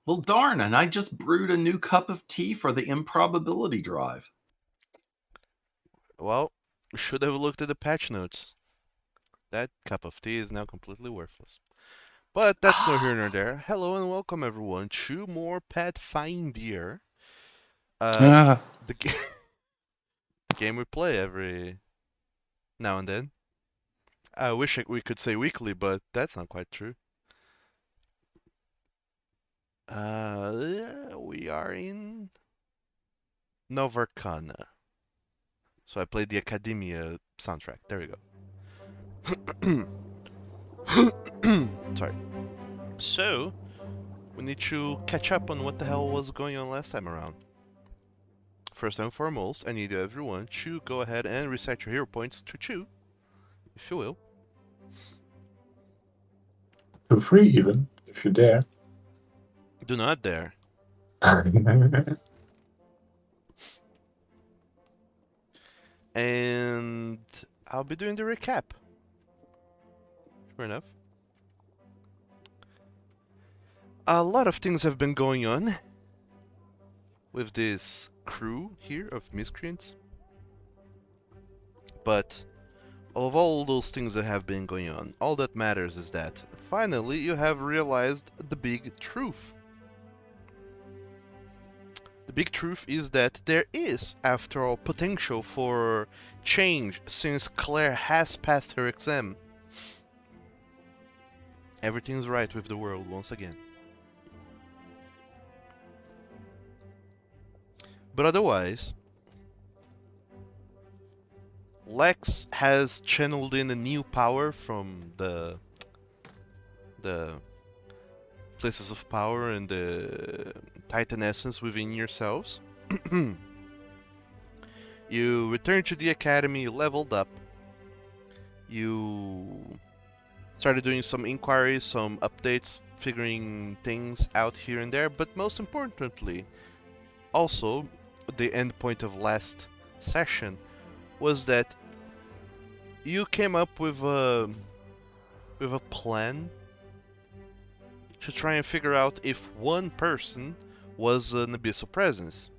Well, darn, and I just brewed a new cup of tea for the improbability drive. Well, we should have looked at the patch notes. That cup of tea is now completely worthless. But that's no here nor there. Hello and welcome everyone to more Pathfinder. Uh, Ah, the game we play every now and then. I wish we could say weekly, but that's not quite true. We are in Novarkana. So I played the Academia soundtrack. There we go. Sorry. So, we need to catch up on what the hell was going on last time around. First and foremost, I need everyone to go ahead and recite your hero points to Chew, if you will. feel free even, if you dare. Do not dare. And I'll be doing the recap. Sure enough. A lot of things have been going on with this crew here of miscreants. But of all those things that have been going on, all that matters is that finally you have realized the big truth. The big truth is that there is, after all, potential for change since Claire has passed her exam. Everything's right with the world once again. But otherwise, Lex has channeled in a new power from the places of power and the Titan essence within yourselves. You returned to the academy, you leveled up. You started doing some inquiries, some updates, figuring things out here and there, but most importantly, also, the end point of last session was that you came up with a plan to try and figure out if one person was an abyssal presence.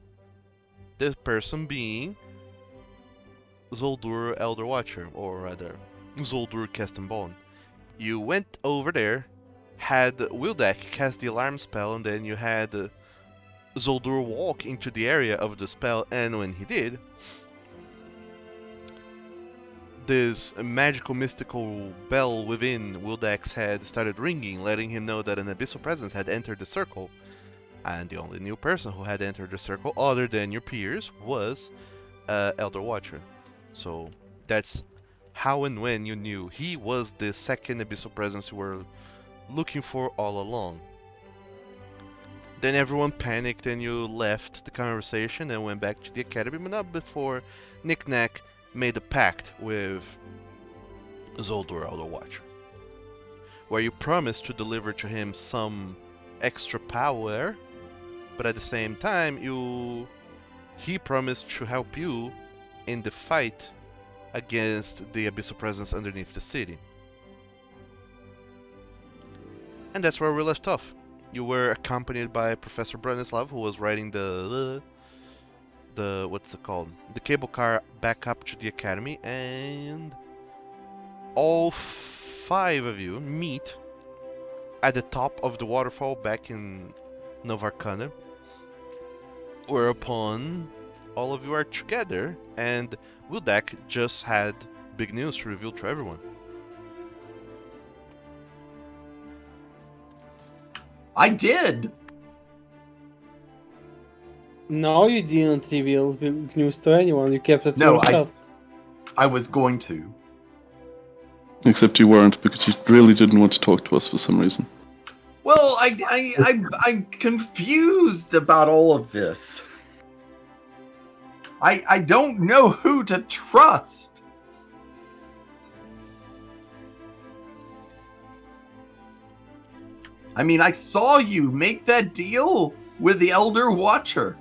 This person being Gundhr Elder Watcher, or rather, Gundhr Castenbone. You went over there, had Wildak cast the alarm spell, and then you had Gundhr walk into the area of the spell, and when he did, this magical mystical bell within Wildak's head started ringing, letting him know that an abyssal presence had entered the circle. And the only new person who had entered the circle, other than your peers, was Elder Watcher. So that's how and when you knew he was the second abyssal presence you were looking for all along. Then everyone panicked and you left the conversation and went back to the academy, but not before Knick-Knack made a pact with Gundhr Elder Watcher, where you promised to deliver to him some extra power, but at the same time he promised to help you in the fight against the abyssal presence underneath the city. And that's where we left off. You were accompanied by Professor Branislav, who was riding the what's it called? The cable car back up to the academy, and all five of you meet at the top of the waterfall back in Novarkana, whereupon all of you are together, and Wildak just had big news to reveal to everyone. I did! No, you didn't reveal news to anyone. You kept it to No, yourself. I was going to. except you weren't, because you really didn't want to talk to us for some reason. Well, I'm confused about all of this. I don't know who to trust. I mean, I saw you make that deal with the Elder Watcher.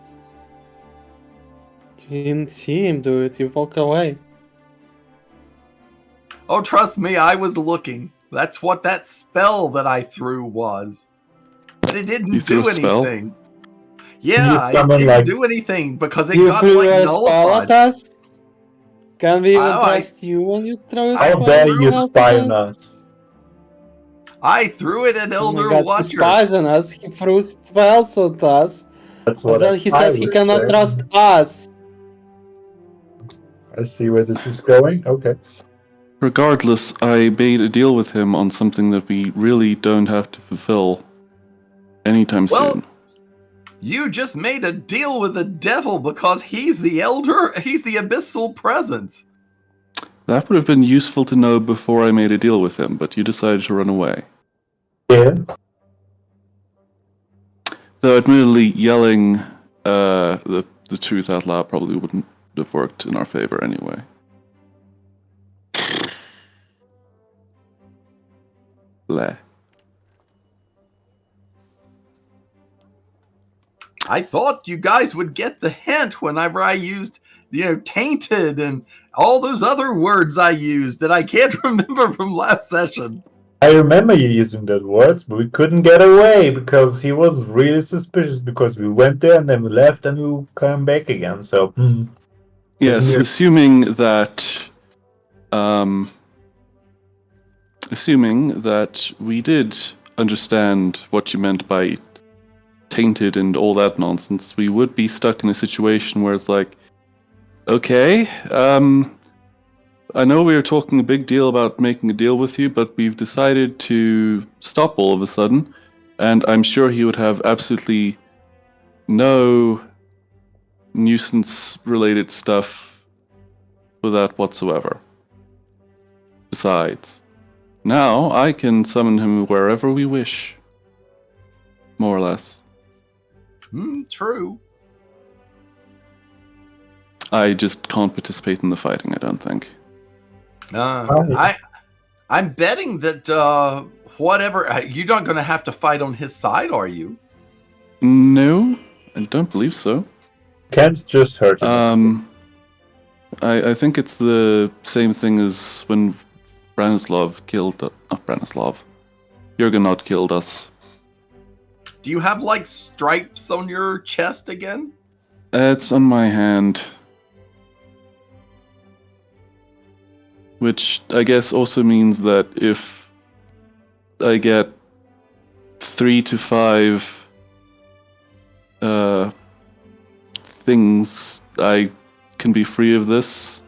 You didn't see him do it. You walk away. Oh, trust me, I was looking. That's what that spell that I threw was. But it You didn't threw do a spell? anything. You Yeah, it summon, didn't like- do anything because it You got threw like a spell at nullified. us? Can we even I- trust you when you throw a I How spell dare threw- you at spy on us? us? I threw it at Oh my Elder god, he Watcher. spies on us, he throws spells at us, That's and what then he I says he would cannot say. trust us. I see where this is going. Okay. Regardless, I made a deal with him on something that we really don't have to fulfill anytime Well, soon. You just made a deal with the devil because he's the abyssal presence. That would have been useful to know before I made a deal with him, but you decided to run away. Yeah. Though admittedly, yelling the truth out loud probably wouldn't have worked in our favor anyway. Bleh. I thought you guys would get the hint whenever I used, tainted and all those other words I used that I can't remember from last session. I remember you using that words, but we couldn't get away because he was really suspicious because we went there and then we left and we came back again. So, Yes, Weird. assuming that we did understand what you meant by tainted and all that nonsense, we would be stuck in a situation where it's like, okay, I know we were talking a big deal about making a deal with you, but we've decided to stop all of a sudden, and I'm sure he would have absolutely no nuisance-related stuff with that whatsoever. Besides, now I can summon him wherever we wish. More or less. True. I just can't participate in the fighting, I don't think. I'm betting that whatever you're not going to have to fight on his side, are you? No, I don't believe so. can't just hurt him. I think it's the same thing as when Branislav killed... not Branislav. Jurgenot killed us. Do you have like stripes on your chest again? It's on my hand. Which I guess also means that if I get 3 to 5 things, I can be free of this.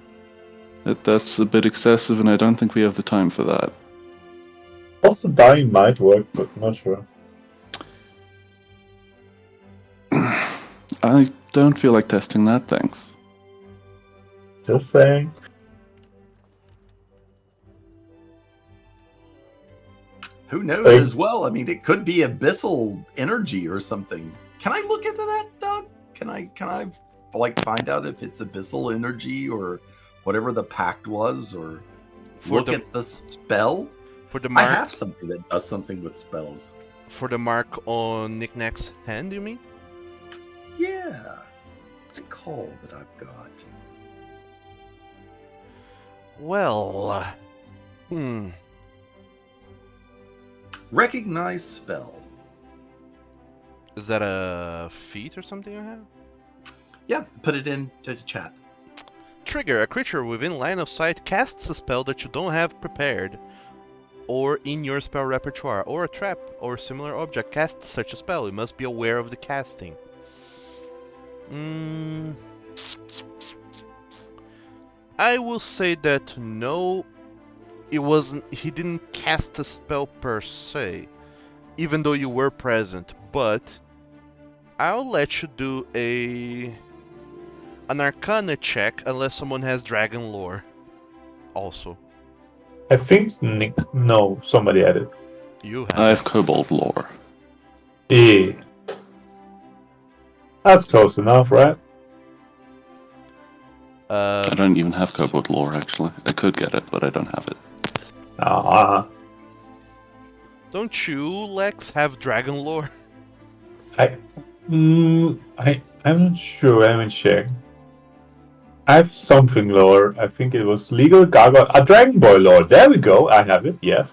That's a bit excessive, and I don't think we have the time for that. Also, dying might work, but not sure. I don't feel like testing that, thanks. Just saying. Who knows Hey. as well? I mean, it could be abyssal energy or something. Can I look into that, Doug? Can I like find out if it's abyssal energy or whatever the pact was, or look at the spell? For the I mark, have something that does something with spells. for the mark on Knick-Knack's hand, you mean? Yeah. What's it called that I've got? Well, Recognize spell. is that a feat or something I have? Yeah, put it into the chat. Trigger, a creature within line of sight casts a spell that you don't have prepared or in your spell repertoire, or a trap or similar object casts such a spell. You must be aware of the casting. I will say that no, he didn't cast a spell per se, even though you were present, but I'll let you do an Arcana check unless someone has Dragon Lore also. I think no, somebody had it. You I have. have Kobold lore. Yeah. That's close enough, right? I don't even have Kobold lore, actually. I could get it, but I don't have it. Don't you, Lex, have Dragon Lore? I'm not sure. I haven't checked. I have something lore. I think it was legal gargoyle. A Dragon Boy lore. There we go. I have it. Yes.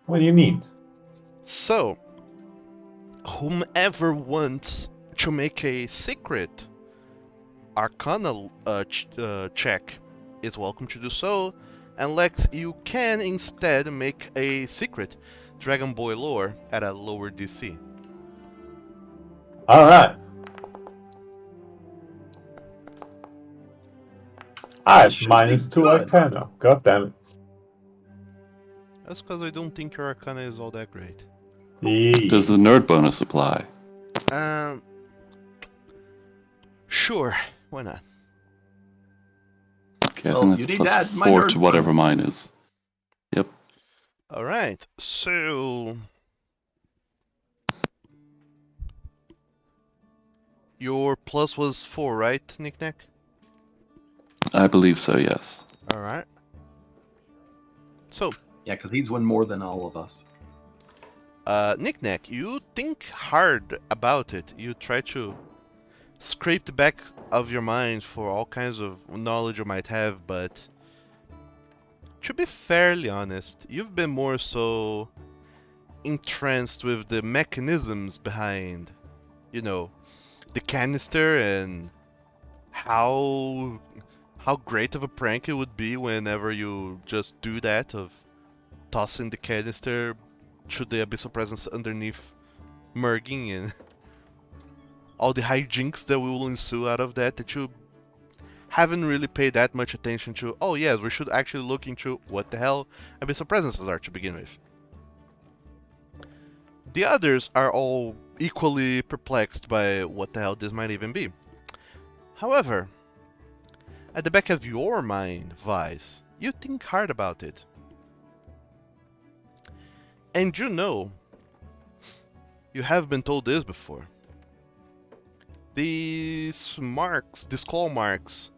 What do you need? So, whomever wants to make a secret Arcana check is welcome to do so. And Lex, you can instead make a secret Dragon Boy lore at a lower DC. Alright. I It have should minus be 2 good. Arcana. God damn it. That's because I don't think your Arcana is all that great. Does the nerd bonus apply? Um, sure, why not? Okay, Well, I you think need to that's add plus my 4 nerd to whatever bonus. mine is. Yep. Alright, so... Your plus was 4, right, Knick-Knack? I believe so, yes. Alright. So, Yeah, because he's won more than all of us. Knick-Knack, you think hard about it. You try to scrape the back of your mind for all kinds of knowledge you might have, but to be fairly honest, you've been more so entranced with the mechanisms behind, you know, the canister and how great of a prank it would be whenever you just do that of tossing the canister should the abyssal presence underneath merging and all the hijinks that will ensue out of that you haven't really paid that much attention to. Oh yes, we should actually look into what the hell abyssal presences are to begin with. The others are all equally perplexed by what the hell this might even be. However, at the back of your mind, Vice, you think hard about it. And you know, you have been told this before. These marks, these claw marks,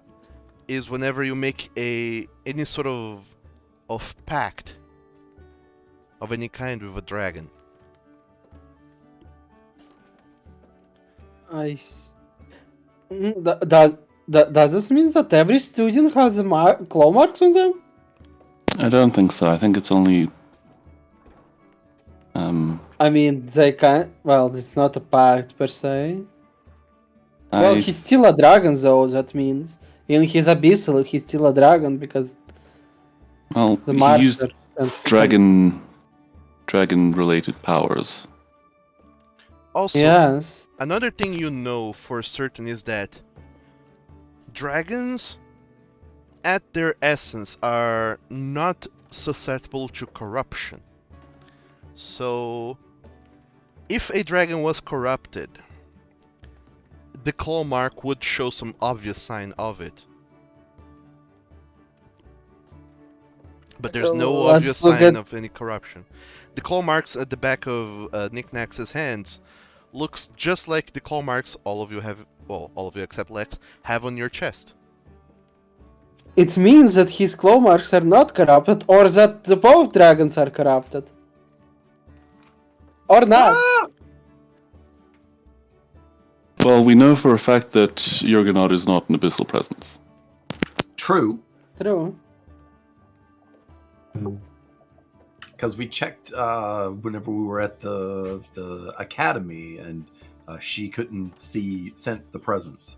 is whenever you make any sort of pact of any kind with a dragon. Does this mean that every student has claw marks on them? I don't think so. I think it's only... I mean, they can. Well, it's not a pact per se. Well, I, he's still a dragon, though. That means, in his abyssal, he's still a dragon because well, the he marks used are dragon-related powers. Also, Yes. another thing you know for certain is that dragons, at their essence, are not susceptible to corruption. So, if a dragon was corrupted, the claw mark would show some obvious sign of it. But there's no Let's obvious look sign at- of any corruption. The claw marks at the back of Knick-Knack's hands looks just like the claw marks all of you have, well, all of you except Lex, have on your chest. It means that his claw marks are not corrupted, or that the both dragons are corrupted. Or not. Ah! Well, we know for a fact that Jurgenod is not an abyssal presence. True, True. because we checked whenever we were at the academy, and she couldn't sense the presence.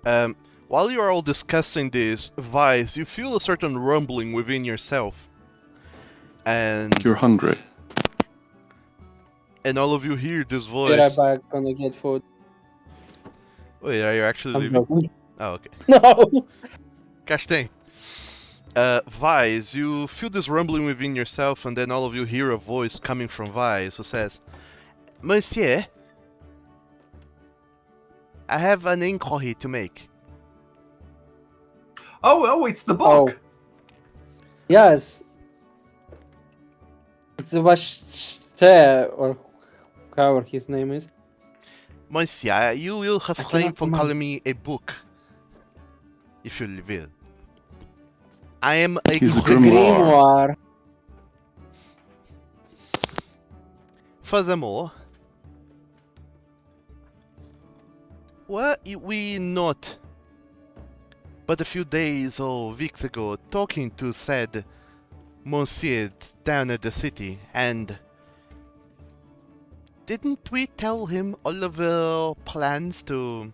While you are all discussing this, Vice, you feel a certain rumbling within yourself. And You're hungry. all of you hear this Be right voice. back, gonna get food. Wait, are you actually I'm leaving? joking. Oh, okay. No. Gosh dang. Vice, you feel this rumbling within yourself, and then all of you hear a voice coming from Vice who says, Monsieur, I have an inquiry to make. Oh, it's the book. Yes. It's Vashe, or however his name is. Monsieur, you will I refrain cannot from remember. calling me a book, if you will. I am a He's a The grimoire. grimoire. Furthermore, were we not, but a few days or weeks ago, talking to said Monsieur down at the city, and didn't we tell him all of our plans to,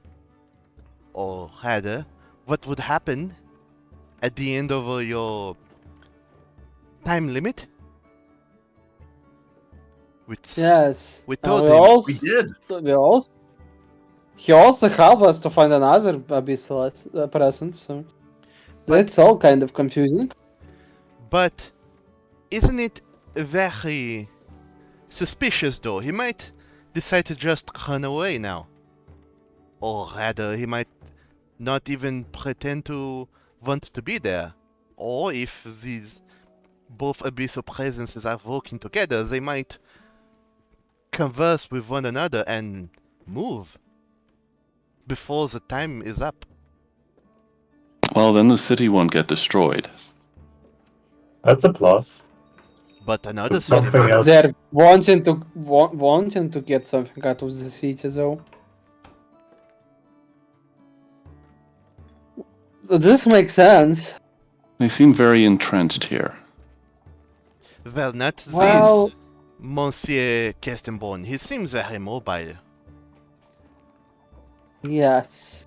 or rather, what would happen at the end of your time limit? Yes. We And told we him. We did. He also helped us to find another abyssal presence, so that's all kind of confusing. But isn't it very suspicious though? He might decide to just run away now. Or rather, he might not even pretend to want to be there. Or if these both abyssal presences are working together, they might converse with one another and move before the time is up. Well, then the city won't get destroyed. That's a plus. But another But city. something else. They're wanting to get something out of the city, though. This makes sense. They seem very entrenched here. Well, not Well- this Monsieur Kestenborn. He seems very mobile. Yes.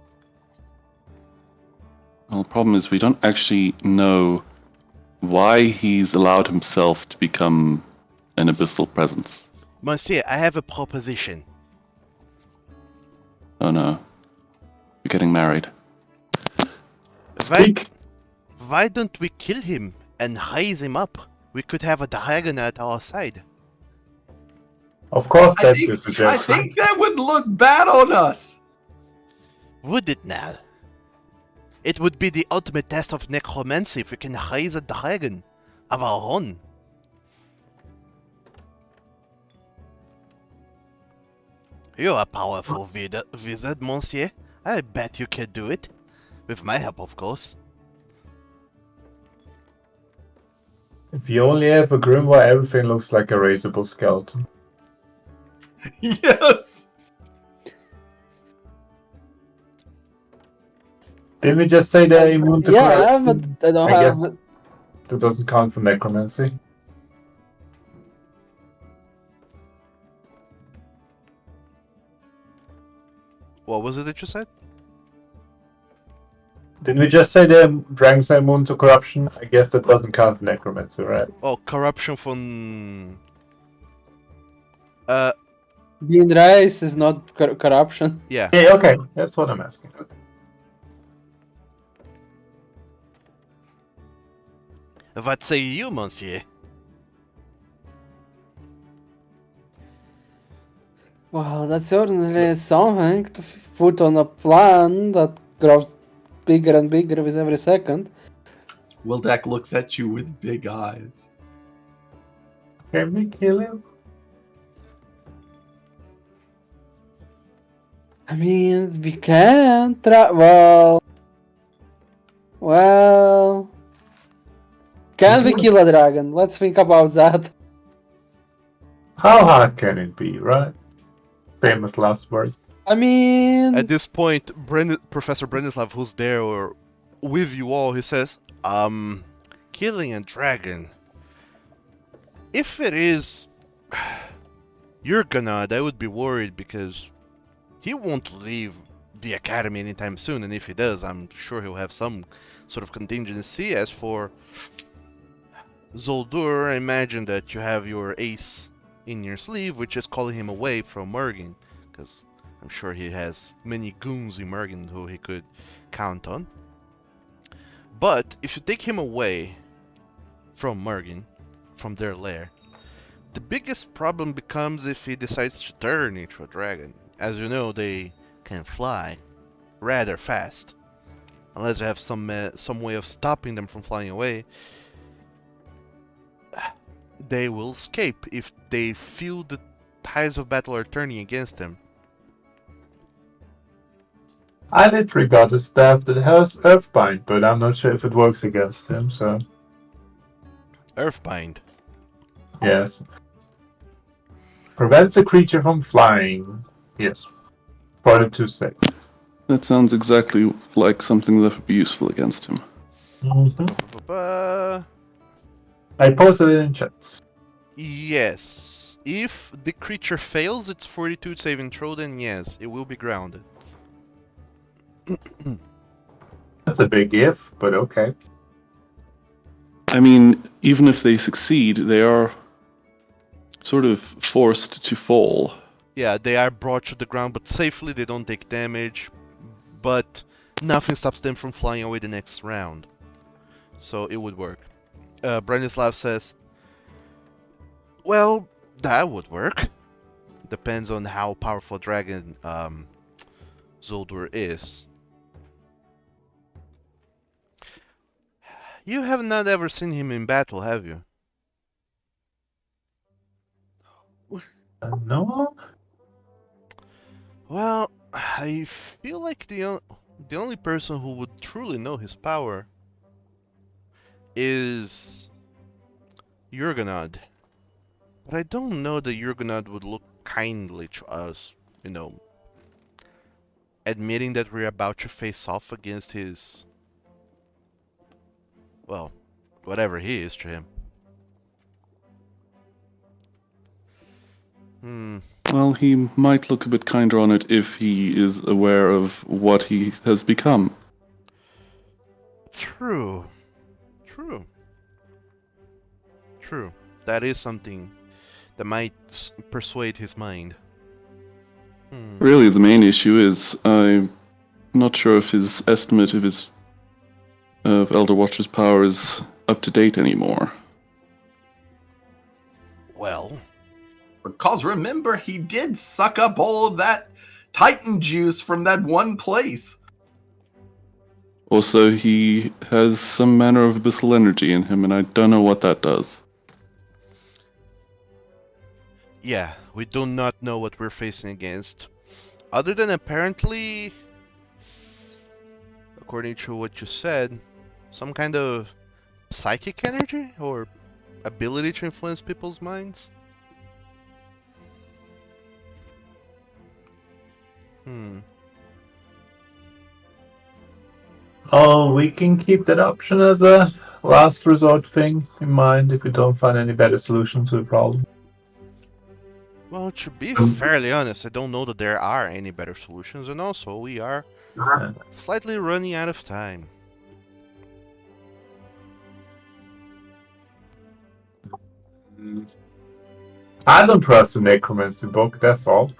Well, the problem is we don't actually know why he's allowed himself to become an abyssal presence. Monsieur, I have a proposition. Oh no. We're getting married. Why, why don't we kill him and raise him up? We could have a dragon at our side. Of course, I that's your think, I suggestion. think that would look bad on us. Would it now? It would be the ultimate test of necromancy if we can raise a dragon of our own. You're a powerful wizard, monsieur. I bet you can do it. With my help, of course. If you only have a grimoire, everything looks like a raisable skeleton. Yes. Didn't we just say they're immune to Yeah, but corruption? I don't I have. guess that doesn't count for necromancy. What was it that you said? Didn't we just say the dragons are immune to corruption? I guess that doesn't count for necromancy, right? Oh, corruption from... Being raised is not corruption. yeah. Yeah, okay. That's what I'm asking. Okay. What say you, monsieur? Well, that's certainly something to put on a plan that grows bigger and bigger with every second. Wildak looks at you with big eyes. Can we kill him? I mean, we can try. Well. Can we kill a dragon? Let's think about that. How hard can it be, right? Famous last words. I mean, At this point, Professor Brenislav, who's there or with you all, he says, killing a dragon. If it is Jurgenad, I would be worried because he won't leave the academy anytime soon, and if he does, I'm sure he'll have some sort of contingency. As for Zoldur, I imagine that you have your ace in your sleeve, which is calling him away from Mergin, because I'm sure he has many goons in Mergin who he could count on. But if you take him away from Mergin, from their lair, the biggest problem becomes if he decides to turn into a dragon. As you know, they can fly rather fast. Unless you have some way of stopping them from flying away, they will escape if they feel the tides of battle are turning against them. I did regard a staff that has Earthbind, but I'm not sure if it works against him, so Earthbind. yes. Prevents a creature from flying. Yes. 42 seconds. That sounds exactly like something that would be useful against him. Mm-hmm. Uh, I posted it in chat. Yes. If the creature fails its 42 saving throw, then yes, it will be grounded. That's a big if, but okay. I mean, even if they succeed, they are sort of forced to fall. Yeah, they are brought to the ground, but safely. They don't take damage, but nothing stops them from flying away the next round. So it would work. Branislav says, well, that would work. Depends on how powerful dragon Zoldur is. You have not ever seen him in battle, have you? No? Well, I feel like the only person who would truly know his power is Jurgenod. But I don't know that Jurgenod would look kindly to us, admitting that we're about to face off against his... well, whatever he is to him. Well, he might look a bit kinder on it if he is aware of what he has become. True. That is something that might persuade his mind. Really, the main issue is I'm not sure if his estimate of Elder Watcher's power is up to date anymore. Well, Because remember, he did suck up all of that Titan juice from that one place. Also, he has some manner of abyssal energy in him, and I don't know what that does. yeah, we do not know what we're facing against. Other than apparently, according to what you said, some kind of psychic energy or ability to influence people's minds? Oh, we can keep that option as a last resort thing in mind if we don't find any better solution to the problem. Well, to be fairly honest, I don't know that there are any better solutions, and also we are slightly running out of time. I don't trust the necromancy book, that's all.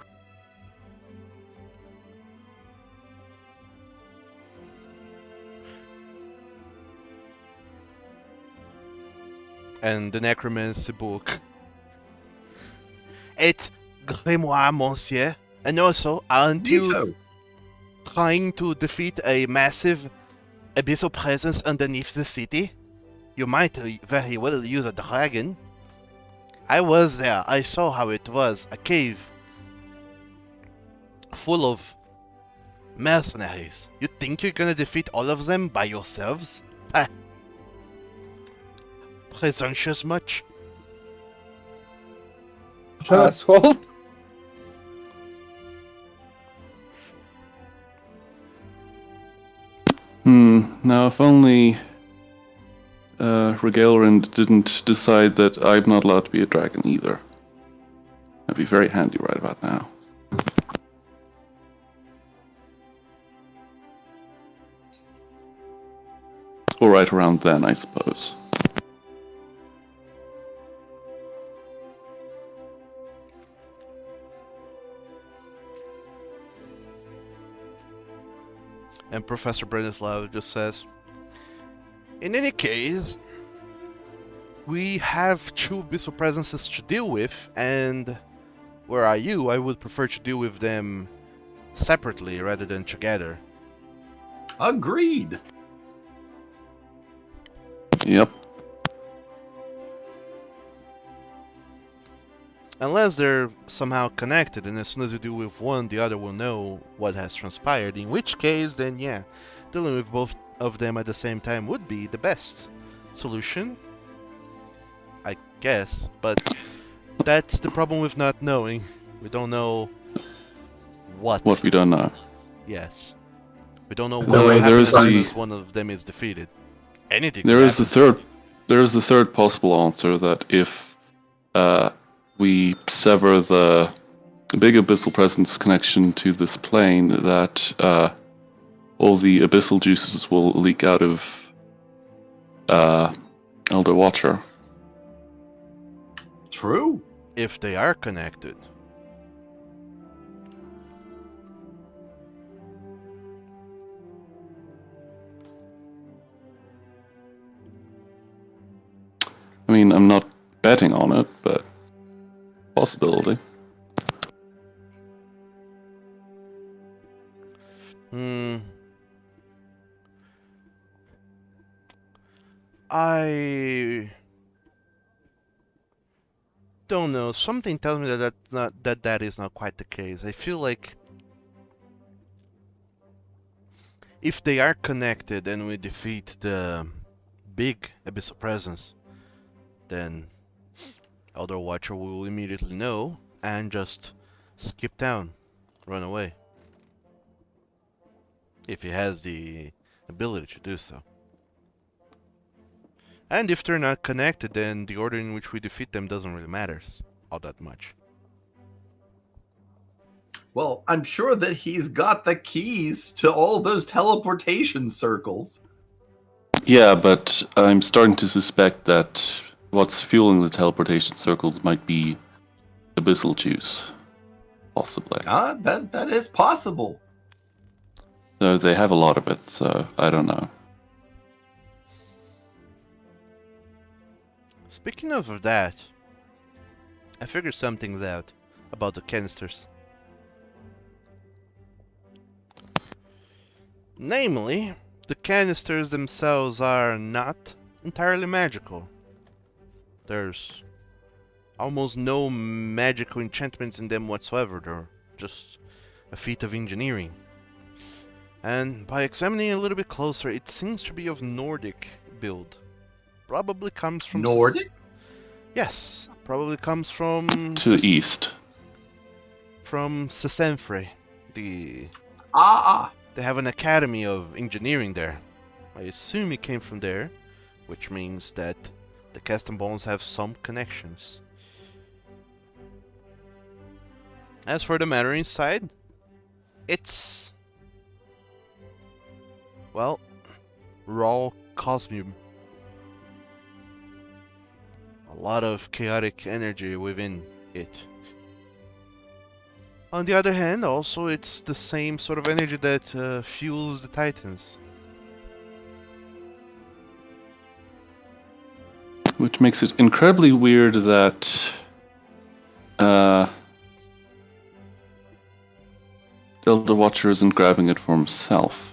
And the necromancy book. It's grimoire, monsieur. And also, aren't you Ditto. trying to defeat a massive abyssal presence underneath the city? You might very well use a dragon. I was there. I saw how it was. A cave full of mercenaries. You think you're gonna defeat all of them by yourselves? Ah. Presumptuous much? Asshole. Now if only Regalrind didn't decide that I'm not allowed to be a dragon either. That'd be very handy right about now. Or right around then, I suppose. And Professor Branislav just says, in any case, we have two abyssal presences to deal with, and where are you? I would prefer to deal with them separately rather than together. Agreed. Yep. Unless they're somehow connected, and as soon as you deal with one, the other will know what has transpired, in which case, then yeah, dealing with both of them at the same time would be the best solution, I guess, but that's the problem with not knowing. We don't know what. What we don't know. Yes. We don't know So what will there happen is as soon the- as one of them is defeated. Anything There could is the happen. There is a third possible answer that if we sever the big abyssal presence connection to this plane, that all the abyssal juices will leak out of Elder Watcher. True. If they are connected. I mean, I'm not betting on it, but possibility. I don't know. Something tells me that is not quite the case. I feel like if they are connected and we defeat the big abyssal presence, then Elder Watcher will immediately know and just skip town, run away. If he has the ability to do so. And if they're not connected, then the order in which we defeat them doesn't really matter all that much. Well, I'm sure that he's got the keys to all those teleportation circles. Yeah, but I'm starting to suspect that what's fueling the teleportation circles might be abyssal juice. Possibly. That is possible. So they have a lot of it, so I don't know. Speaking of that, I figured something out about the canisters. Namely, the canisters themselves are not entirely magical. There's almost no magical enchantments in them whatsoever. They're just a feat of engineering. And by examining a little bit closer, it seems to be of Nordic build. Probably comes from... Nordic? Yes, probably comes from... To the east. From Sesenfre. They have an academy of engineering there. I assume it came from there, which means that the Cast and Bones have some connections. As for the matter inside, it's... well, raw cosmium. A lot of chaotic energy within it. On the other hand, also it's the same sort of energy that fuels the Titans. Which makes it incredibly weird that Elder Watcher isn't grabbing it for himself.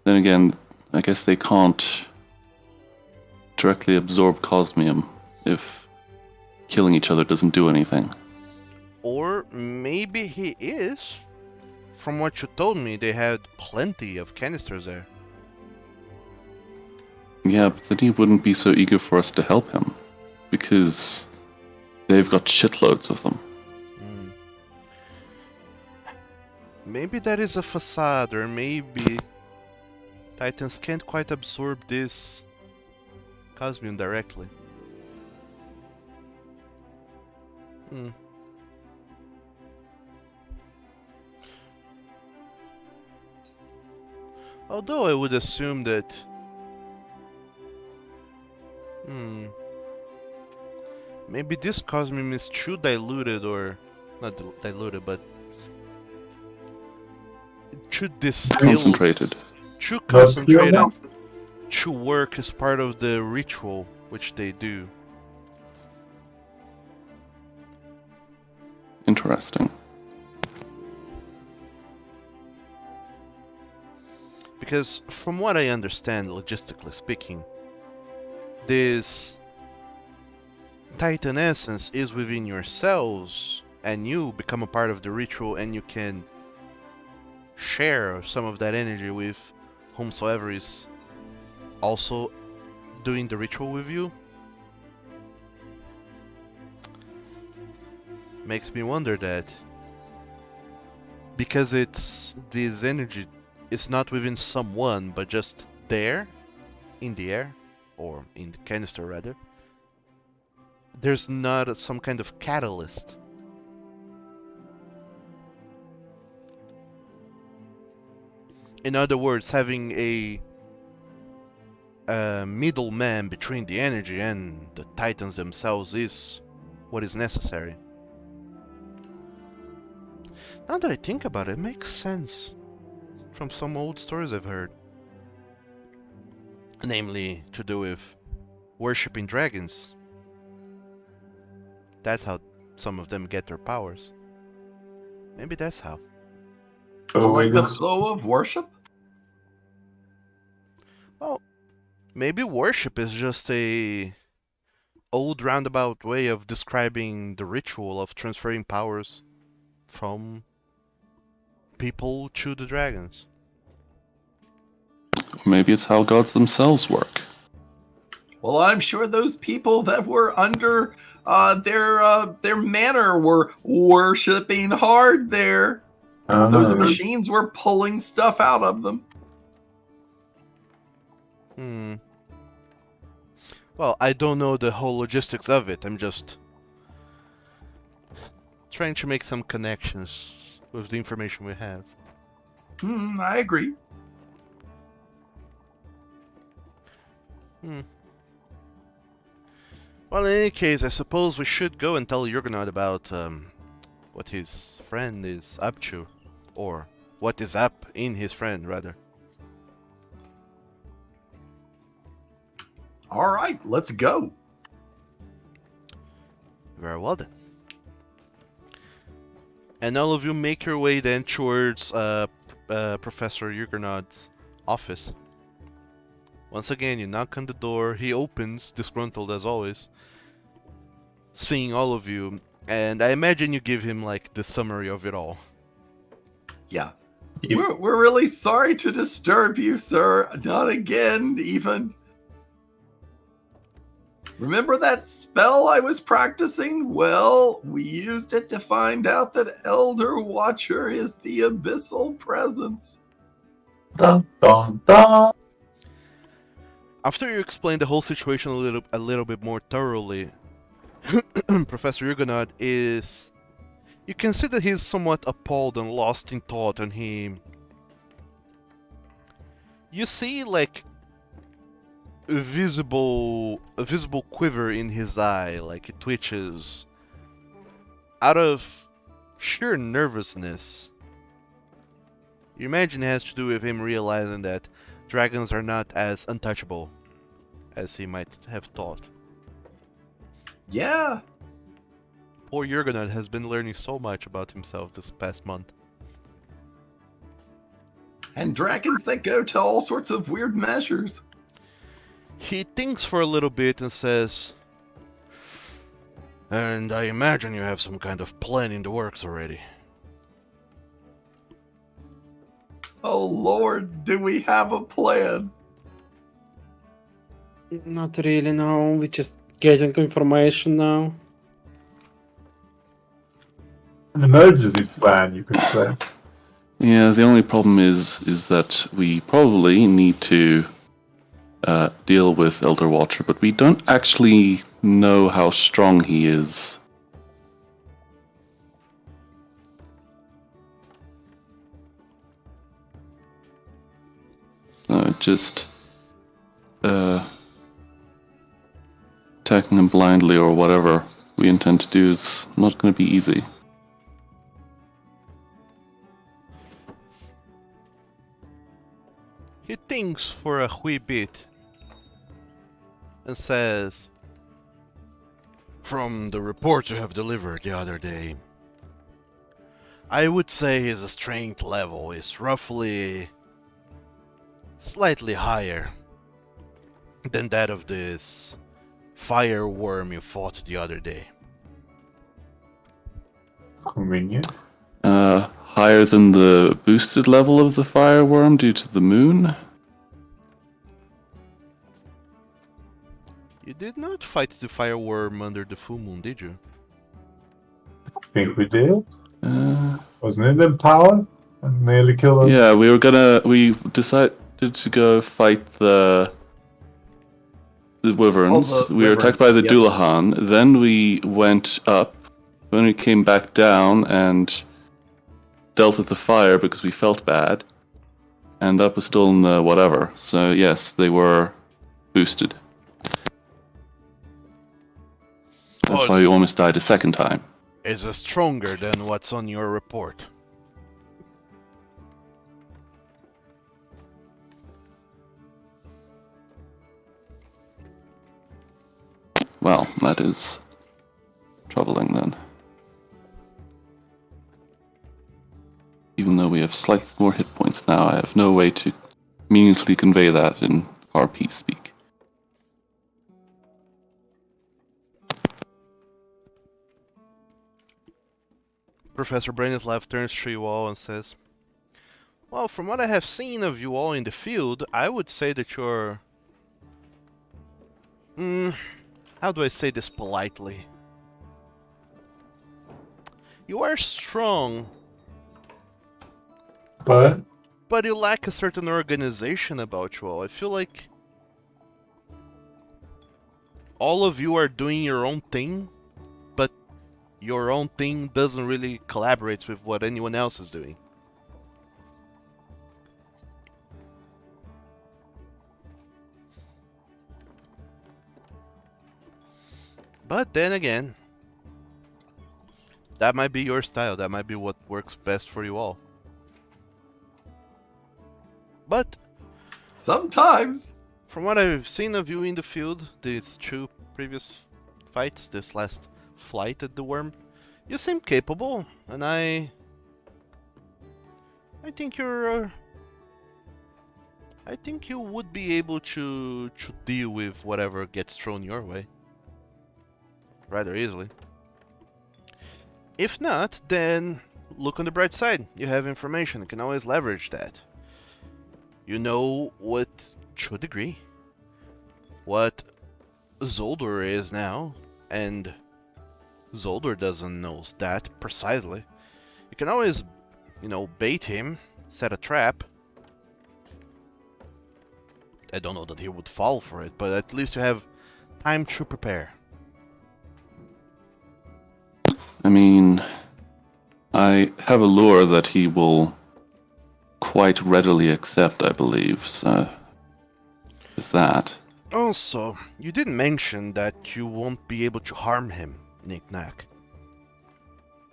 Then again, I guess they can't directly absorb cosmium if killing each other doesn't do anything. Or maybe he is. From what you told me, they had plenty of canisters there. Yeah, but then he wouldn't be so eager for us to help him, because they've got shitloads of them. Maybe that is a facade, or maybe Titans can't quite absorb this cosmium directly. Although I would assume that... maybe this cosmium is too diluted, or... not diluted, but... too distilled... Concentrated. Too Not pure concentrated enough. to work as part of the ritual which they do. Interesting. Because from what I understand, logistically speaking, this Titan essence is within your cells, and you become a part of the ritual, and you can share some of that energy with whomsoever is also doing the ritual with you. Makes me wonder that because it's this energy is not within someone but just there, in the air, or in the canister rather, there's not some kind of catalyst. In other words, having a middleman between the energy and the titans themselves is what is necessary. Now that I think about it, it makes sense from some old stories I've heard. Namely, to do with worshipping dragons. That's how some of them get their powers. Maybe that's how. So, Oh, like it the looks- flow of worship? Well, maybe worship is just a old roundabout way of describing the ritual of transferring powers from people to the dragons. Maybe it's how gods themselves work. Well, I'm sure those people that were under their manor were worshiping hard there. Those Ah. machines were pulling stuff out of them. Well, I don't know the whole logistics of it. I'm just trying to make some connections with the information we have. I agree. Well, in any case, I suppose we should go and tell Jurgenot about what his friend is up to. Or what is up in his friend, rather. All right, let's go. Very well then. And all of you make your way then towards Professor Jurgenot's office. Once again, you knock on the door. He opens, disgruntled as always, seeing all of you. And I imagine you give him like the summary of it all. Yeah. You- We're really sorry to disturb you, sir. Not again, even. Remember that spell I was practicing? Well, we used it to find out that Elder Watcher is the abyssal presence. Dun, dun, dun. After you explain the whole situation a little bit more thoroughly, Professor Jurgenot is... You can see that he's somewhat appalled and lost in thought, and he... You see, like, a visible quiver in his eye, like it twitches. Out of sheer nervousness. You imagine it has to do with him realizing that dragons are not as untouchable as he might have thought. Yeah. Poor Jurgenot has been learning so much about himself this past month. And dragons that go to all sorts of weird measures. He thinks for a little bit and says, "And I imagine you have some kind of plan in the works already." Oh Lord, do we have a plan? Not really, no. We just getting information now. An emergency plan, you could say. Yeah, the only problem is that we probably need to deal with Elder Watcher, but we don't actually know how strong he is. Just attacking him blindly or whatever we intend to do is not going to be easy. He thinks for a wee bit and says, "From the report you have delivered the other day, I would say his strength level is roughly slightly higher than that of this fire worm you fought the other day." Convenient. Higher than the boosted level of the fireworm due to the moon? You did not fight the fire worm under the full moon, did you? Think we did? Uh, Wasn't it in power? And nearly killed us? yeah, we decided to go fight the The wyverns. Oh, the We were attacked wyverns, by the yep. Dullahan. Then we went up. Then we came back down and dealt with the fire because we felt bad. And that was still in the whatever. So yes, they were boosted. That's why we almost died a second time. It's stronger than what's on your report. Well, that is troubling then. Even though we have slightly more hit points now, I have no way to meaningfully convey that in RP speak. Professor Branislav turns to you all and says, well, from what I have seen of you all in the field, I would say that you're... how do I say this politely? You are strong, But you lack a certain organization about you all. I feel like all of you are doing your own thing, but your own thing doesn't really collaborate with what anyone else is doing. But then again, that might be your style. That might be what works best for you all. But Sometimes. from what I've seen of you in the field, these 2 previous fights, this last flight at the Wyrhm, you seem capable, and I think you're... I think you would be able to deal with whatever gets thrown your way. Rather easily. If not, then look on the bright side. You have information, you can always leverage that. You know what, to a degree, what Gundhr is now, and Gundhr doesn't know that precisely. You can always, bait him, set a trap. I don't know that he would fall for it, but at least you have time to prepare. I mean, I have a lure that he will quite readily accept, I believe, so with that. Also, you didn't mention that you won't be able to harm him, Knick-Knack.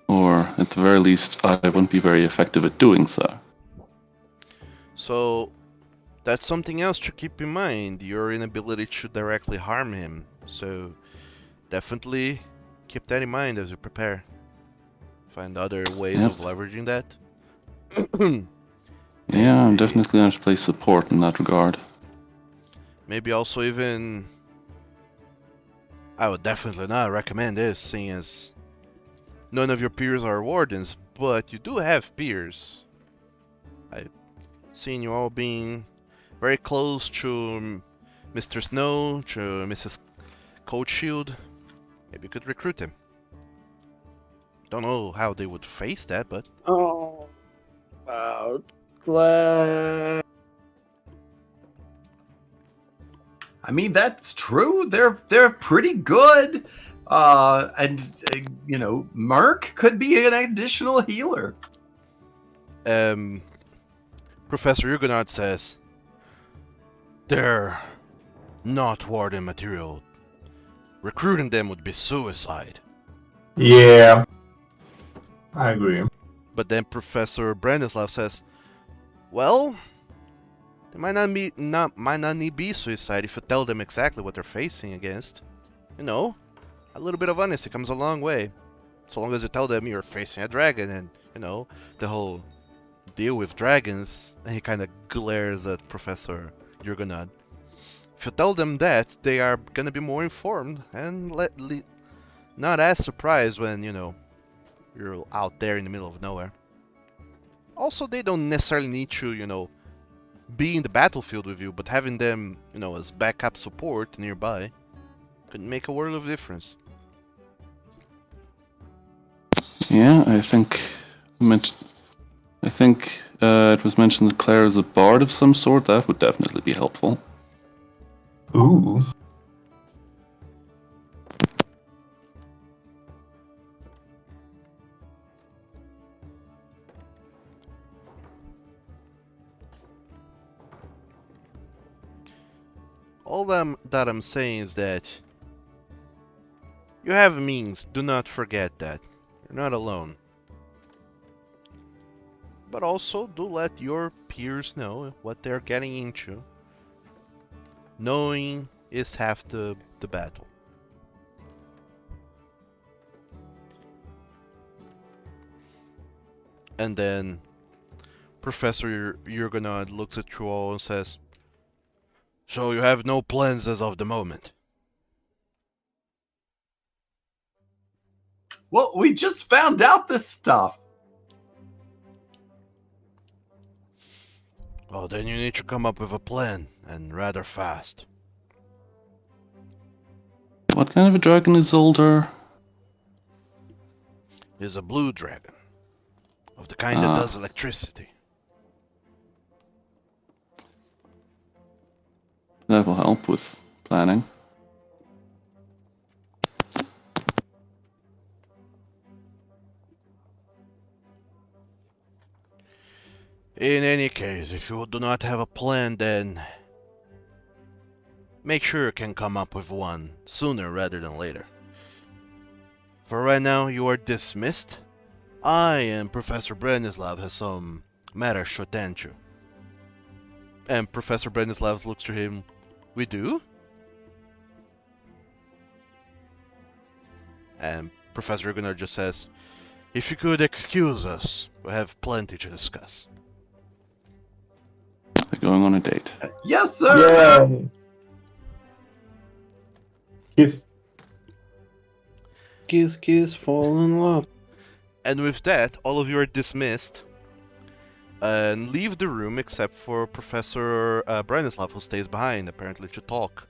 Or, at the very least, I won't be very effective at doing so. So, that's something else to keep in mind, your inability to directly harm him. So, definitely keep that in mind as you prepare. Find other ways Yep. of leveraging that. Yeah, I'm definitely going to play support in that regard. Maybe also even... I would definitely not recommend this, seeing as none of your peers are wardens, but you do have peers. I've seen you all being very close to Mr. Snow, to Mrs. Coatshield. Maybe you could recruit him. Don't know how they would face that, but... Oh, about glad. I mean, that's true. They're pretty good. And Merc could be an additional healer. Professor Huguenot says, they're not warden material. Recruiting them would be suicide. yeah, I agree. But then Professor Branislav says, well, they might not need be suicide if you tell them exactly what they're facing against. A little bit of honesty comes a long way. So long as you tell them you're facing a dragon and, the whole deal with dragons, and he kind of glares at Professor Huguenot. If you tell them that, they are gonna be more informed and not as surprised when, you're out there in the middle of nowhere. Also, they don't necessarily need to, be in the battlefield with you, but having them, as backup support nearby could make a world of difference. Yeah, I think it was mentioned that Claire is a bard of some sort. That would definitely be helpful. Ooh. All that I'm saying is that you have means. Do not forget that. You're not alone. But also, do let your peers know what they're getting into. Knowing is half the battle. And then Professor Jurgenod looks at you all and says, "So you have no plans as of the moment?" Well, we just found out this stuff. Well, then you need to come up with a plan, and rather fast. What kind of a dragon is older? Is a blue dragon. Of the kind that does electricity. That will help with planning. In any case, if you do not have a plan, then make sure you can come up with one sooner rather than later. For right now, you are dismissed. I and Professor Branislav have some matters to attend to. And Professor Branislav looks to him. We do? And Professor Gundhr just says, "If you could excuse us, we have plenty to discuss." They're going on a date. Yes, sir. Yeah. Kiss. Kiss, kiss, fall in love. And with that, all of you are dismissed and leave the room except for Professor Branislav, who stays behind, apparently to talk.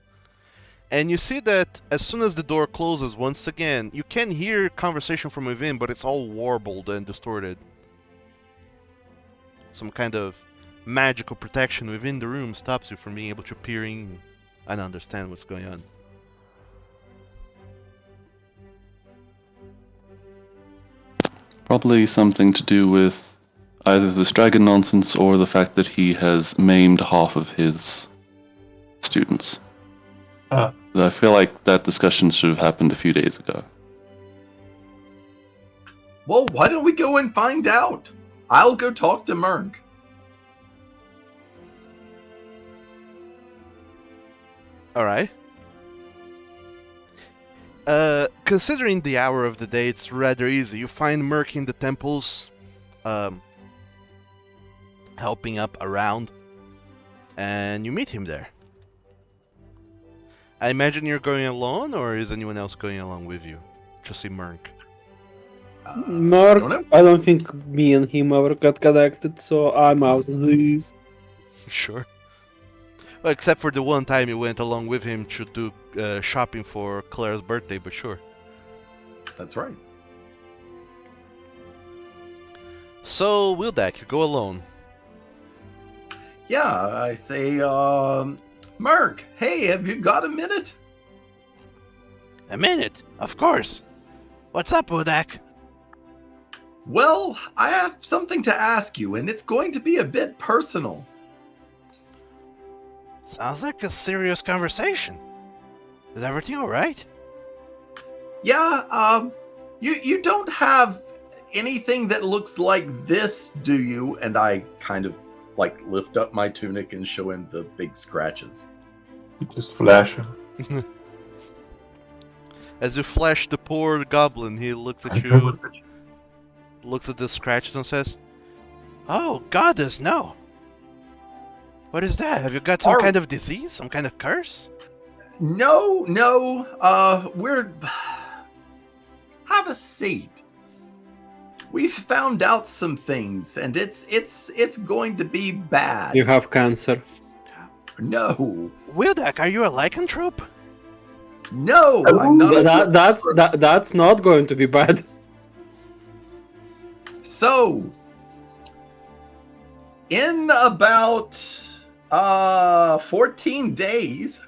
And you see that as soon as the door closes once again, you can hear conversation from within, but it's all warbled and distorted. Some kind of magical protection within the room stops you from being able to peer in and understand what's going on. Probably something to do with either this dragon nonsense or the fact that he has maimed half of his students. Ah. I feel like that discussion should have happened a few days ago. Well, why don't we go and find out? I'll go talk to Merk. Alright. Considering the hour of the day, it's rather easy. You find Merk in the temples, helping up around, and you meet him there. I imagine you're going alone, or is anyone else going along with you to see Merk? Mark, don't know. I don't think me and him ever got connected, so I'm out of this. Sure. Well, except for the one time you went along with him to do shopping for Claire's birthday, but sure. That's right. So, Wildak, you go alone. Yeah, I say, Merk, hey, have you got a minute? A minute, of course. What's up, Wildak? Well, I have something to ask you, and it's going to be a bit personal. Sounds like a serious conversation. Is everything alright? Yeah, you don't have anything that looks like this, do you? And I kind of, like, lift up my tunic and show him the big scratches. Just flash him. As you flash the poor goblin, he looks at you, looks at the scratches and says, "Oh, goddess, no. What is that? Have you got some kind of disease? Some kind of curse?" No, we're... Have a seat. We've found out some things, and it's going to be bad. You have cancer. No. Wildak, are you a lycanthrope? No, I'm not. That's not going to be bad. So, in about 14 days,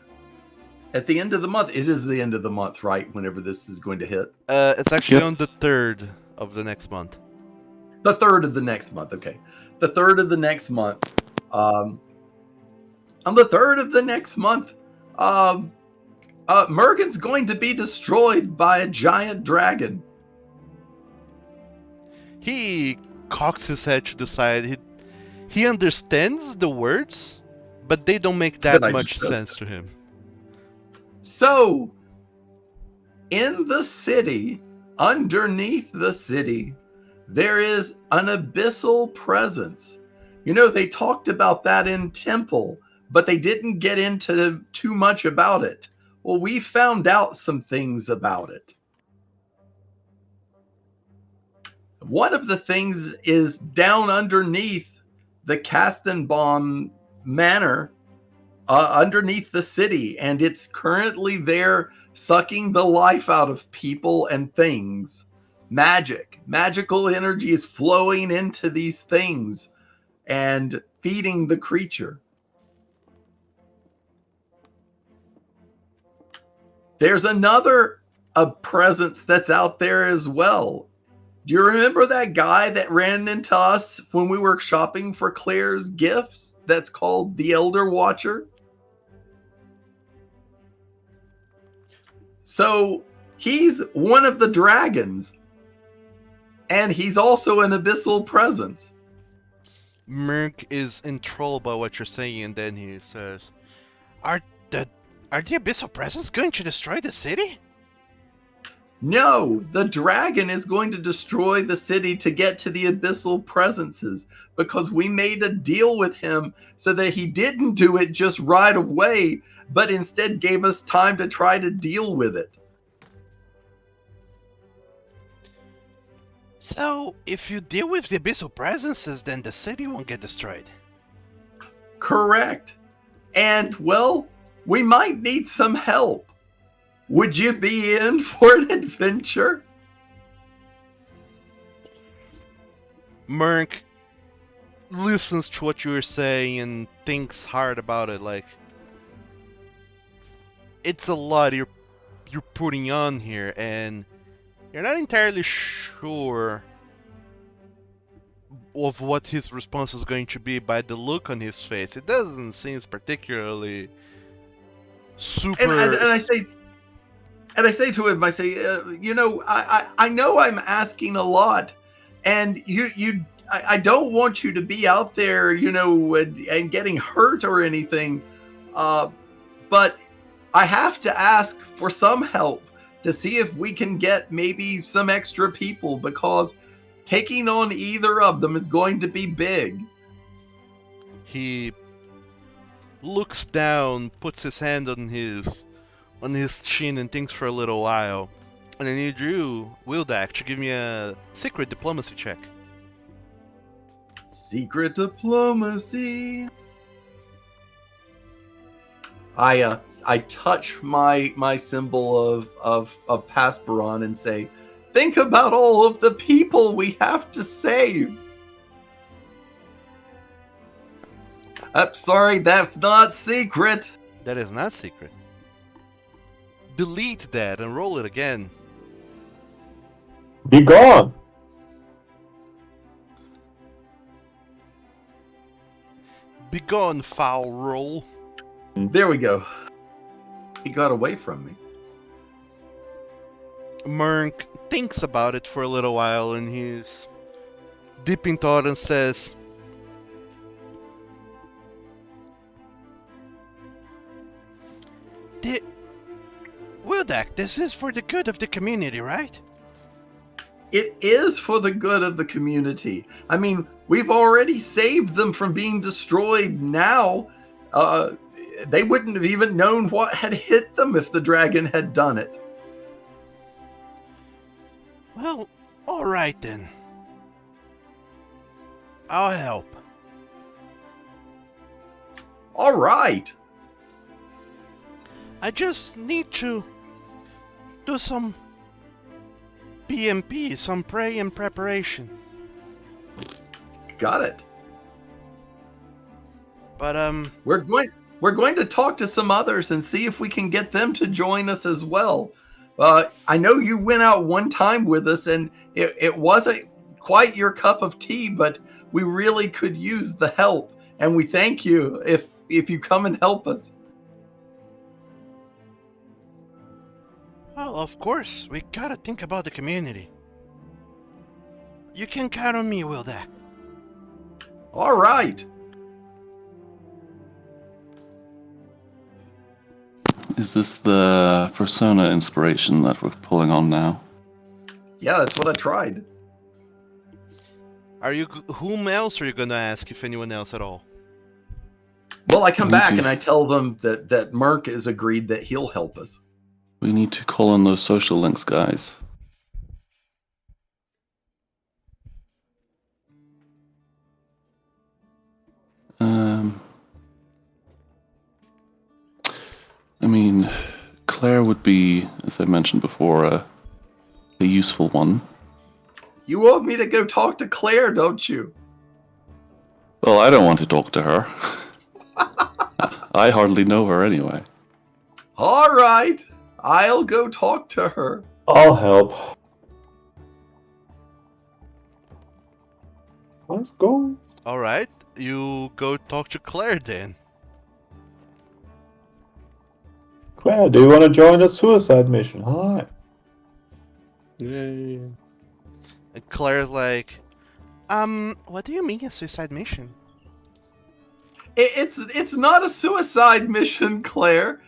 at the end of the month, it is the end of the month, right? Whenever this is going to hit. It's actually Yep. on the 3rd of the next month. The 3rd of the next month, okay. The 3rd of the next month. On the 3rd of the next month, Mergen's going to be destroyed by a giant dragon. He cocks his head to the side. He understands the words, but they don't make that But I much just- sense to him. So, in the city, underneath the city, there is an abyssal presence. You know, they talked about that in Temple, but they didn't get into too much about it. Well, we found out some things about it. One of the things is down underneath the Castenbaum Manor, underneath the city, and it's currently there sucking the life out of people and things. Magical energy is flowing into these things and feeding the creature. There's another presence that's out there as well. Do you remember that guy that ran into us when we were shopping for Claire's gifts? That's called the Elder Watcher. So he's one of the dragons, and he's also an abyssal presence. Merc is enthralled by what you're saying, and then he says, Are the Abyssal Presence going to destroy the city? No, the dragon is going to destroy the city to get to the abyssal presences, because we made a deal with him so that he didn't do it just right away, but instead gave us time to try to deal with it. So, if you deal with the Abyssal Presences, then the city won't get destroyed. Correct. And, well, we might need some help. Would you be in for an adventure? Merc listens to what you're saying and thinks hard about it, like, it's a lot you're putting on here, and you're not entirely sure of what his response is going to be by the look on his face. It doesn't seem particularly super. And I say to him, I say, I know I'm asking a lot, and I don't want you to be out there, and getting hurt or anything, but I have to ask for some help to see if we can get maybe some extra people, because taking on either of them is going to be big. He looks down, puts his hand on his chin, and thinks for a little while. And I need you, Wildak, to give me a secret diplomacy check. Secret diplomacy. I touch my symbol of Pasperon and say, think about all of the people we have to save. Sorry, that's not secret. That is not secret. Delete that and roll it again. Be gone! Begone, foul roll. There we go. He got away from me. Merc thinks about it for a little while, and he's deep in thought and says, Wildak, this is for the good of the community, right? It is for the good of the community. I mean, we've already saved them from being destroyed now. They wouldn't have even known what had hit them if the dragon had done it. Well, alright then. I'll help. All right. I just need to do some PMP, some pray and preparation. Got it. But We're going to talk to some others and see if we can get them to join us as well. I know you went out one time with us, and it wasn't quite your cup of tea, but we really could use the help, and we thank you if you come and help us. Well, of course, we gotta think about the community. You can count on me, Wildak. All right. Is this the persona inspiration that we're pulling on now? Yeah, that's what I tried. Whom else are you gonna ask, if anyone else at all? Well, I come Me back too. and I tell them that Merc has agreed that he'll help us. We need to call on those social links, guys. I mean, Claire would be, as I mentioned before, a useful one. You want me to go talk to Claire, don't you? Well, I don't want to talk to her. I hardly know her anyway. All right. I'll go talk to her. I'll help. Let's go. Alright, you go talk to Claire then. Claire, do you want to join a suicide mission? Hi. Yeah. And Claire's like, what do you mean a suicide mission? It's not a suicide mission, Claire.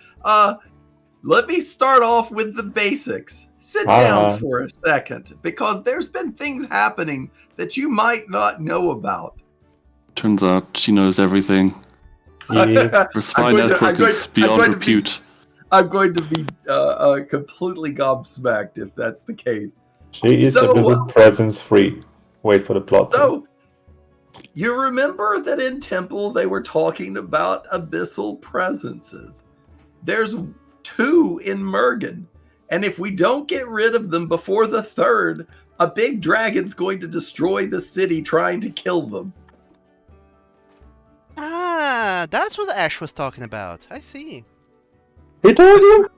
Let me start off with the basics. Sit down for a second, because there's been things happening that you might not know about. Turns out she knows everything. Yeah. Her spy network is beyond repute. I'm going to be completely gobsmacked if that's the case. She is So, a little presence free. Wait for the plot. So, you remember that in Temple they were talking about abyssal presences. There's 2 in Mergen, and if we don't get rid of them before the 3rd, a big dragon's going to destroy the city trying to kill them. Ah, that's what Ash was talking about. I see. He told you?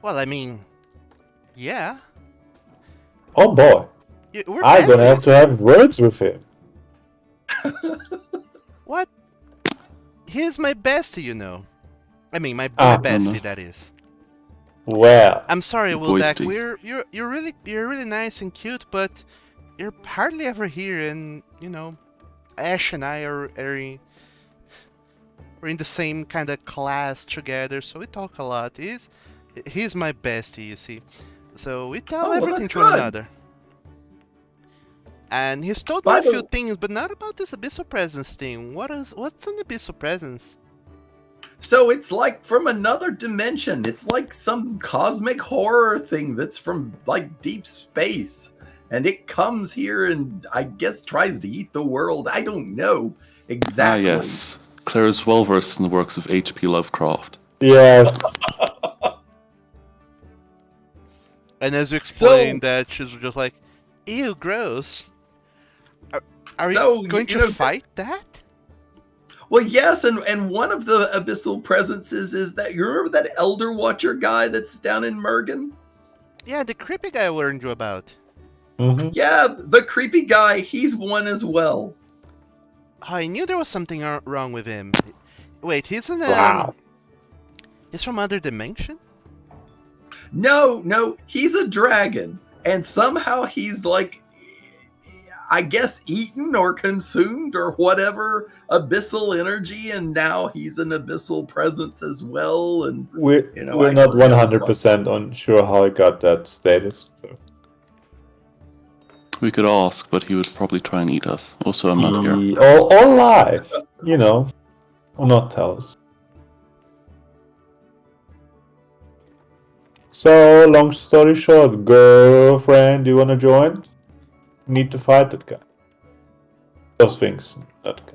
Well, I mean, yeah. Oh boy. We're I'm gonna have besties. to have words with him. What? He's my bestie, you know. I mean, my Ah. bestie, that is. Well, I'm sorry, Boysty. Wildak. You're really nice and cute, but you're hardly ever here, and you know, Ash and I we're in the same kind of class together, so we talk a lot. He's my bestie, you see. So we tell Oh, well, everything that's to one good. another. And he's told me By a few the- things, but not about this abyssal presence thing. What's an abyssal presence? So it's like from another dimension. It's like some cosmic horror thing that's from like deep space. And it comes here and I guess tries to eat the world. I don't know exactly. Ah, yes. Claire is well versed in the works of H.P. Lovecraft. yes. And as you explain So- that, she's just like, ew, gross. Are So, you going you to know, fight that? Well, yes, and one of the abyssal presences is that you remember that Elder Watcher guy that's down in Mergen? Yeah, the creepy guy I warned you about. Mhm. Yeah, the creepy guy, he's one as well. Oh, I knew there was something wrong with him. Wait, he's in Wow. He's from other dimension? No, he's a dragon, and somehow he's like, I guess, eaten or consumed or whatever abyssal energy, and now he's an abyssal presence as well. And We're, You know, we're I not don't know 100% on sure how he got that status. So. We could ask, but he would probably try and eat us. Also, I'm not here. Or live, you know. Or not tell us. So, long story short, girlfriend, do you want to join? Need to fight that guy. Those things. That guy.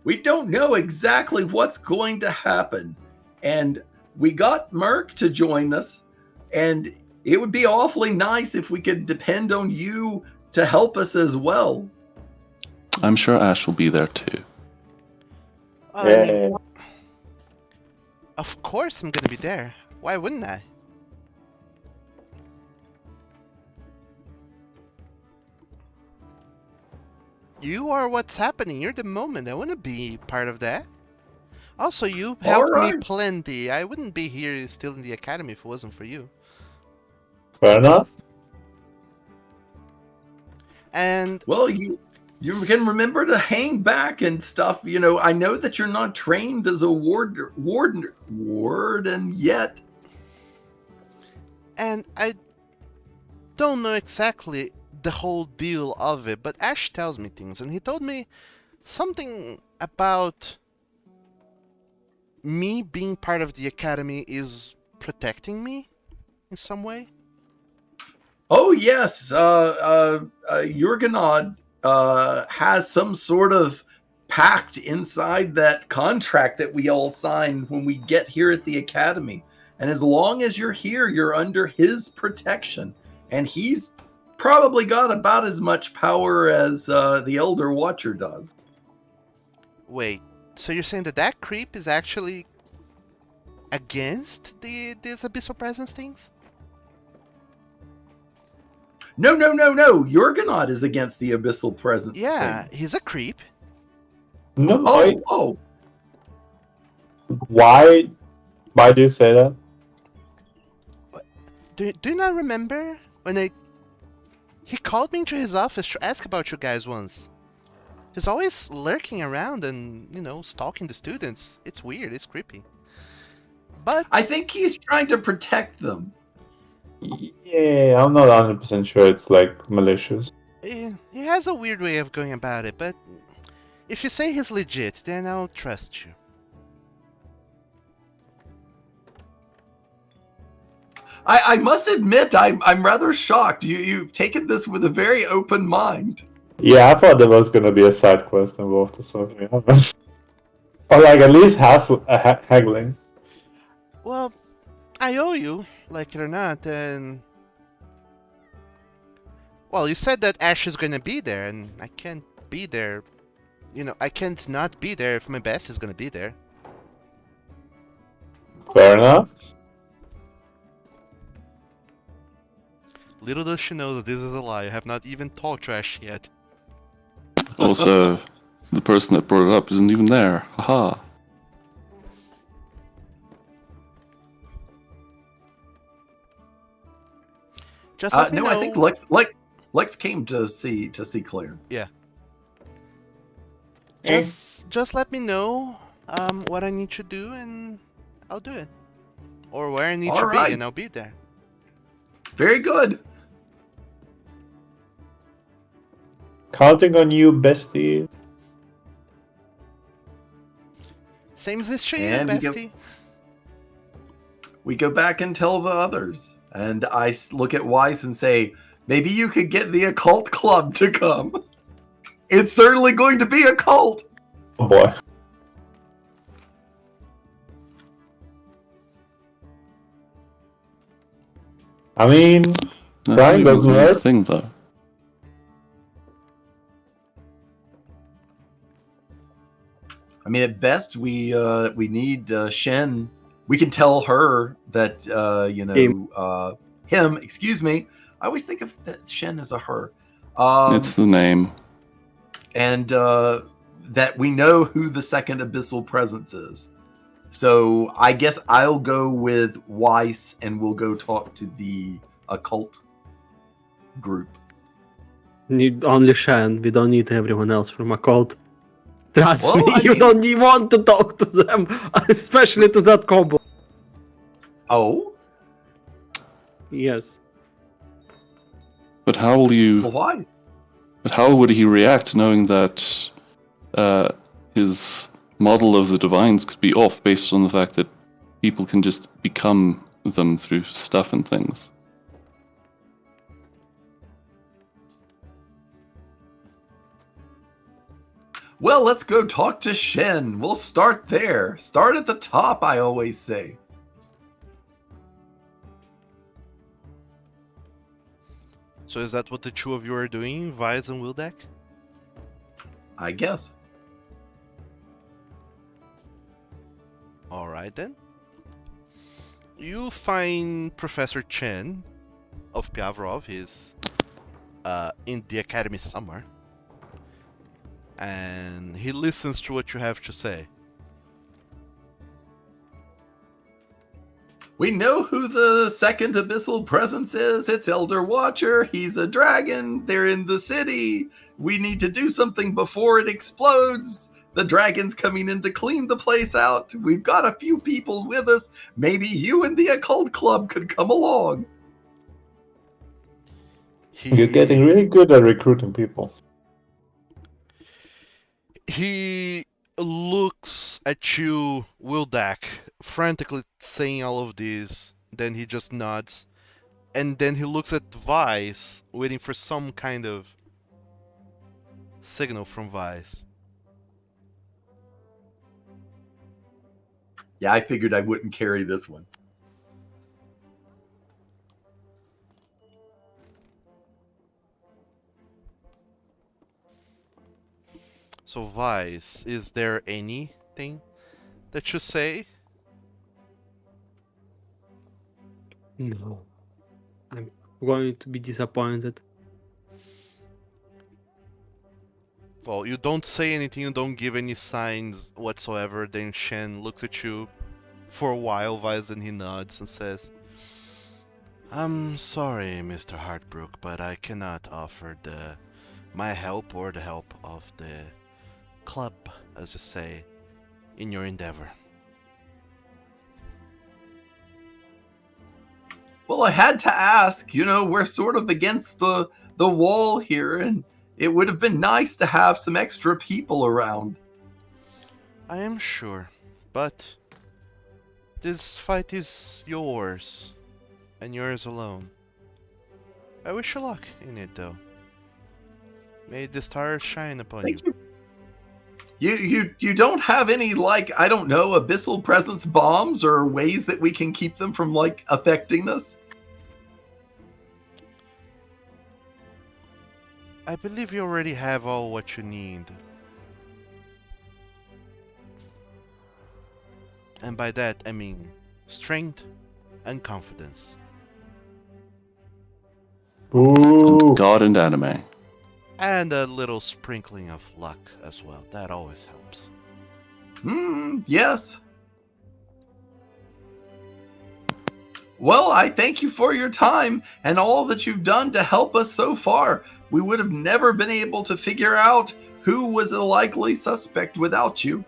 we don't know exactly what's going to happen. And we got Merc to join us, and it would be awfully nice if we could depend on you to help us as well. I'm sure Ash will be there too. Well, I Yeah. mean, of course I'm gonna be there. Why wouldn't I? You are what's happening. You're the moment. I want to be part of that. Also, you All helped me right. plenty. I wouldn't be here still in the academy if it wasn't for you. Fair enough. And Well, you can remember to hang back and stuff. You know, I know that you're not trained as a warden yet. and I don't know exactly the whole deal of it, but Ash tells me things, and he told me something about me being part of the academy is protecting me in some way. Oh yes, Jurgenod has some sort of pact inside that contract that we all sign when we get here at the academy. And as long as you're here, you're under his protection. And he's probably got about as much power as the Elder Watcher does. Wait, so you're saying that that creep is actually against these abyssal presence things? No. Jurgenod is against the abyssal presence. Yeah, things. he's a creep. No, Oh. why do you say that? Do you not remember when he called me into his office to ask about you guys once? He's always lurking around and, stalking the students. It's weird, it's creepy. But I think he's trying to protect them. Yeah, I'm not 100% sure it's like malicious. he has a weird way of going about it, but if you say he's legit, then I'll trust you. I must admit, I'm rather shocked. You've taken this with a very open mind. Yeah, I thought there was gonna be a side quest involved or something. Or like at least haggling. Well, I owe you, like it or not, and... Well, you said that Ash is gonna be there, and I can't be there. I can't not be there if my best is gonna be there. Fair enough. Little does she know that this is a lie. I have not even talked to Ash yet. Also, the person that brought it up isn't even there. Haha. Just let me No, know. I think Lex came to see Claire. Yeah. Just let me know what I need to do, and I'll do it. Or where I need All to right. be, and I'll be there. Very good. Counting on you, bestie. Same as this to you, And bestie. We go back and tell the others. And I look at Weiss and say, maybe you could get the occult club to come. It's certainly going to be a cult. Oh boy. I mean, I Brian think it was doesn't a hurt. thing though. I mean, at best, we need Shen. We can tell her that him. Excuse me. I always think of that Shen as a her. It's the name. And that we know who the second abyssal presence is. So I guess I'll go with Weiss, and we'll go talk to the occult group. Need only Shan. We don't need everyone else from Occult. Trust Well, me, I you mean- don't even want to talk to them, especially to that combo. Oh, Yes. But how will you? well, why? But how would he react knowing that his model of the divines could be off based on the fact that people can just become them through stuff and things? Well, let's go talk to Shen. We'll start there. Start at the top, I always say. So is that what the two of you are doing, Vice and Wildak? I guess. Alright then. You find Professor Chen of Piavrov. He's in the academy somewhere. And he listens to what you have to say. We know who the second abyssal presence is. It's Elder Watcher. He's a dragon. They're in the city. We need to do something before it explodes. The dragon's coming in to clean the place out. We've got a few people with us. Maybe you and the occult club could come along. You're getting really good at recruiting people. He looks at you, Wildak, frantically saying all of this. Then he just nods. And then he looks at Vice, waiting for some kind of signal from Vice. Yeah, I figured I wouldn't carry this one. So, Vice, is there anything that you say? No. I'm going to be disappointed. Well, you don't say anything, you don't give any signs whatsoever. Then Shen looks at you for a while, Vice, and he nods and says, I'm sorry, Mr. Hartbrook, but I cannot offer my help or the help of the club, as you say, in your endeavor. Well, I had to ask. You know, we're sort of against the wall here, and it would have been nice to have some extra people around. I am sure, but this fight is yours, and yours alone. I wish you luck in it, though. May the stars shine upon you. Thank you. You don't have any, like, I don't know, abyssal presence bombs or ways that we can keep them from, like, affecting us? I believe you already have all what you need. And by that, I mean strength and confidence. Ooh. And God and anime. And a little sprinkling of luck as well. That always helps. Yes. Well, I thank you for your time and all that you've done to help us so far. We would have never been able to figure out who was a likely suspect without you.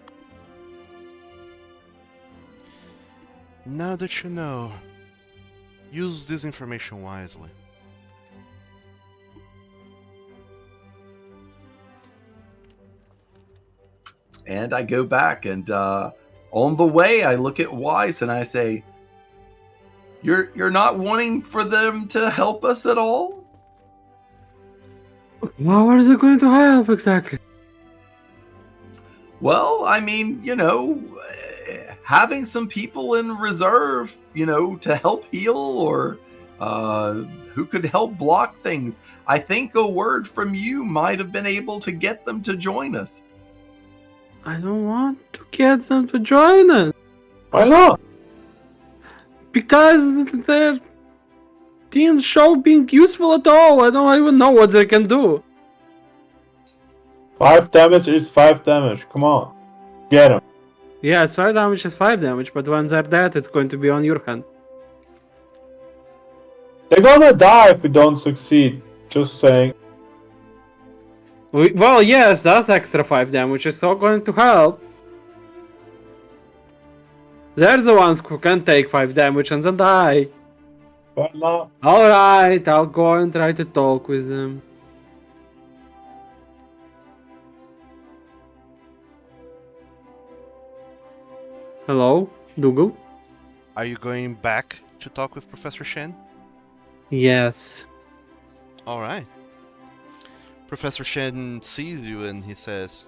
Now that you know, use this information wisely. And I go back, and on the way, I look at Wise and I say, "You're not wanting for them to help us at all?" How are they going to help exactly? Well, I mean, you know, having some people in reserve, you know, to help heal or who could help block things. I think a word from you might have been able to get them to join us. I don't want to get them to join us. Why not? Because they didn't show being useful at all. I don't even know what they can do. 5 damage is 5 damage. Come on. Get him. Yeah, it's 5 damage is 5 damage, but when they're dead, it's going to be on your hand. They're gonna die if we don't succeed. Just saying. Well, yes, that's extra 5 damage. It's all going to help. They're the ones who can take 5 damage and then die. Why not? Alright, I'll go and try to talk with them. Hello, Dougal? Are you going back to talk with Professor Shen? Yes. Alright. Professor Shen sees you and he says,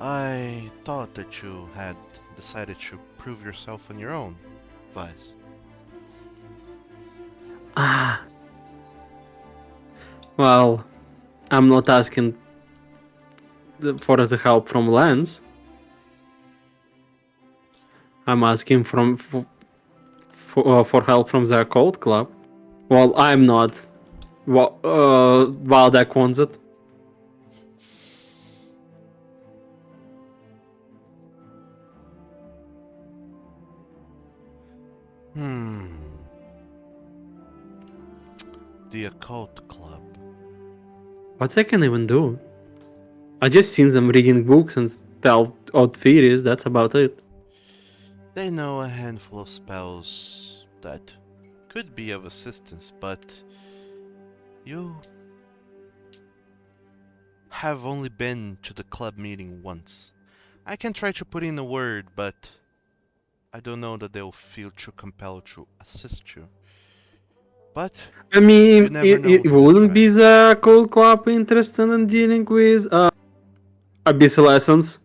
I thought that you had decided to prove yourself on your own, Vice. Ah. Well, I'm not asking for the help from Lance. I'm asking for help from the occult club. Well, I'm not. Waldek wants it. What I can even do? I just seen them reading books and tell odd theories. That's about it. They know a handful of spells that could be of assistance, but you have only been to the club meeting once. I can try to put in a word, but I don't know that they'll feel too compelled to assist you. But I mean, you never know it if you wouldn't try. be the Cold Club interested in dealing with Abyssal Essence.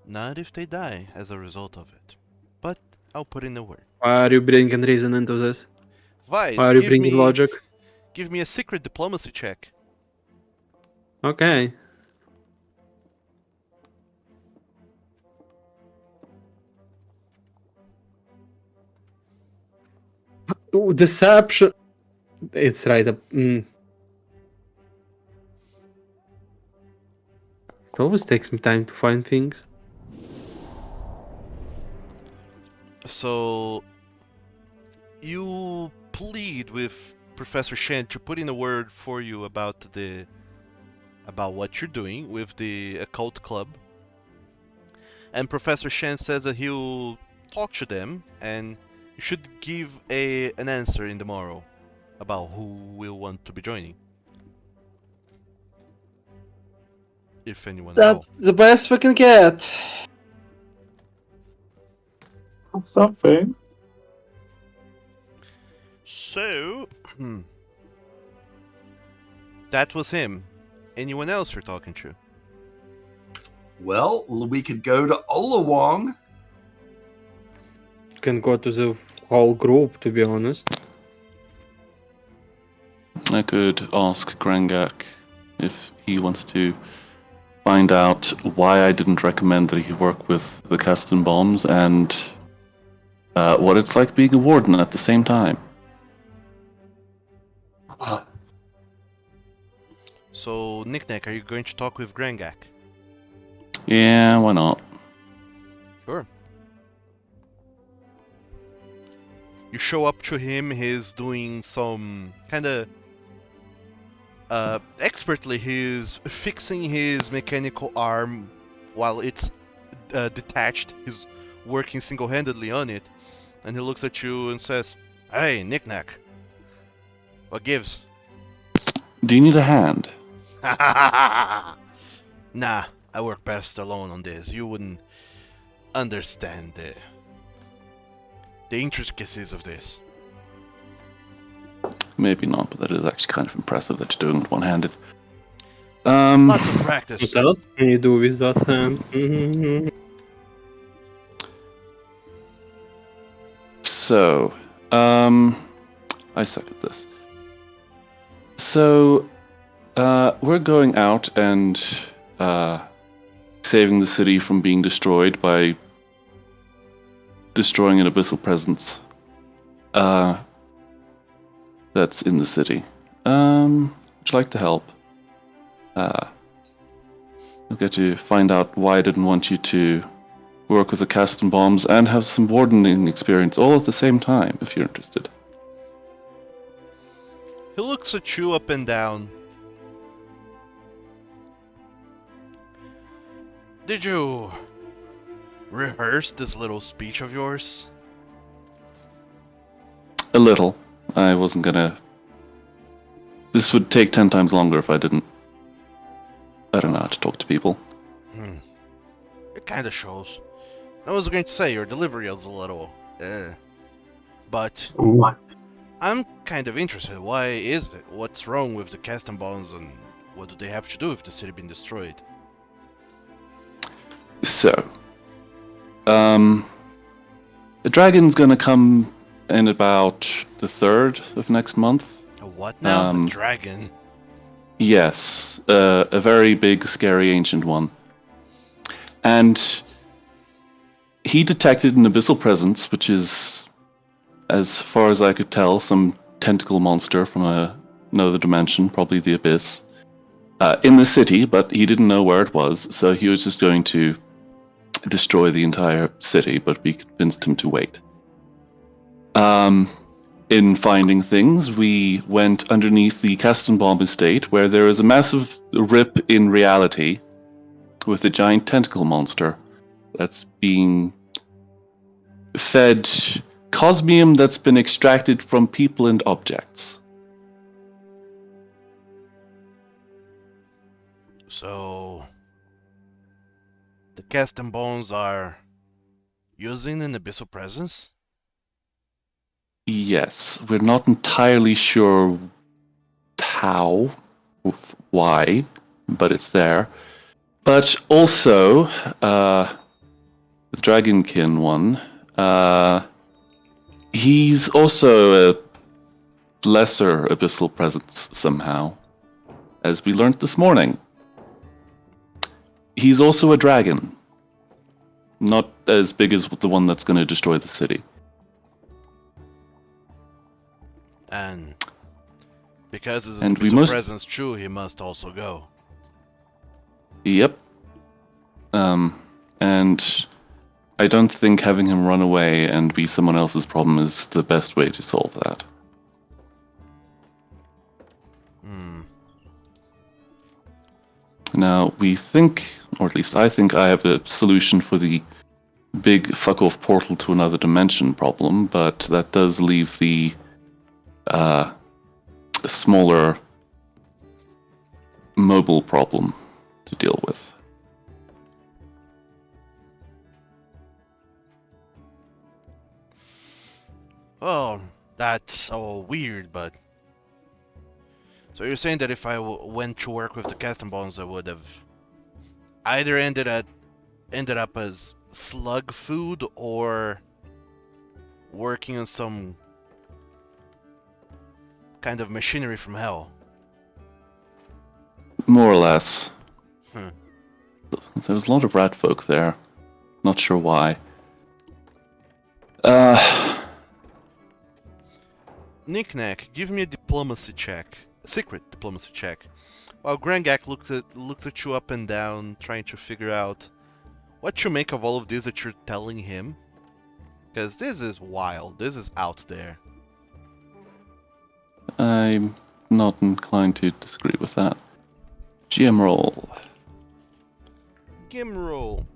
Not if they die as a result of it. But I'll put in a word. Why are you bringing reason into this? Why Vice, are you bringing logic? give me a secret diplomacy check. Okay. Ooh, deception. It's right up. It always takes me time to find things. So you plead with Professor Shen to put in a word for you about what you're doing with the occult club. And Professor Shen says that he'll talk to them and you should give an answer in tomorrow about who will want to be joining. If anyone at all. That's the best we can get. Something. So, that was him. Anyone else you're talking to? Well, we could go to Olawong. Can go to the whole group, to be honest. I could ask Grangak if he wants to find out why I didn't recommend that he work with the Caston bombs and what it's like being a warden at the same time. So, Knick-Knack, are you going to talk with Grangak? Yeah, why not? Sure. You show up to him, he's doing some kind of expertly, he's fixing his mechanical arm while it's detached. He's working single-handedly on it. And he looks at you and says, "Hey, Knick-Knack, what gives?" Do you need a hand? Nah, I work best alone on this. You wouldn't understand the intricacies of this. Maybe not, but that is actually kind of impressive that you're doing it one-handed. Lots of practice. What else can you do with that hand? So, I suck at this. So, we're going out and saving the city from being destroyed by destroying an abyssal presence that's in the city. Would you like to help? I'll get to find out why I didn't want you to work with the Caston bombs and have some wardening experience all at the same time, if you're interested. He looks at you up and down. Did you rehearse this little speech of yours? A little. I wasn't gonna... This would take 10 times longer if I didn't. I don't know how to talk to people. It kinda shows. I was going to say your delivery is a little... but What? I'm kind of interested. Why is it? What's wrong with the Caston bombs and what do they have to do with the city being destroyed? So, the dragon's gonna come in about the 3rd of next month. A what now? A dragon? Yes, a very big, scary, ancient one. And he detected an abyssal presence, which is, as far as I could tell, some tentacle monster from another dimension, probably the Abyss, in the city, but he didn't know where it was, so he was just going to destroy the entire city, but we convinced him to wait. in finding things, we went underneath the Kastenbaum estate, where there is a massive rip in reality with a giant tentacle monster that's being fed cosmium that's been extracted from people and objects. So, the cast and bones are using an abyssal presence? Yes, we're not entirely sure how, why, but it's there. But also, the Dragonkin one, he's also a lesser abyssal presence somehow, as we learned this morning. He's also a dragon, not as big as the one that's going to destroy the city. And because his And we abyssal must- presence true, he must also go. Yep. And I don't think having him run away and be someone else's problem is the best way to solve that. Now, we think, or at least I think, I have a solution for the big fuck-off portal to another dimension problem, but that does leave the smaller mobile problem to deal with. Oh, that's all weird, but... So you're saying that if I went to work with the cast and bones, I would have either ended up as slug food or working on some kind of machinery from hell. More or less. Hmm. There was a lot of rat folk there. Not sure why. Knick-Knack, give me a diplomacy check. A secret diplomacy check. While Grangak looks at you up and down, trying to figure out what you make of all of this that you're telling him. Because this is wild. This is out there. I'm not inclined to disagree with that. GM roll. Gimroll.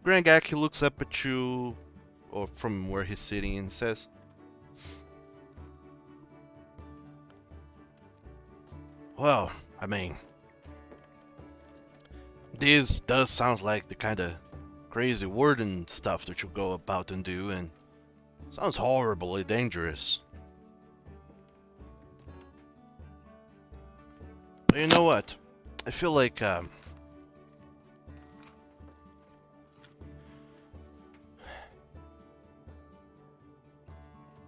Grangak, he looks up at you, or from where he's sitting, and says, well, I mean, this does sound like the kind of crazy word and stuff that you go about and do, and sounds horribly dangerous. But you know what? I feel like,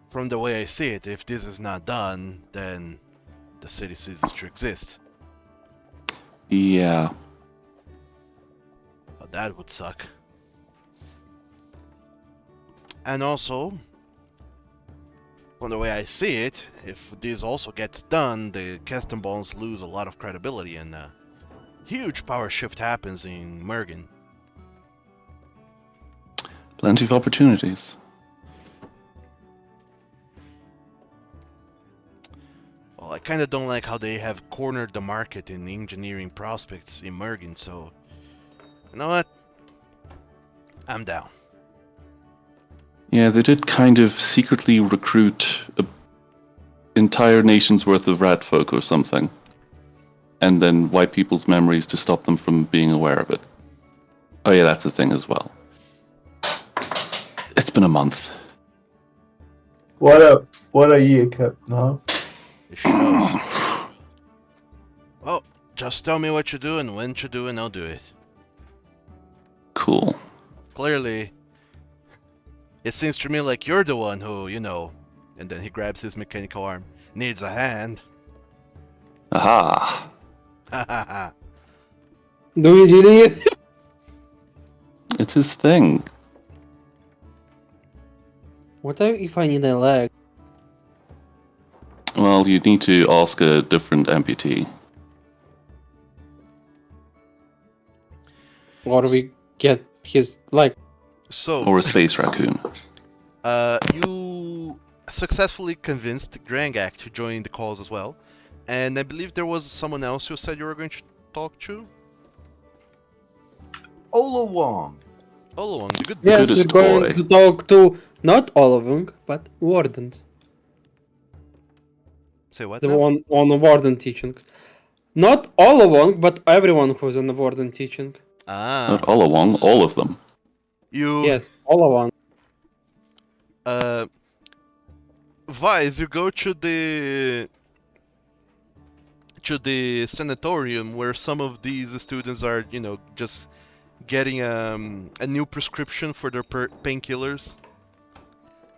from the way I see it, if this is not done, then the city ceases to exist. Yeah. Well, that would suck. And also, from the way I see it, if this also gets done, the custom bones lose a lot of credibility and a huge power shift happens in Mergen. Plenty of opportunities. Well, I kind of don't like how they have cornered the market in engineering prospects in Mergen, so... You know what? I'm down. Yeah, they did kind of secretly recruit an entire nation's worth of rat folk or something. And then wipe people's memories to stop them from being aware of it. Oh yeah, that's a thing as well. It's been a month. What a year, Captain, huh? It shows. Well, just tell me what you do and when you do and I'll do it. Cool. Clearly, it seems to me like you're the one who, you know, and then he grabs his mechanical arm, needs a hand. Aha. Ha ha ha. Do you really it? It's his thing. What if I need a leg? Well, you need to ask a different amputee. Or we get his, like... So, Or a space raccoon. you successfully convinced Grangak to join the calls as well. And I believe there was someone else who said you were going to talk to? Ola Wong. Olawang, the good Yes, we're Goodest going boy. to talk to not all of them, but wardens. Say what The now? one on the warden teachings. Not all of them, but everyone who's on the warden teaching. Ah, Not all along, all of them. you... Yes, all of them. Vice, you go to the sanatorium where some of these students are, just getting a new prescription for their painkillers,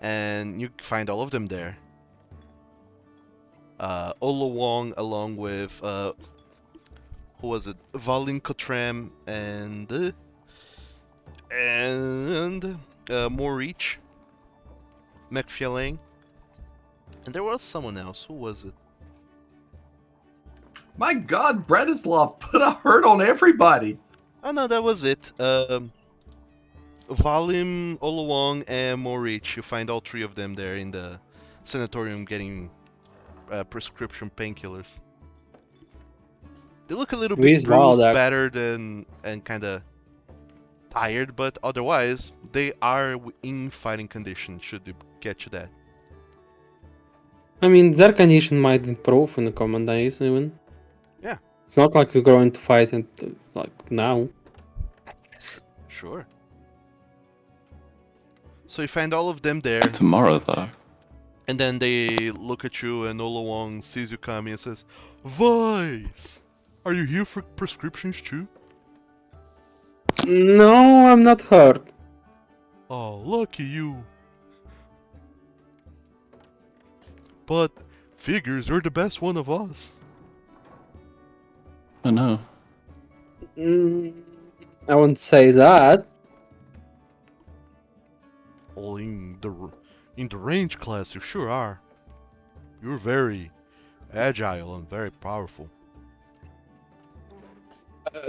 and you find all of them there. Ola Wong along with who was it? Valin Kotram and Morich McFialang. And there was someone else. Who was it? My God, Bretislav put a hurt on everybody. Oh no, that was it. Valim, Olawong, and Morich. You find all three of them there in the sanatorium getting prescription painkillers. They look a little bit Where's bruised, Valdak? battered, and kind of tired, but otherwise they are in fighting condition. Should you get to that? I mean, their condition might improve in the coming days, even. Yeah. It's not like we're going to fight it like now. Yes. Sure. So you find all of them there, Tomorrow, though. and then they look at you, and Olawong sees you coming and says, "Vice, are you here for prescriptions too?" No, I'm not hurt. Oh, lucky you. But figures you're the best one of us. I know. I wouldn't say that. Well, in the range class, you sure are. You're very agile and very powerful.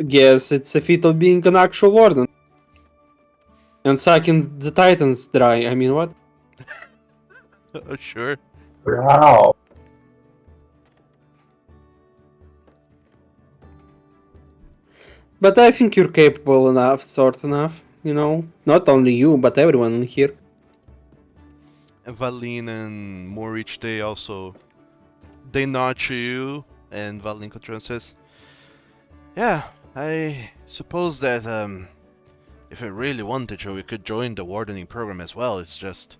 Guess it's a feat of being an actual warden. And sucking the titans dry. I mean, what? Sure. Wow. But I think you're capable enough, sort enough. You know, not only you, but everyone in here. And Valin and Morich, they nod to you, and Valin Cotran says, "Yeah, I suppose that if we really wanted to, we could join the wardening program as well. It's just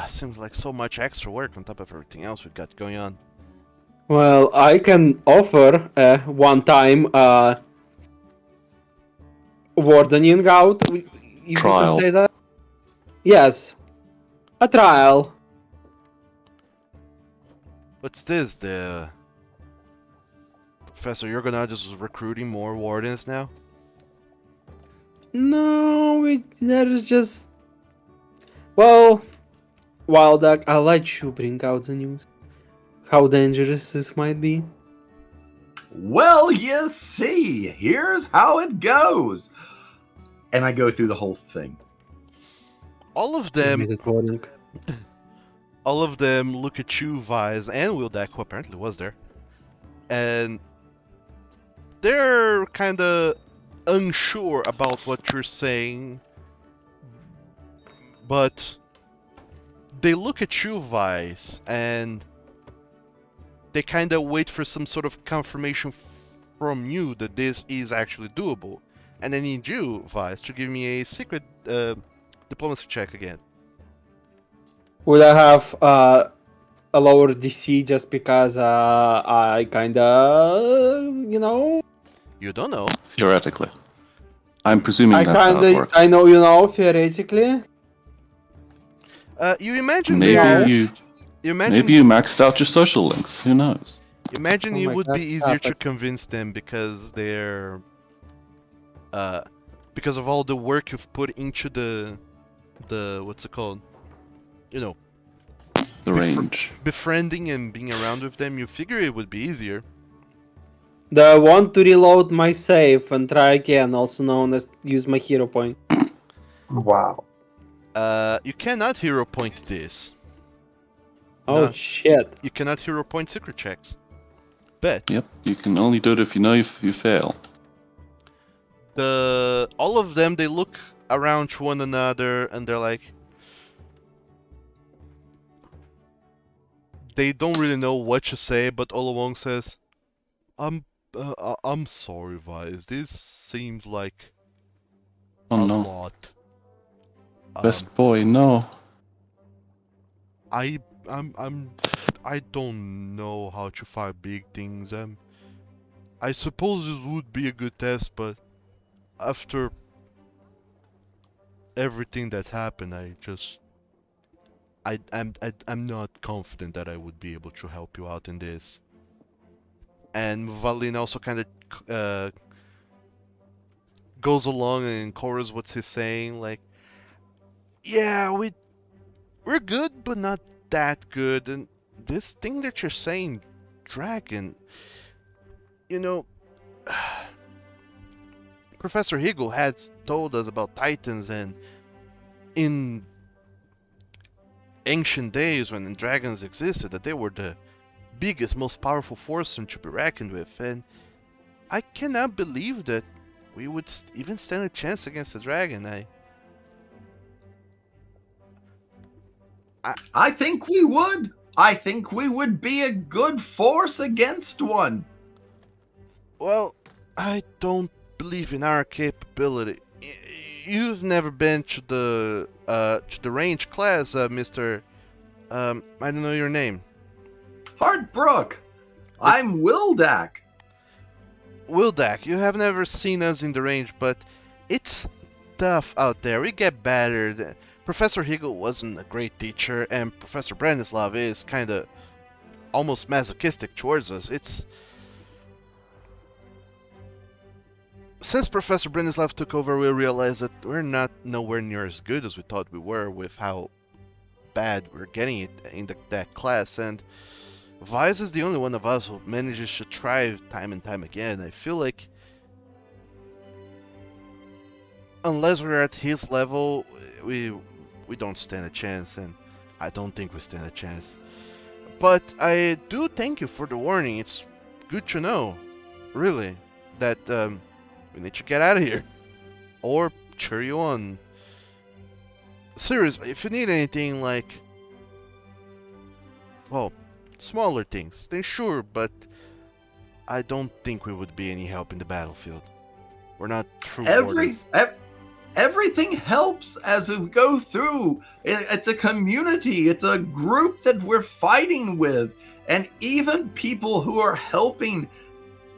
seems like so much extra work on top of everything else we've got going on." Well, I can offer one-time wardening out, if you Trial. can say that. Yes, a trial. What's this, the Professor? You're gonna just recruiting more wardens now? No, that is just... Well, Wilduck, I'll let you bring out the news. How dangerous this might be. Well, you see, here's how it goes. And I go through the whole thing. All of them Admitted warning. All of them look at you, Vice, and Wildak, who apparently was there, and they're kind of unsure about what you're saying, but they look at you, Vice, and they kind of wait for some sort of confirmation from you that this is actually doable. And I need you, Vice, to give me a secret diplomacy check again. Would I have a lower DC just because I kinda, you know? You don't know. Theoretically. I'm presuming I that's how it kinda, works. I know, you know, theoretically. You imagine Maybe they're... you You imagine, maybe you maxed out your social links. Who knows? imagine Oh it my would God, be easier to stop it. convince them because they're... because of all the work you've put into the what's it called? You know, The range. befriending and being around with them, you figure it would be easier. The want to reload my save and try again, also known as use my hero point. Wow. You cannot hero point this. Oh No. shit. You cannot hero point secret checks. Bet. Yep, you can only do it if you know if you fail. All of them, they look around to one another and they're like, they don't really know what to say, but Olawong says, I'm sorry, Vice. This seems like Oh a no. lot. Best boy, no. I don't know how to fight big things. I suppose it would be a good test, but after everything that happened, I'm not confident that I would be able to help you out in this. And Valin also kind of goes along and chorus what he's saying, like, yeah, we're good, but not that good. And this thing that you're saying, dragon, you know, Professor Higgle had told us about Titans, and in ancient days when dragons existed, that they were the biggest, most powerful force to be reckoned with, and I cannot believe that we would even stand a chance against a dragon. I think we would. I think we would be a good force against one. Well, I don't believe in our capability. You've never been to the range class, Mister. I don't know your name. Hartbrook, I'm Wildak. Wildak, you have never seen us in the range, but it's tough out there. We get battered. Professor Higgle wasn't a great teacher, and Professor Branislav is kind of almost masochistic towards us. Since Professor Branislav took over, we realized that we're not nowhere near as good as we thought we were with how bad we're getting it in that class, and Vice is the only one of us who manages to thrive time and time again. I feel like unless we're at his level, we don't stand a chance, and I don't think we stand a chance. But I do thank you for the warning. It's good to know, really, that we need to get out of here. Or cheer you on. Seriously, if you need anything like, well, smaller things, then sure, but I don't think we would be any help in the battlefield. We're not true wardens. Everything helps as we go through. It's a community. It's a group that we're fighting with. And even people who are helping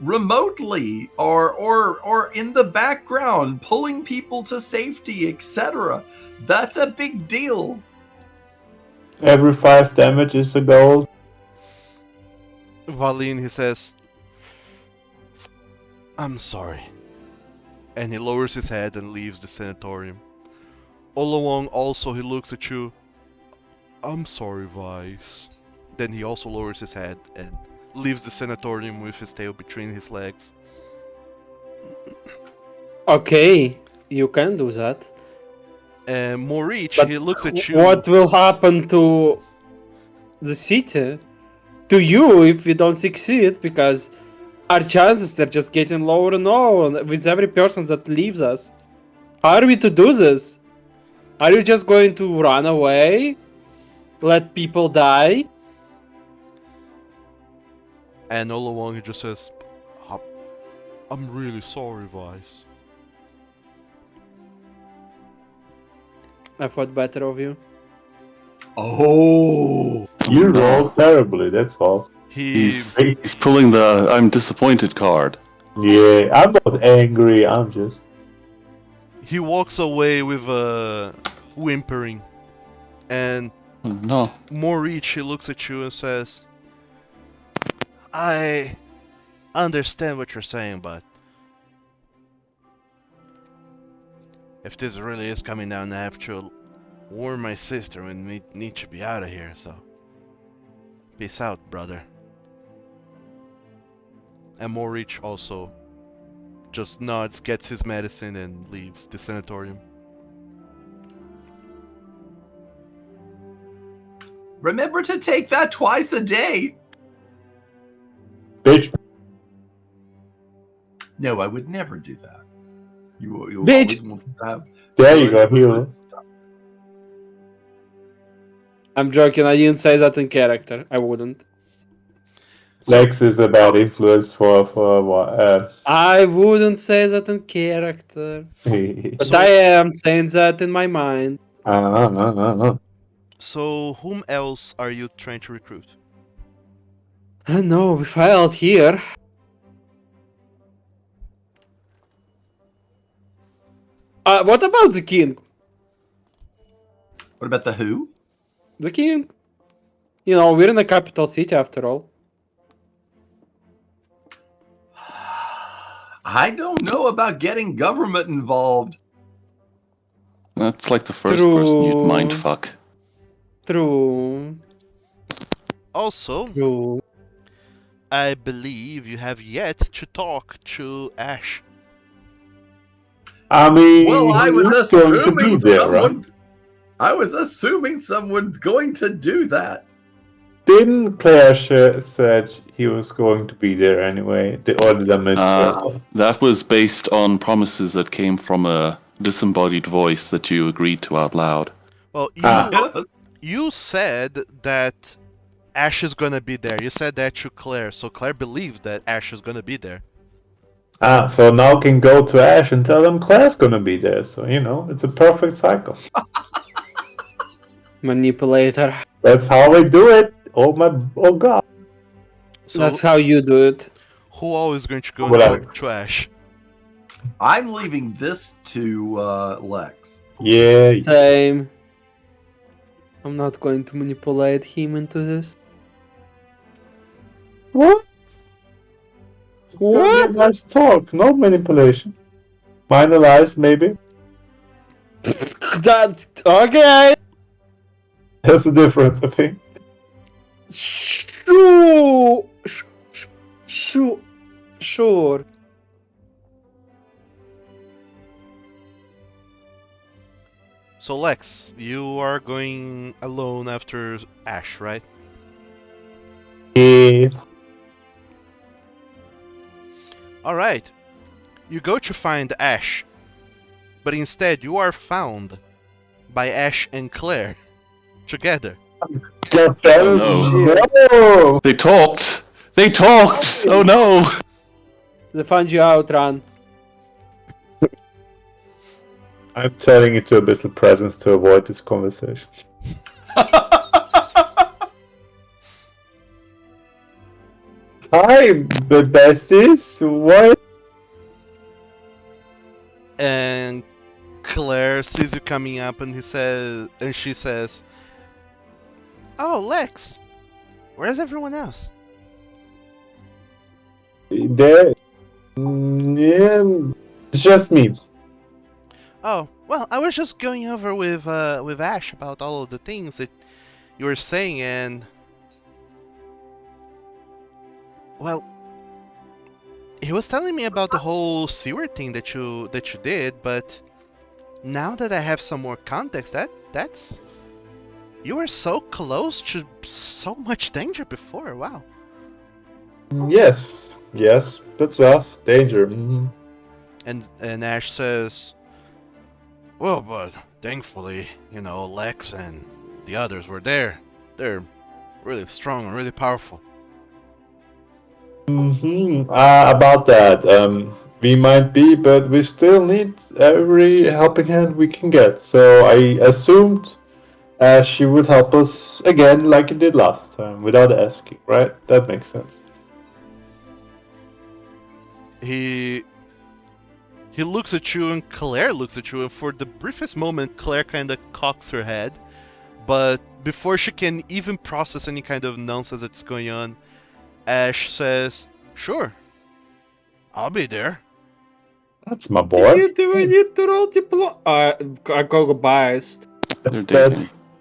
remotely or in the background, pulling people to safety, etc. That's a big deal. Every 5 damage is a gold. Valin, he says, I'm sorry. And he lowers his head and leaves the sanatorium. Olawong also, he looks at you. I'm sorry, Vice. Then he also lowers his head and leaves the sanatorium with his tail between his legs. Okay, you can do that. And Morich, But he looks at you. what will happen to the city? To you if you don't succeed, because our chances they're just getting lower and lower with every person that leaves us. How are we to do this? Are you just going to run away? Let people die? And Olawong, he just says, I'm really sorry, Vice. I thought better of you. Oh, You rolled terribly, that's all. He's pulling the I'm disappointed card. Yeah, I'm not angry, I'm just... He walks away with whimpering. And Oh, no. Morich, he looks at you and says, I understand what you're saying, but if this really is coming down, I have to warn my sister and we need to be out of here, so peace out, brother. And Morich also just nods, gets his medicine, and leaves the sanatorium. Remember to take that twice a day. Bitch. No, I would never do that. You Bitch. always want to have. There you go, hero. I'm joking. I didn't say that in character. I wouldn't. Lex is a bad influence for what? I wouldn't say that in character. But So- I am saying that in my mind. So, whom else are you trying to recruit? I know, we failed here. What about the king? What about the who? The king. You know, we're in the capital city after all. I don't know about getting government involved. That's like the first person you'd mind True. fuck. True. Also, True. I believe you have yet to talk to Ash. I mean, Well, I was he's going to be assuming there, right? someone. I was assuming someone's going to do that. Didn't Claire said he was going to be there anyway? Or did I miss that? That was based on promises that came from a disembodied voice that you agreed to out loud. Well, Ah. you said that Ash is gonna be there. You said that to Claire, so Claire believed that Ash is gonna be there. So now can go to Ash and tell them Claire's gonna be there. So, you know, it's a perfect cycle. Manipulator. That's how we do it. Oh god. So That's how you do it. who all is going to go and Whatever. talk to Ash? I'm leaving this to Lex. Yeah. Same. I'm not going to manipulate him into this. What? What? Nice talk, no manipulation. Minor lies, maybe. That's okay. There's a difference, I think. Sure. Sure. So Lex, you are going alone after Ash, right? Yeah. Alright. You go to find Ash, but instead you are found by Ash and Claire together. No. They talked! They talked! Oh no! They find you out, Ran. I'm turning into Abyssal Presence to avoid this conversation. Hi, the besties. What? And Claire sees you coming up and she says, "Oh, Lex, where's everyone else?" There. Yeah, it's just me. Oh, well, I was just going over with Ash about all of the things that you were saying, and well, he was telling me about the whole sewer thing that you did, but now that I have some more context, that's you were so close to so much danger before. Wow. Yes, that's us. Danger. Mhm. And Ash says, "Well, but thankfully, you know, Lex and the others were there. They're really strong and really powerful." About that, we might be, but we still need every helping hand we can get. So I assumed she would help us again, like it did last time, without asking. Right? That makes sense. He looks at you and Claire looks at you, and for the briefest moment, Claire kind of cocks her head, but before she can even process any kind of nonsense that's going on, Ash says, "Sure, I'll be there." That's my boy. We need to roll diplo. I go biased.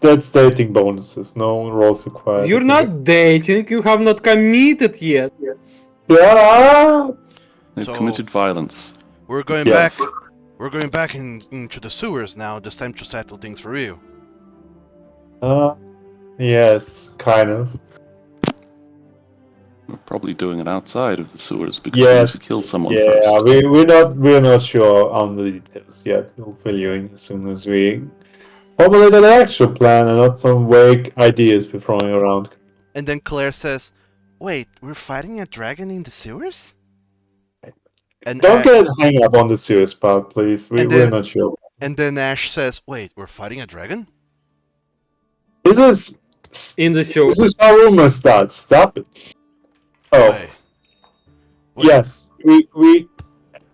That's dating bonuses. No rolls required. You're not dating. You have not committed yet. Yeah. They've So- committed violence. We're going Yeah. back. We're going back into the sewers now. This time to settle things for real. Yes, kind of. We're probably doing it outside of the sewers because we Yes. need to kill someone Yeah, first. we're not sure on the details yet. We'll fill you in as soon as we formulate an actual plan and not some vague ideas we're throwing around. And then Claire says, "Wait, we're fighting a dragon in the sewers?" And Don't get hung up on the serious part, please. And We're then- not sure. and then Ash says, "Wait, we're fighting a dragon?" This is In the show. This is how rumors start. Stop it. Oh, Wait. yes. We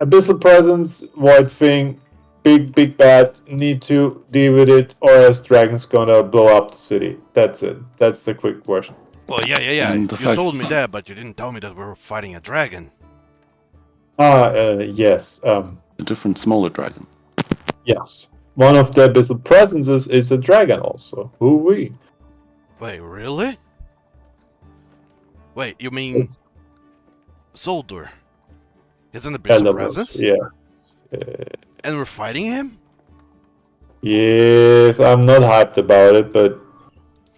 abyssal presence, void thing, big bad. Need to deal with it, or else dragon's gonna blow up the city. That's it. That's the quick version. Well, yeah. And the You fact- told me that, but you didn't tell me that we were fighting a dragon. Yes. A different, smaller dragon. Yes. One of the abyssal presences is a dragon also. Who we? Wait, really? Wait, you mean It's Zoldur? He's an abyssal Element, presence? yeah. And we're fighting him? Yes, I'm not hyped about it, but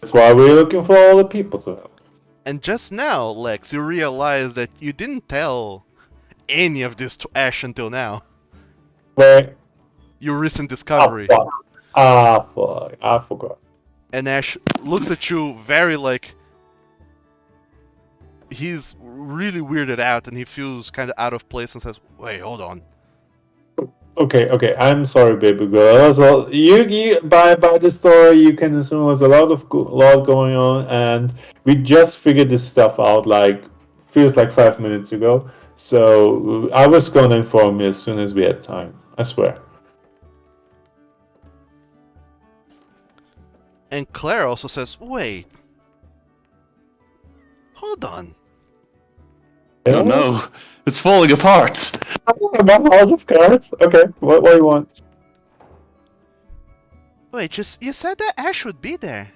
that's why we're looking for all the people to help. And just now, Lex, you realize that you didn't tell any of this to Ash until now. Where? Your recent discovery. Fuck. Fuck. I forgot. And Ash looks at you very like... He's really weirded out and he feels kind of out of place and says, "Wait, hold on. Okay. I'm sorry, baby girl. So you by the story, you can assume there's a lot going on, and we just figured this stuff out. Like feels like 5 minutes ago. So I was gonna inform you as soon as we had time. I swear. And Claire also says, "Wait. Hold on. Oh no, it's falling apart. About House of Cards. Okay, what do you want? Wait, you said that Ash would be there."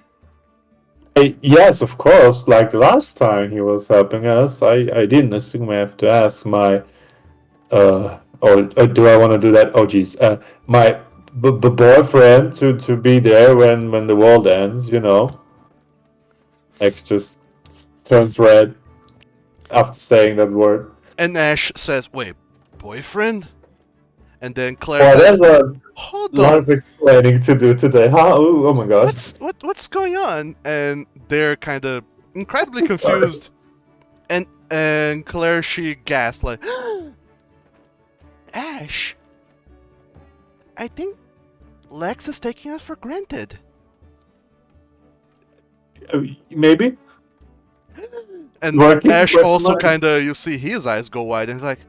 Yes, of course. Like last time he was helping us, I didn't assume I have to ask my or do I want to do that? Oh geez, my boyfriend to be there when the world ends. You know, X just turns red after saying that word. And Ash says, "Wait, boyfriend?" And then Claire Well, says, there's a "Hold lot on. of explaining to do today. Huh? Oh my god. What's going on?" And they're kind of incredibly confused. And Claire, she gasped like, "Ash, I think Lex is taking us for granted." Maybe. And Working Ash question also mark? kind of, you see his eyes go wide and he's like,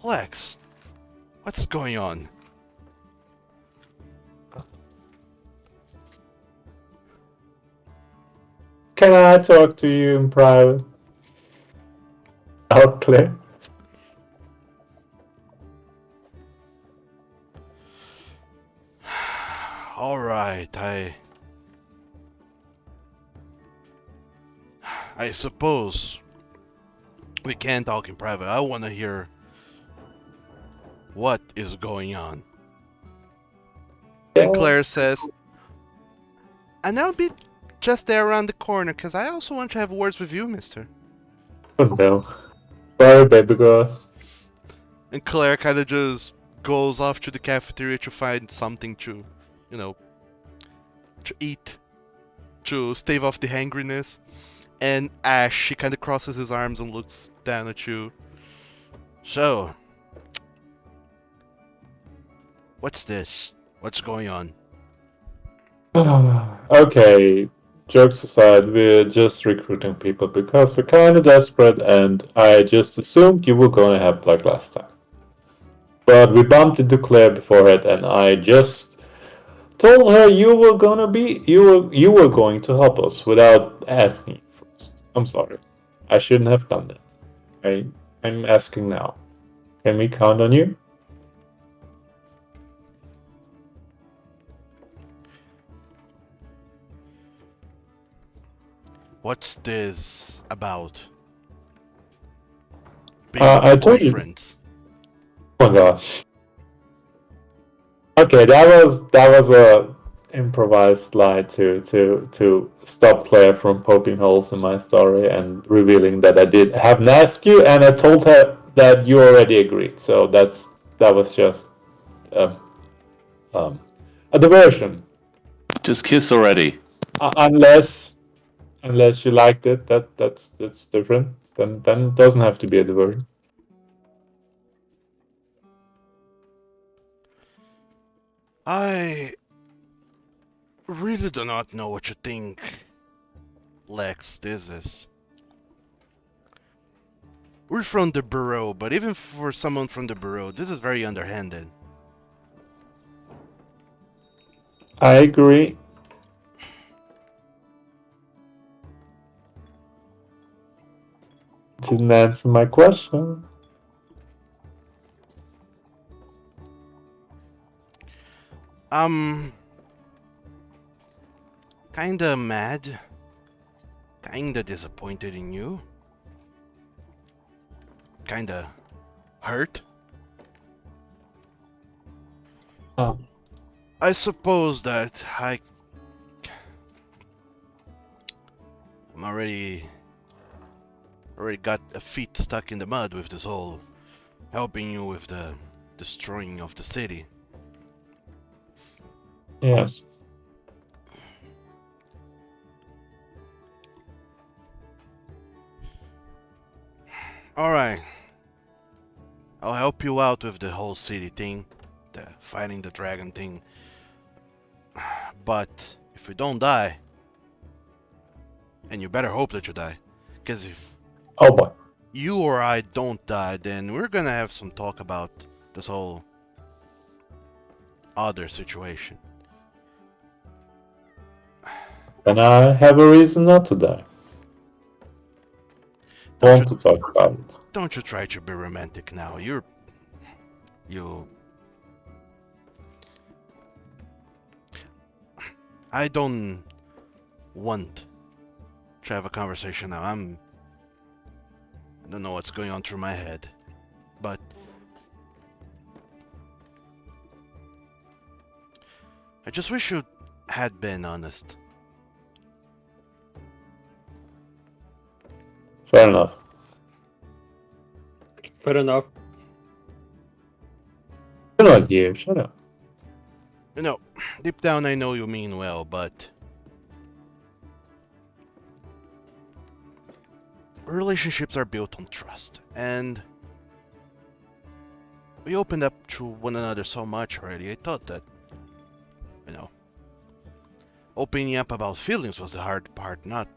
"Lex, what's going on?" Can I talk to you in private? Out clear. All right, I suppose we can talk in private. I want to hear what is going on. And Claire says, "And I'll be just there around the corner, because I also want to have words with you, mister." Oh no. Sorry, baby girl. And Claire kind of just goes off to the cafeteria to find something to, to eat, to stave off the hangriness. And Ash, he kind of crosses his arms and looks down at you. "So, what's this? What's going on?" Okay, jokes aside, we're just recruiting people because we're kind of desperate, and I just assumed you were gonna help like last time. But we bumped into Claire beforehand, and I just told her you were going to help us without asking you first. I'm sorry, I shouldn't have done that. I'm asking now. Can we count on you? What's this about? being I told you. boyfriends. Oh my god. Okay, that was a improvised lie to stop Claire from poking holes in my story and revealing that I did haven't asked you, and I told her that you already agreed. So that was just um, a diversion. Just kiss already. Unless you liked it, that's different. Then it doesn't have to be a diversion. I really do not know what you think, Lex. This is. We're from the Bureau, but even for someone from the Bureau, this is very underhanded. I agree. Didn't answer my question. Kinda mad. Kinda disappointed in you. Kinda hurt. Oh. I suppose that I'm already got a feet stuck in the mud with this whole helping you with the destroying of the city. Yes. Alright. I'll help you out with the whole city thing, the fighting the dragon thing. But if we don't die, and you better hope that you die, because if Oh boy. you or I don't die, then we're gonna have some talk about this whole other situation. Then I have a reason not to die. Don't Want you, to talk about it. don't you try to be romantic now. You I don't want to have a conversation now. I don't know what's going on through my head. But I just wish you had been honest. Fair enough. Fair enough. You're not here. Shut up. You know, deep down I know you mean well, but relationships are built on trust, and we opened up to one another so much already. I thought that, you know, opening up about feelings was the hard part, not,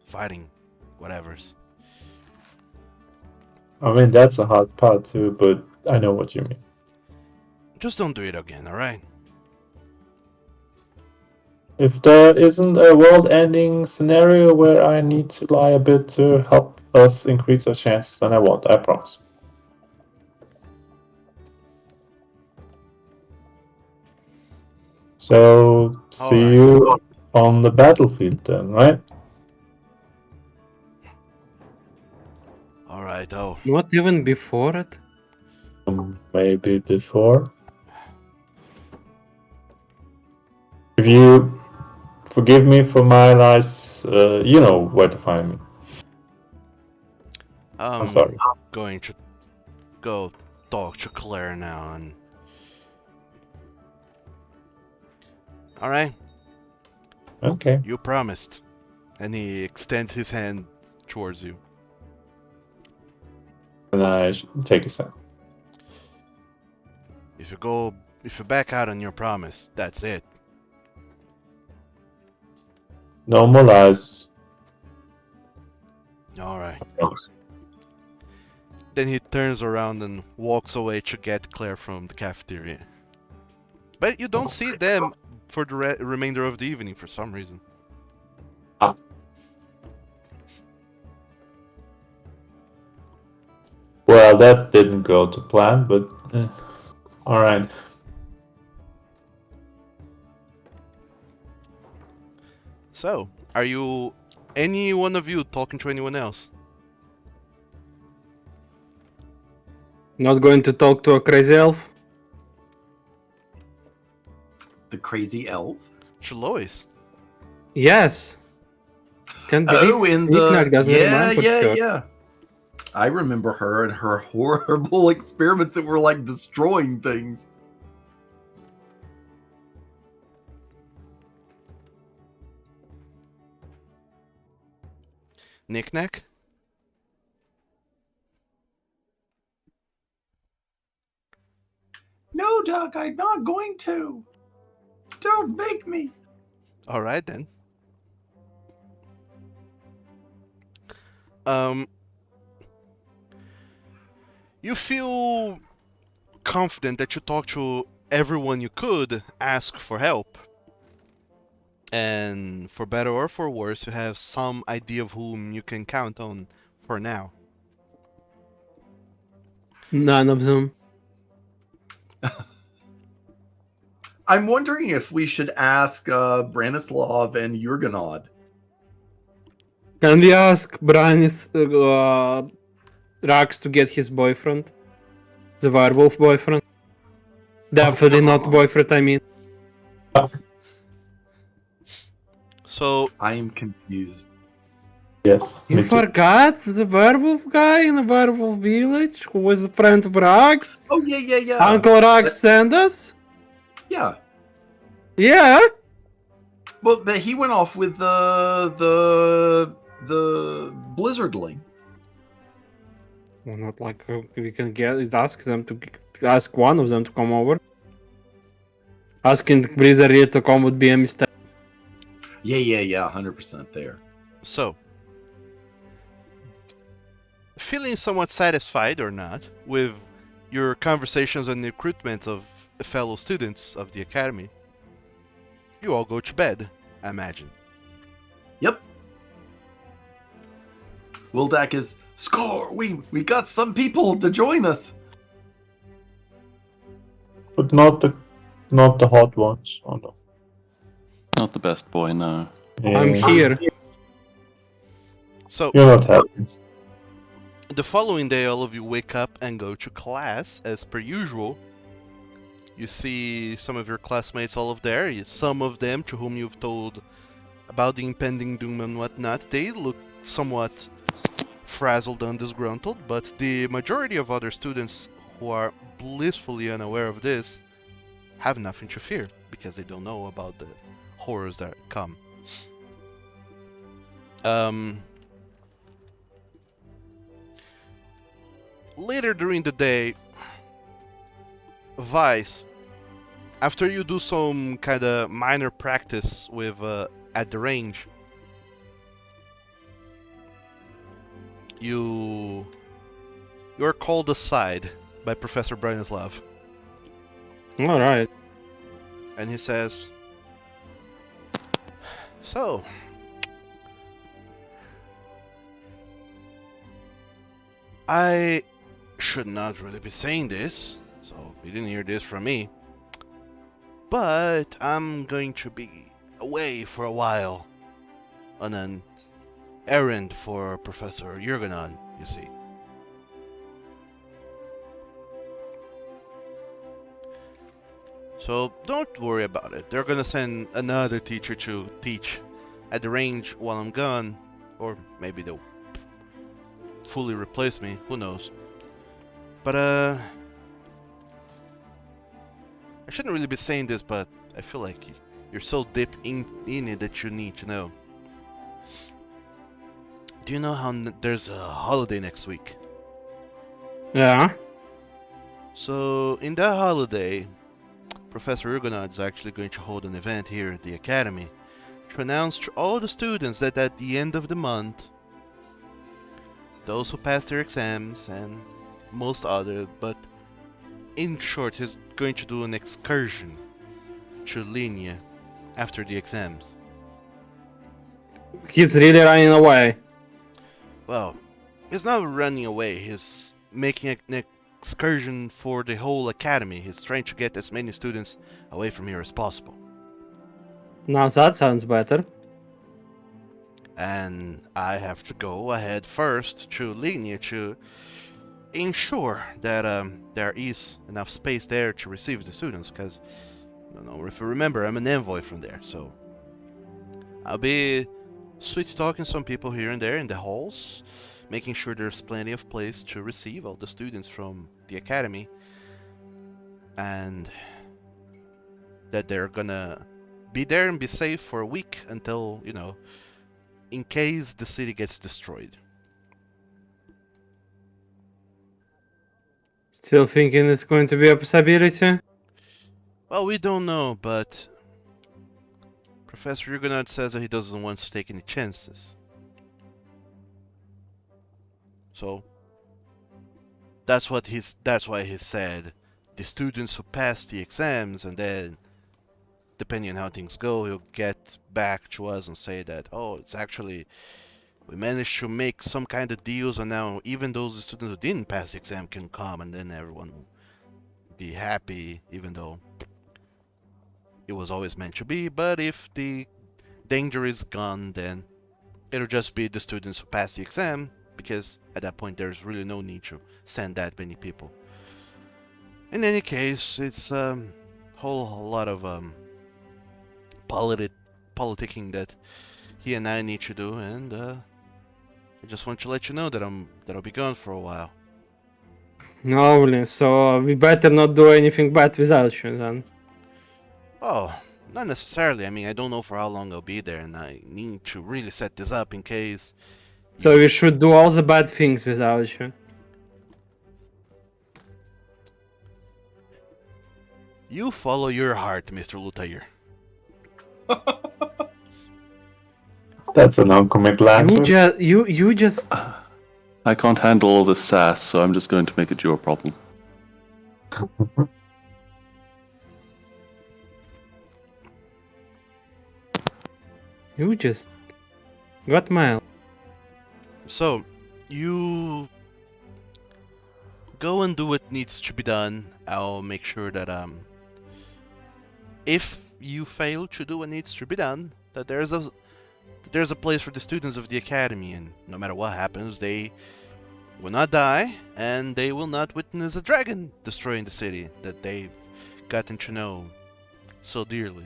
fighting whatever's. I mean, that's a hard part too, but I know what you mean. Just don't do it again, alright? If there isn't a world-ending scenario where I need to lie a bit to help us increase our chances, then I won't. I promise. So, see Alright. you on the battlefield then, right? Alright, oh. Not even before it. Maybe before. If you forgive me for my lies, you know where to find me. I'm sorry. Going to go talk to Claire now and. Alright, Okay. you promised. And he extends his hand towards you. And I take a sec. If you back out on your promise, that's it. No more lies. Alright. I promise. Then he turns around and walks away to get Claire from the cafeteria. But you don't see them for the remainder of the evening for some reason. Well, that didn't go to plan, but all right. So, are you any one of you talking to anyone else? Not going to talk to a crazy elf? The crazy elf? Chlois. Yes. Can't Oh, believe in Knick-Knack the doesn't remember her. yeah. I remember her and her horrible experiments that were like destroying things. Knick-Knack? No, Doc, I'm not going to. Don't make me. Alright then. Um, you feel confident that you talk to everyone you could ask for help. And for better or for worse, you have some idea of whom you can count on for now. None of them. I'm wondering if we should ask Branislav and Jurgenod. Can we ask Branis Rax to get his boyfriend? The werewolf boyfriend? Definitely not boyfriend, I mean. So, I am confused. Yes. You me too. forgot the werewolf guy in the werewolf village who was a friend of Rax? Oh yeah. Uncle Rax sent us? Yeah. Yeah. Well, but he went off with the Blizzardling. Well, not like we can ask them to ask one of them to come over. Asking Blizzard to come would be a mistake. Yeah, 100% there. so, feeling somewhat satisfied or not with your conversations on the recruitment of fellow students of the academy, you all go to bed, I imagine. Yep. Wildak is score. We got some people to join us. But not the hot ones. Oh no. Not the best boy, no. I'm Yeah. here. So, You're not happy. the following day, all of you wake up and go to class as per usual. You see some of your classmates all of there. Some of them to whom you've told about the impending doom and whatnot, they look somewhat frazzled and disgruntled, but the majority of other students who are blissfully unaware of this have nothing to fear because they don't know about the horrors that come. Later during the day, Vice, after you do some kind of minor practice with at the range, you're called aside by Professor Branislav, Alright. and he says, "So, I should not really be saying this, so you didn't hear this from me, but I'm going to be away for a while on an errand for Professor Jurgenon, you see. So don't worry about it. They're gonna send another teacher to teach at the range while I'm gone, or maybe they'll fully replace me, who knows. But I shouldn't really be saying this, but I feel like you're so deep in it that you need to know. Do you know how there's a holiday next week? Yeah. So, in that holiday, Professor Urgonod is actually going to hold an event here at the Academy to announce to all the students that at the end of the month, those who pass their exams and most other, but in short, he's going to do an excursion to Linia after the exams. He's really running away. Well, he's not running away, he's making an excursion for the whole academy. He's trying to get as many students away from here as possible. Now that sounds better. And I have to go ahead first to Linia to ensure that there is enough space there to receive the students, because I don't know if you remember, I'm an envoy from there, so I'll be sweet talking some people here and there in the halls, making sure there's plenty of place to receive all the students from the academy, and that they're gonna be there and be safe for a week until, in case the city gets destroyed. Still thinking it's going to be a possibility? Well, we don't know, but Professor Huguenot says that he doesn't want to take any chances. So that's why he said the students who pass the exams, and then depending on how things go, he'll get back to us and say that, oh, it's actually, we managed to make some kind of deals, and now even those students who didn't pass the exam can come, and then everyone will be happy, even though it was always meant to be. But if the danger is gone, then it'll just be the students who pass the exam, because at that point there's really no need to send that many people. In any case, it's a whole lot of politicking that he and I need to do, and I just want to let you know that I'll be gone for a while. No, so we better not do anything bad without you then. Oh, not necessarily. I mean, I don't know for how long I'll be there, and I need to really set this up in case. So we should do all the bad things without you. You follow your heart, Mr. Lutair. That's a non-committal answer. You just I can't handle all this sass, so I'm just going to make it your problem. got mail. So, you go and do what needs to be done. I'll make sure that if you fail to do what needs to be done, that there's a place for the students of the academy, and no matter what happens, they will not die, and they will not witness a dragon destroying the city that they've gotten to know so dearly.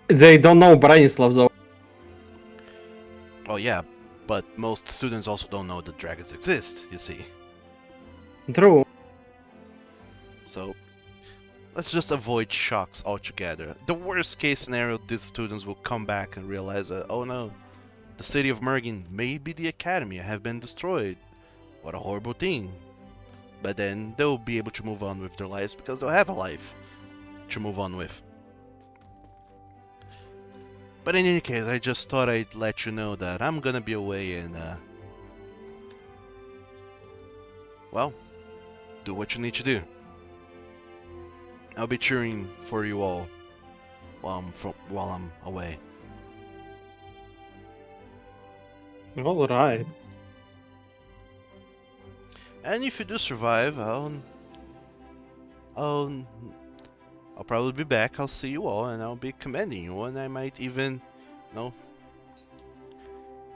They don't know Branislav though. Oh yeah, but most students also don't know that dragons exist, you see. True. So, let's just avoid shocks altogether. The worst case scenario, these students will come back and realize that, oh no, the city of Mergin, maybe the academy, have been destroyed. What a horrible thing. But then they'll be able to move on with their lives because they'll have a life to move on with. But in any case, I just thought I'd let you know that I'm gonna be away and, well, do what you need to do. I'll be cheering for you all while I'm away. Alright. And if you do survive, I'll probably be back. I'll see you all, and I'll be commending you, and I might even,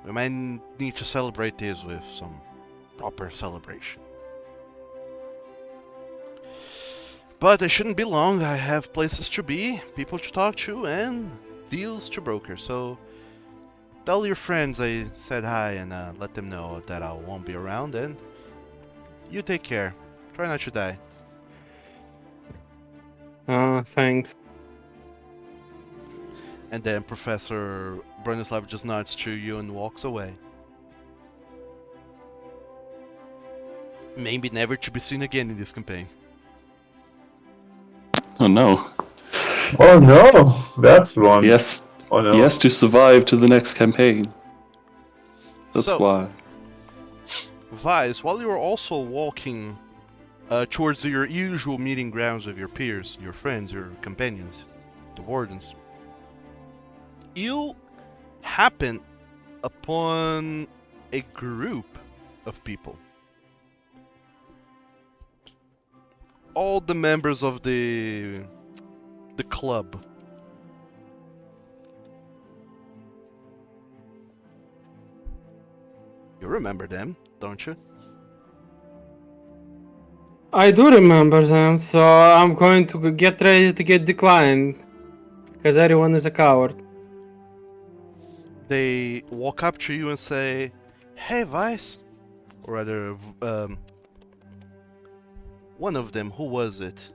we might need to celebrate this with some proper celebration. But it shouldn't be long. I have places to be, people to talk to, and deals to broker. So tell your friends I said hi, and let them know that I won't be around, and you take care. Try not to die. Thanks. And then Professor Branislav just nods to you and walks away. Maybe never to be seen again in this campaign. Oh no. Oh no, that's one. Yes, Oh no. he has to survive to the next campaign. That's So, why. Vice, while you are also walking towards your usual meeting grounds with your peers, your friends, your companions, the wardens, you happen upon a group of people. All the members of the club. You remember them, don't you? I do remember them, so I'm going to get ready to get declined. Because everyone is a coward. They walk up to you and say, "Hey, Vice," or rather, one of them. Who was it?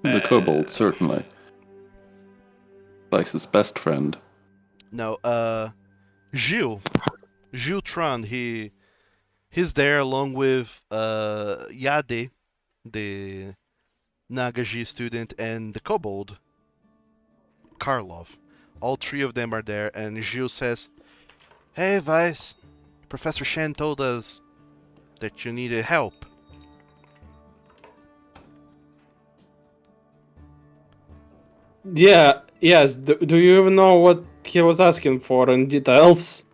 The kobold, certainly. Vice's best friend. No, Gilles. Gilles Tron. He's there along with Yade, the Nagaji student, and the kobold, Karlov. All three of them are there, and Gilles says, "Hey, Vice, Professor Shen told us that you needed help." Yeah, yes. Do you even know what he was asking for in details?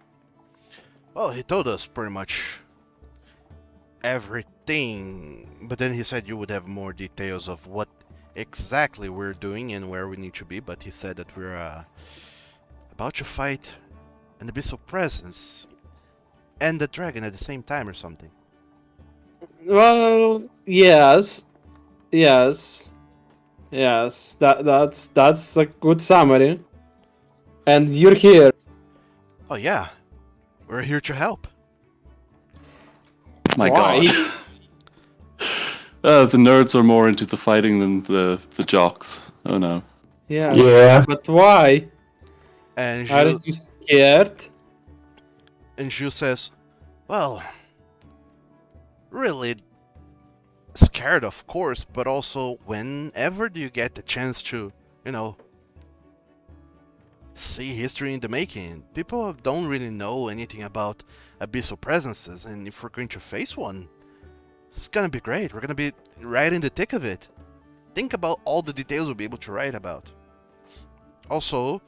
Well, he told us pretty much everything, but then he said you would have more details of what exactly we're doing and where we need to be, but he said that we're about to fight an abyssal presence and the dragon at the same time or something. Well, yes, yes, yes. That's a good summary. And you're here. Oh yeah, we're here to help. My Why? god. The nerds are more into the fighting than the jocks. Oh no. Yeah. Yeah. But why? And Are Gilles, you scared? and Gilles says, "Well, really scared, of course, but also whenever do you get the chance to, you know, see history in the making? People don't really know anything about abyssal presences, and if we're going to face one, it's gonna be great. We're gonna be right in the thick of it. Think about all the details we'll be able to write about. Also,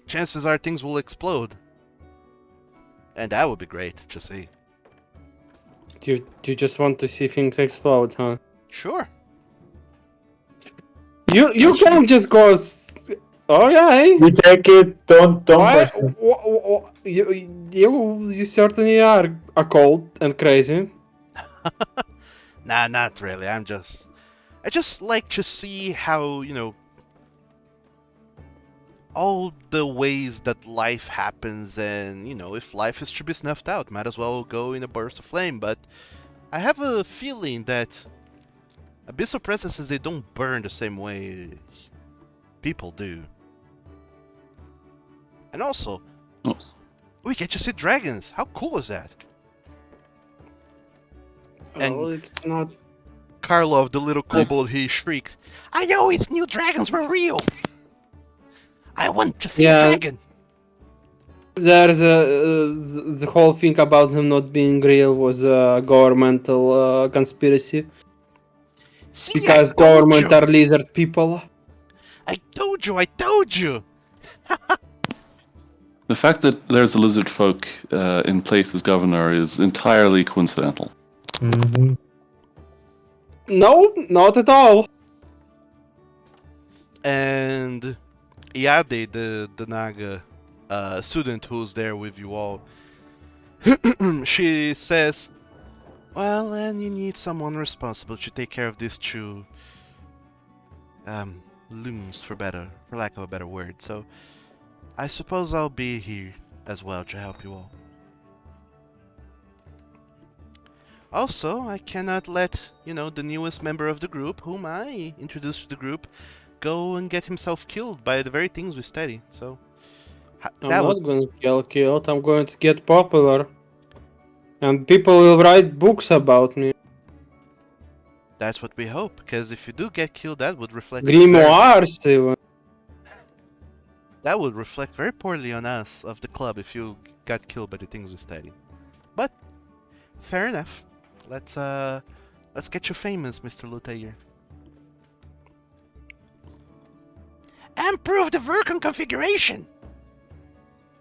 chances are things will explode, and that would be great to see." You just want to see things explode, huh? Sure. You can't just go. Oh yeah. Eh? We take it. Don't Why? question. You certainly are occult and crazy. Nah, not really. I just like to see how, all the ways that life happens, and, if life is to be snuffed out, might as well go in a burst of flame. But I have a feeling that abyssal presences, they don't burn the same way people do. And also, Oh. we get to see dragons. How cool is that? And- Well, it's not. Karlov, the little kobold, he shrieks, "I always knew dragons were real! I want to see a Yeah. dragon!" There's the whole thing about them not being real was a governmental conspiracy See, because I told government you! are lizard people. I told you! The fact that there's a lizard folk in place as governor is entirely coincidental. Mhm. No, not at all. And Yade, the Naga student who's there with you all, she says, "Well, and you need someone responsible to take care of these two looms, for lack of a better word. So I suppose I'll be here as well to help you all. Also, I cannot let, the newest member of the group, whom I introduced to the group, go and get himself killed by the very things we study. So I'm that not would going to get killed. I'm going to get popular, and people will write books about me. that's what we hope, because if you do get killed, that would reflect Grimoires, even. that would reflect very poorly on us of the club if you got killed by the things we study. But fair enough. Let's get you famous, Mr. Lutair. And prove the Wyrhm configuration.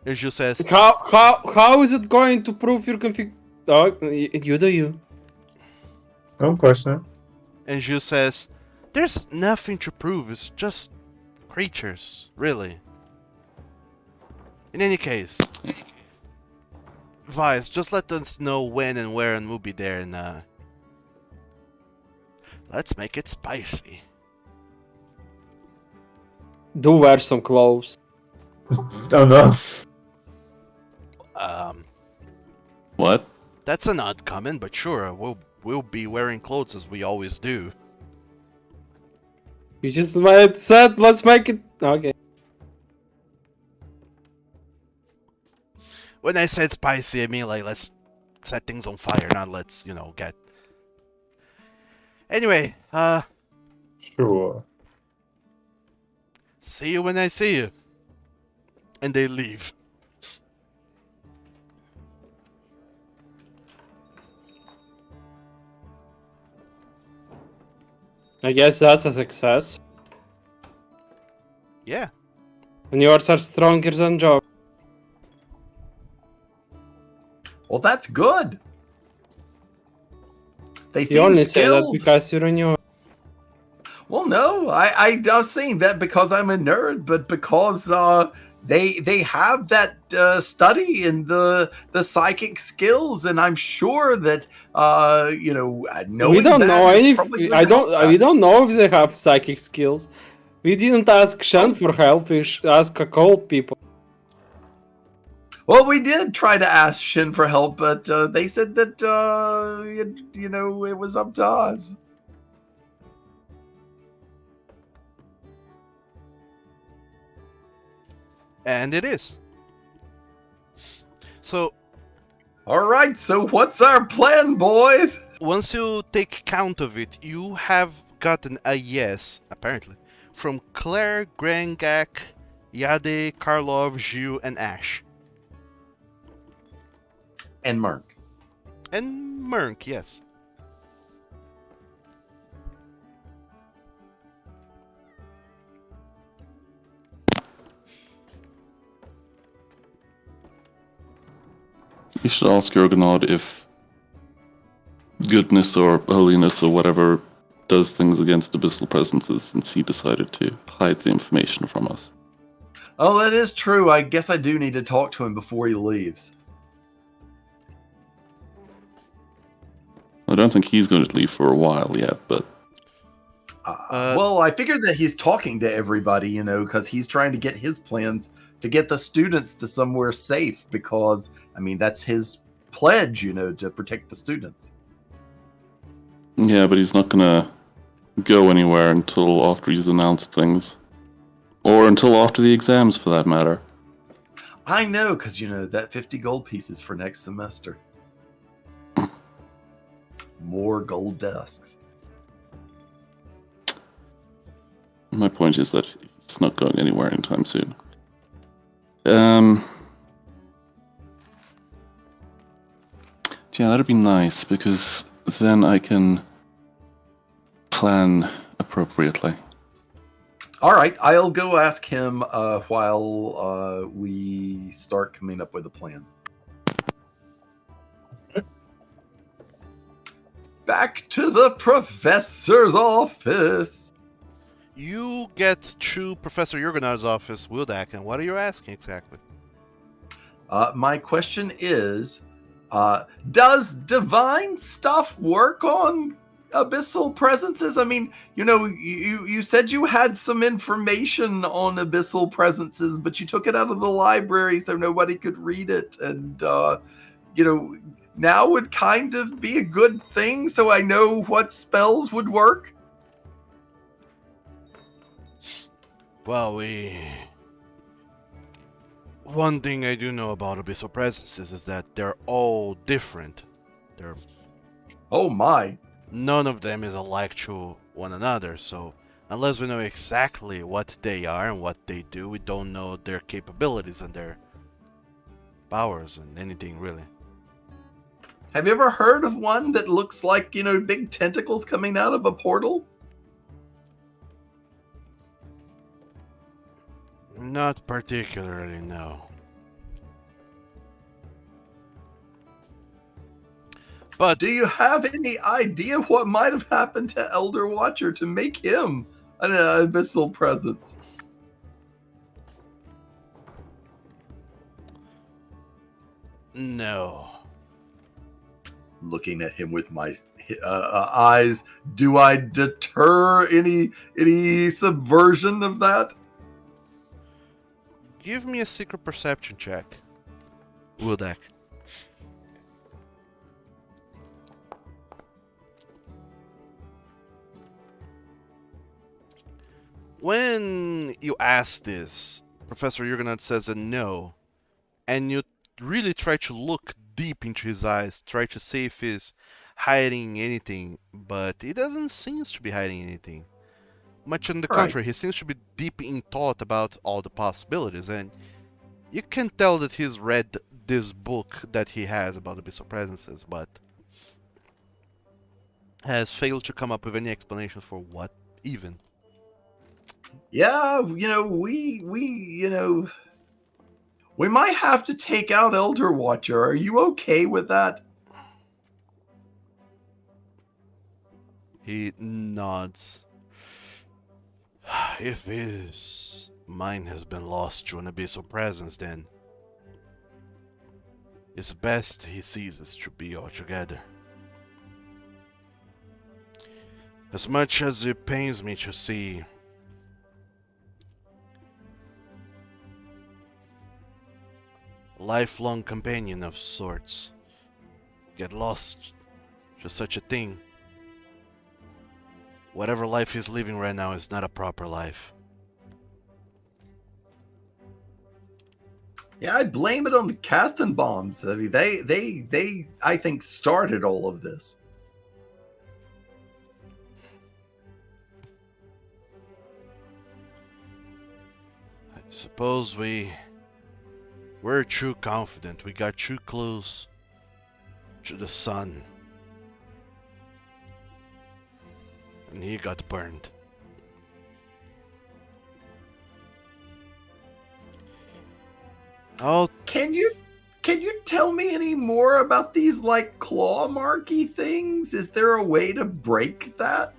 As you says, How is it going to prove your config? Oh, you do you. Don't question it. and Ju says, "There's nothing to prove. It's just creatures, really." In any case, Vice, just let us know when and where, and we'll be there. And let's make it spicy. Do wear some clothes. Oh no. What? That's an odd comment, but sure, we'll be wearing clothes as we always do. You just said, let's make it. Okay. When I said spicy, I mean like let's set things on fire, not let's get. Anyway, Sure. see you when I see you. And they leave. I guess that's a success. Yeah. And yours are stronger than Job. Well, that's good. They You seem only say that skilled. because you're a new. Well, no, I was saying that because I'm a nerd, but because they have that study in the psychic skills, and I'm sure that knowing We don't that know is any. probably I going to help don't. We that. don't know if they have psychic skills. We didn't ask Shen for help. We asked occult people. Well, we did try to ask Shin for help, but they said that it was up to us. And it is. So, All right, so what's our plan, boys? once you take count of it, you have gotten a yes, apparently, from Claire, Grangak, Yade, Karlov, Zhu, and Ash. And Mark. And Mernk, yes. You should ask Jurgenod if goodness or holiness or whatever does things against abyssal presences, since he decided to hide the information from us. Oh, that is true. I guess I do need to talk to him before he leaves. I don't think he's going to leave for a while yet, but Well, I figured that he's talking to everybody, because he's trying to get his plans to get the students to somewhere safe, because, I mean, that's his pledge, to protect the students. yeah, but he's not going to go anywhere until after he's announced things. Or until after the exams, for that matter. I know, because, that 50 gold pieces for next semester. More gold desks. My point is that he's not going anywhere anytime soon. Yeah, that'd be nice, because then I can plan appropriately. All right, I'll go ask him while we start coming up with a plan. Back to the professor's office. You get to Professor Jurgenard's office, Wildak, and what are you asking exactly? My question is, does divine stuff work on abyssal presences? I mean, you said you had some information on abyssal presences, but you took it out of the library so nobody could read it. And, now would kind of be a good thing so I know what spells would work. Well, one thing I do know about abyssal presences is that they're all different. Oh my. None of them is alike to one another, so unless we know exactly what they are and what they do, we don't know their capabilities and their powers and anything really. Have you ever heard of one that looks like, big tentacles coming out of a portal? Not particularly, no. But Do you have any idea what might have happened to Elder Watcher to make him an abyssal presence? No. Looking at him with my eyes, do I deter any subversion of that? Give me a secret perception check. Wildak. When you ask this, Professor Jurgenot says a no, and you really try to look deep into his eyes, try to see if he's hiding anything, but he doesn't seem to be hiding anything. Much on the Right. contrary, he seems to be deep in thought about all the possibilities, and you can tell that he's read this book that he has about abyssal presences, but has failed to come up with any explanation for what even. Yeah, we we might have to take out Elder Watcher. Are you okay with that? He nods. If his mind has been lost to an abyssal presence, then it's best he ceases to be altogether. As much as it pains me to see lifelong companion of sorts get lost to such a thing, whatever life he's living right now is not a proper life. Yeah, I blame it on the casting bombs. I mean, they I think started all of this. I suppose we're too confident. We got too close to the sun. And he got burned. Oh, Can you tell me any more about these like claw marky things? Is there a way to break that?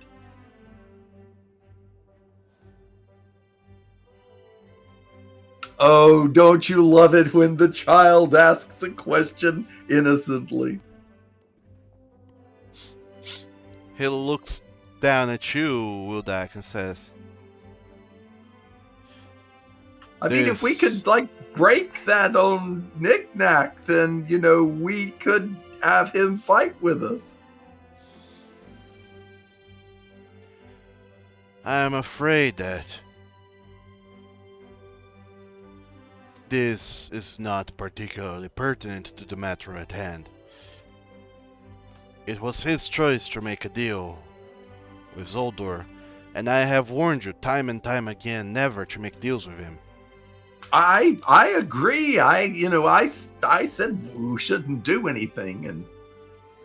Oh, don't you love it when the child asks a question innocently? he looks down at you, Wildak, and says, I mean, if we This- could like break that on Knick-Knack, then we could have him fight with us. I'm afraid that this is not particularly pertinent to the matter at hand. It was his choice to make a deal with Zoldor, and I have warned you time and time again never to make deals with him. I agree. I said we shouldn't do anything, and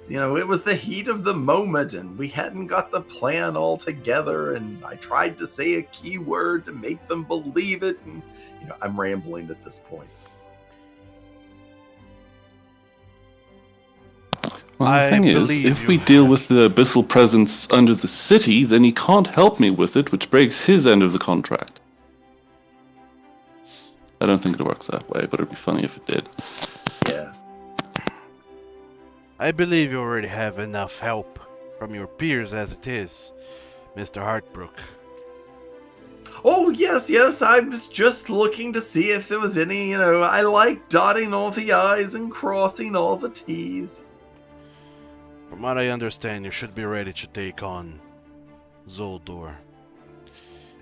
it was the heat of the moment, and we hadn't got the plan all together, and I tried to say a key word to make them believe it, and I'm rambling at this point. Well, the I thing is, believe if you we deal have- with the abyssal presence under the city, then he can't help me with it, which breaks his end of the contract. I don't think it works that way, but it'd be funny if it did. Yeah. I believe you already have enough help from your peers as it is, Mr. Hartbrook. Oh, yes. I was just looking to see if there was any, I like dotting all the I's and crossing all the T's. From what I understand, you should be ready to take on Zoldor.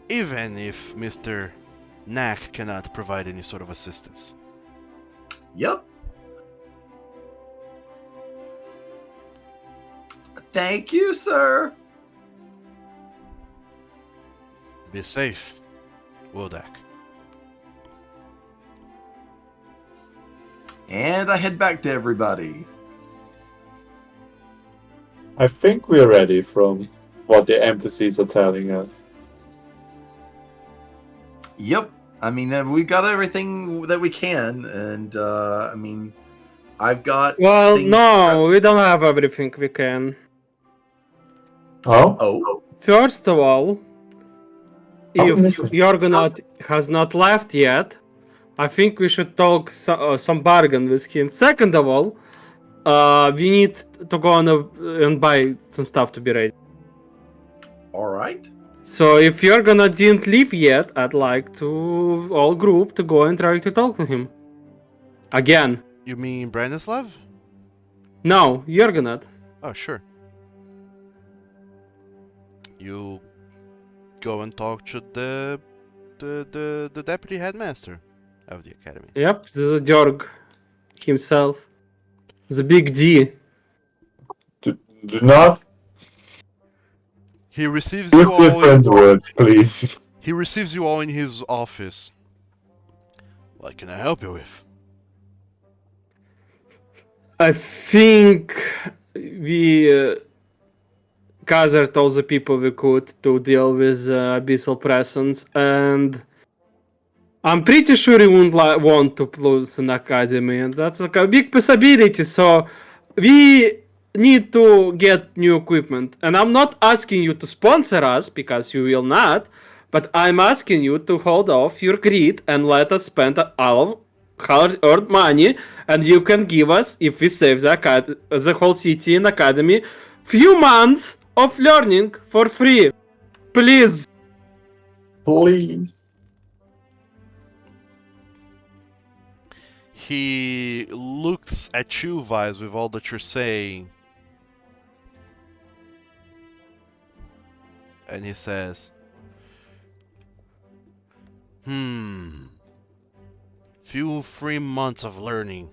Even if Mr. Knack cannot provide any sort of assistance. Yep. Thank you, sir. Be safe, Wildak. And I head back to everybody. I think we're ready from what the NPCs are telling us. Yep. I mean, we got everything that we can, and I mean, I've got. Well, things- no, we don't have everything we can. Oh? Oh. First of all, Oh, if listen. Jorgonot has not left yet, I think we should talk some bargain with him. Second of all, we need to go on and buy some stuff to be ready. All right. So if you're gonna didn't leave yet, I'd like to all group to go and try to talk to him. Again. You mean Branislav? No, you're gonna. Oh, sure. You go and talk to the deputy headmaster of the academy. Yep, the Jorg himself. The big D. Do not He receives use you all. different words, please. He receives you all in his office. What can I help you with? I think we gathered all the people we could to deal with abyssal presence, and I'm pretty sure he wouldn't want to close an academy, and that's like a big possibility. So we need to get new equipment, and I'm not asking you to sponsor us because you will not, but I'm asking you to hold off your greed and let us spend our hard-earned money, and you can give us, if we save the whole city and academy, few months of learning for free. Please. Please. He looks at you, Vise, with all that you're saying. And he says, few free months of learning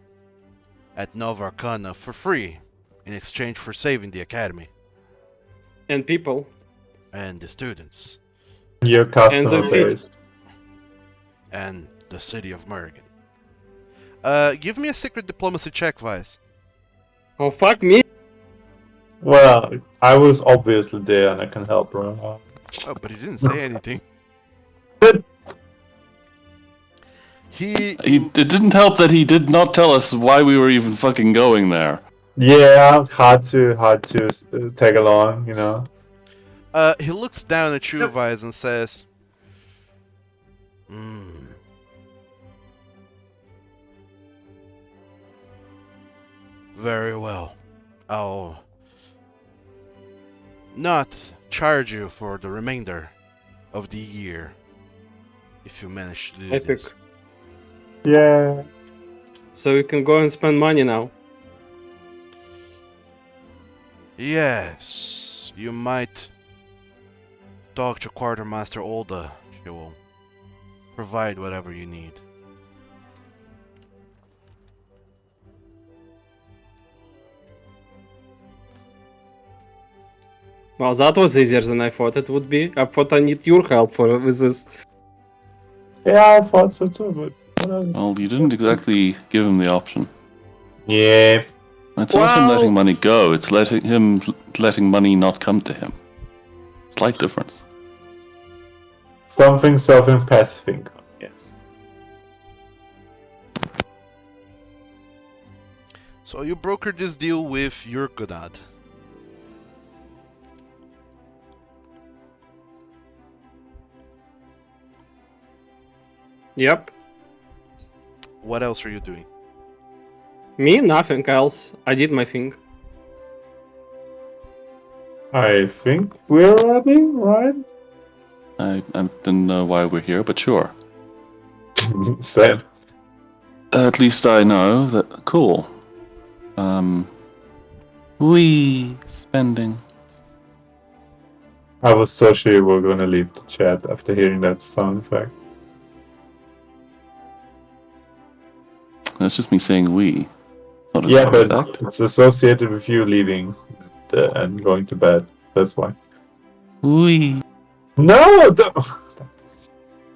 at Nova Arcana for free in exchange for saving the academy And people. and the students Your customer the seats. base. and the city of Mergen. Give me a secret diplomacy check, Vice. Oh, fuck me. Well, I was obviously there and I can help her. Oh, but he didn't say anything. It didn't help that he did not tell us why we were even fucking going there. Yeah, hard to tag along, you know. He looks down at you, Vice, and says, very well. I'll not charge you for the remainder of the year if you manage to do Epic. this. Yeah. So we can go and spend money now. Yes, you might talk to Quartermaster Olda. She will provide whatever you need. Well, that was easier than I thought it would be. I thought I need your help with this. Yeah, I thought so too, but whatever. Well, you didn't exactly give him the option. Yeah. It's not him Well- letting money go, it's letting money not come to him. Slight difference. Something solving passive income, yes. So you brokered this deal with Yurgunad. Yep. What else are you doing? Me? Nothing else. I did my thing. I think we're ready, right? I don't know why we're here, but sure. Same. At least I know that. Cool. We spending. I was so sure you were gonna leave the chat after hearing that sound effect. That's just me saying we. It's not a Yeah, sound but effect. it's associated with you leaving and going to bed. That's why. We. No!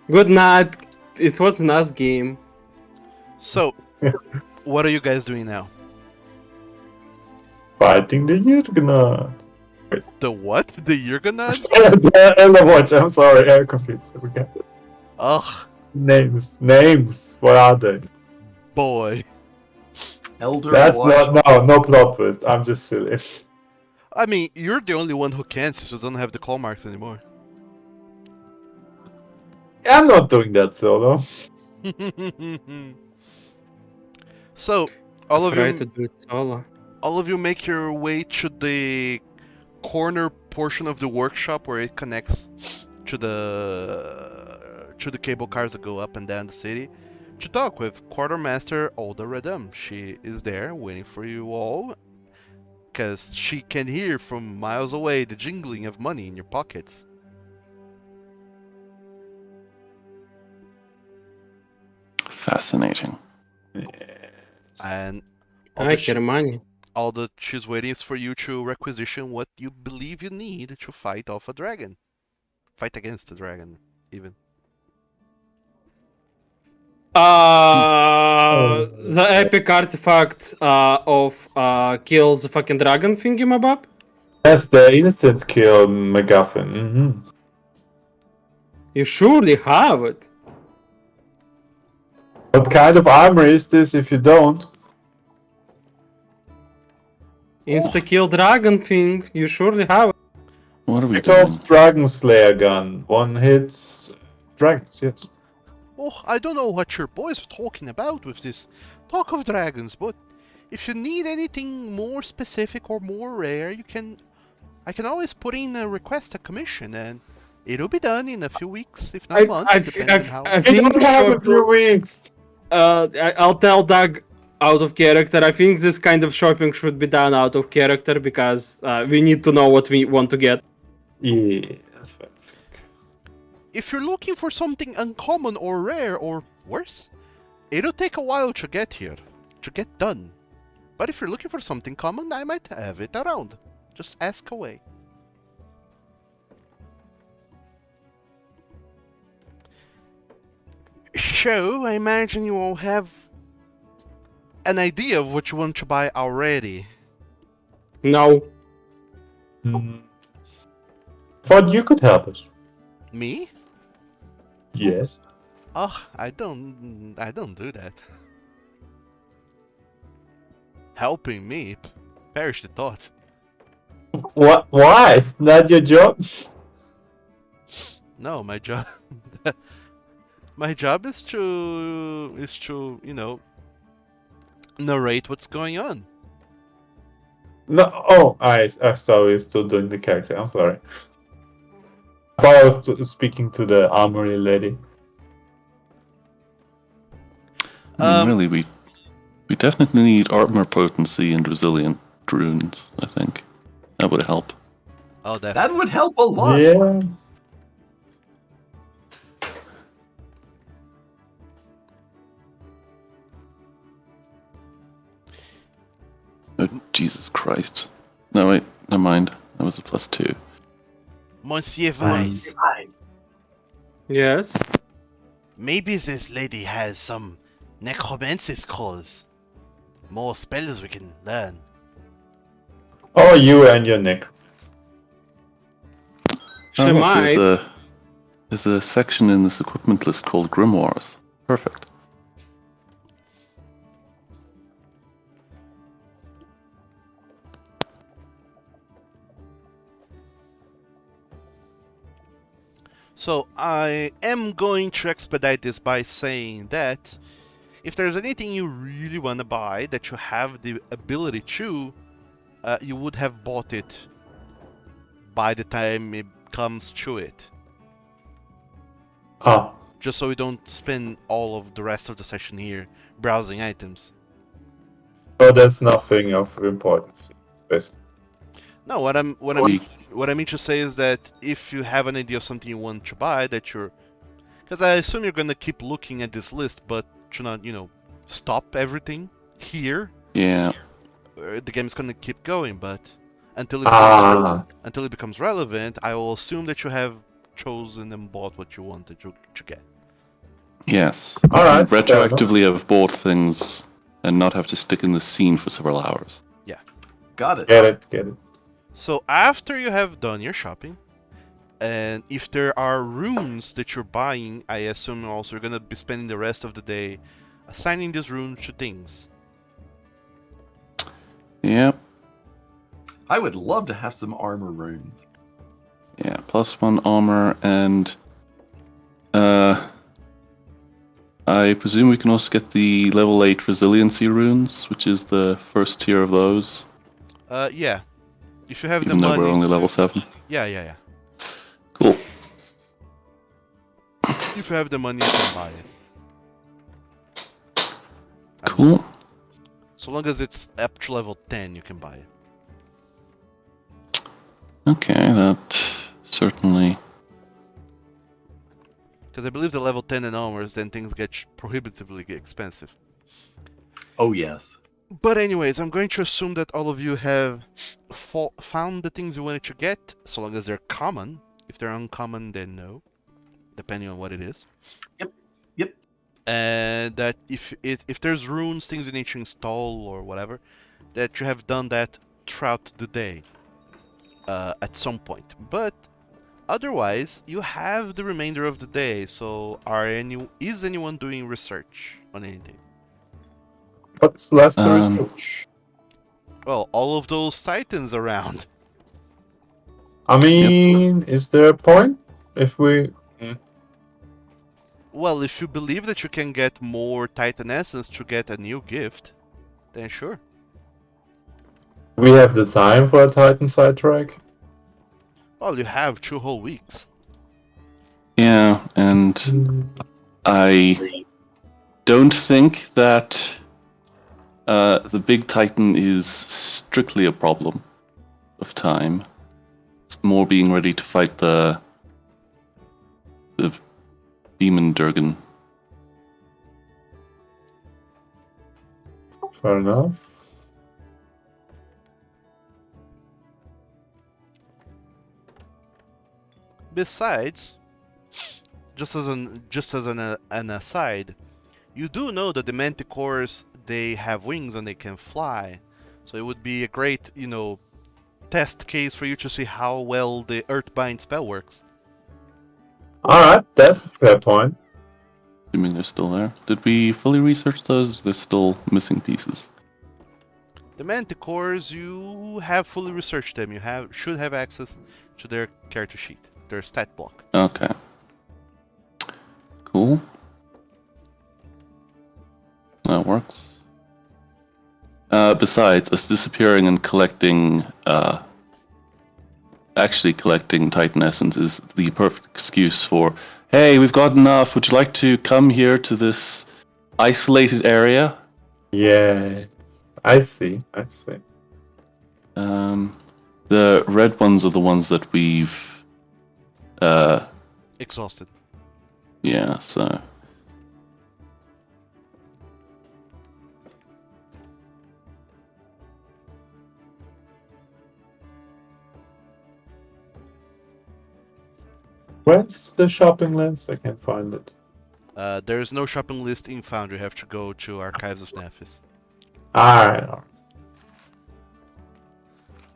Good night. It was a nice game. So, what are you guys doing now? Fighting the Juggernaut. The what? The Yurgunad? The Elderwatch, I'm sorry, I'm confused. Okay. Ugh, Names. What are they? boy. Elder That's Watch. no plot twist. I'm just silly. I mean, you're the only one who can, so don't have the claw marks anymore. I'm not doing that solo. So, all of Try to you, do it solo. make your way to the corner portion of the workshop where it connects to the cable cars that go up and down the city to talk with Quartermaster Olda Redum. She is there waiting for you all because she can hear from miles away the jingling of money in your pockets. Fascinating. And all I that, care money. all that she's waiting is for you to requisition what you believe you need to fight off a dragon. Fight against the dragon, even. The epic artifact of kill the fucking dragon thingy-mabob? That's the instant kill MacGuffin. Mm-hmm. You surely have it. What kind of armor is this if you don't? Insta-kill dragon thing, you surely have it. What are we Chekhov's doing? Dragon Slayer gun. One hits dragons, yes. Oh, I don't know what your boys are talking about with this talk of dragons, but if you need anything more specific or more rare, I can always put in a request, a commission, and it'll be done in a few weeks, if not months, depending on how. I We think don't have a few weeks. I'll tell Doug out of character. I think this kind of shopping should be done out of character because we need to know what we want to get. Yeah, that's fine. If you're looking for something uncommon or rare or worse, it'll take a while to get here, to get done. But if you're looking for something common, I might have it around. Just ask away. So, I imagine you all have an idea of what you want to buy already. No. Thought you could help us. Me? Yes. Oh, I don't do that. Helping me? Perish the thought. What? Why? It's not your job? No, my job my job is to narrate what's going on. No. Oh, I saw you still doing the character. I'm sorry. I thought I was speaking to the armory lady. Really, we definitely need armor potency and resilient runes, I think. That would help. Oh, That would help a lot. Yeah. Oh, Jesus Christ. No, wait, never mind. That was a +2. Monsieur Weiss, Yes. maybe this lady has some necromancy scrolls. More spells we can learn. Oh, you and your neck. She Oh, look, might. there's a section in this equipment list called Grimoires. Perfect. So I am going to expedite this by saying that if there's anything you really want to buy that you have the ability to, you would have bought it by the time it comes to it. Ah. Just so we don't spend all of the rest of the session here browsing items. So that's nothing of importance. Basically. No, what I mean to say is that if you have an idea of something you want to buy that you're, because I assume you're gonna keep looking at this list, but to not stop everything here. Yeah. The game is gonna keep going, but until it becomes relevant, I will assume that you have chosen and bought what you wanted to get. Yes. All right, And retroactively have bought things and not have to stick in the scene for several hours. Got it. Get it. So after you have done your shopping, and if there are runes that you're buying, I assume also you're gonna be spending the rest of the day assigning these runes to things. Yep. I would love to have some armor runes. Yeah, +1 armor and I presume we can also get the level 8 resiliency runes, which is the first tier of those, Yeah. If you have even the though money. we're only level 7. Yeah. Cool. If you have the money, you can buy it. And Cool. so long as it's up to level 10, you can buy it. Okay, that certainly... Because I believe the level 10 and onwards, then things get prohibitively expensive. Oh yes. But anyways, I'm going to assume that all of you have found the things you wanted to get, so long as they're common. If they're uncommon, then no, depending on what it is. Yep. And that if there's runes, things you need to install or whatever, that you have done that throughout the day, at some point. But otherwise, you have the remainder of the day. So, is anyone doing research on anything? What's left to Um, research? Well, all of those titans around. I mean, is there a point if we? Well, if you believe that you can get more Titan Essence to get a new gift, then sure. We have the time for a Titan sidetrack. Well, you have 2 whole weeks. Yeah, and I don't think that the big Titan is strictly a problem of time. It's more being ready to fight the demon Durgan. Fair enough. Besides, just as an aside, you do know that the Manticores, they have wings and they can fly. So it would be a great, test case for you to see how well the Earthbind spell works. Alright, that's a fair point. Assuming they're still there. Did we fully research those? They're still missing pieces. The Manticores, you have fully researched them. You should have access to their character sheet, their stat block. Okay. Cool. That works. Besides, us disappearing and collecting, actually collecting Titan Essence is the perfect excuse for, hey, we've got enough, would you like to come here to this isolated area? Yeah, I see. The red ones are the ones that we've, Exhausted. yeah, so... Where's the shopping list? I can't find it. There is no shopping list in Foundry. You have to go to Archives of Nephis. Alright.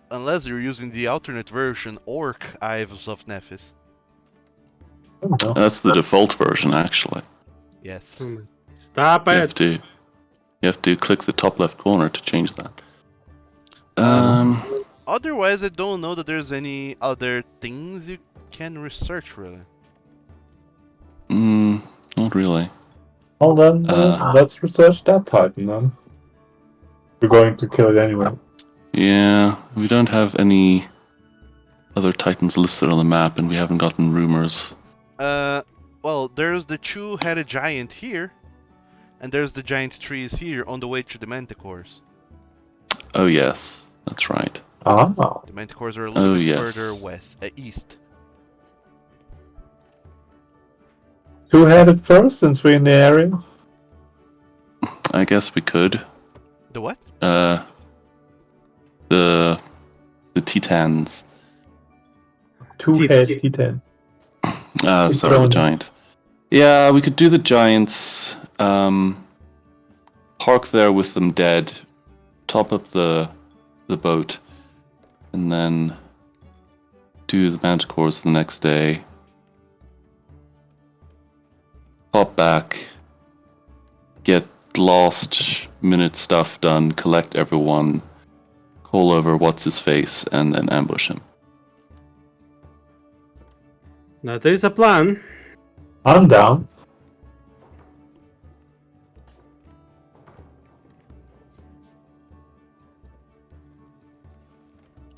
Unless you're using the alternate version, Archives of Nephis. No. That's the default version, actually. Yes. Stop You it! have to click the top left corner to change that. Otherwise, I don't know that there's any other things you can research, really. Not really. Well then, let's research that Titan then. We're going to kill it anyway. Yeah, we don't have any other Titans listed on the map, and we haven't gotten rumors. Well, there's the 2-headed giant here, and there's the giant trees here on the way to the Manticores. Oh yes, that's right. Ah. The Manticores are a little bit yes. further east. Who had it first since we're in the area? I guess we could. The what? The Titans. Two-head Tits. Titan. Sorry, the Titans. giant. Yeah, we could do the giants. Park there with them dead. Top up the boat, and then do the manticores the next day. Pop back, get last minute stuff done, collect everyone, call over what's his face, and then ambush him. That is a plan. I'm down.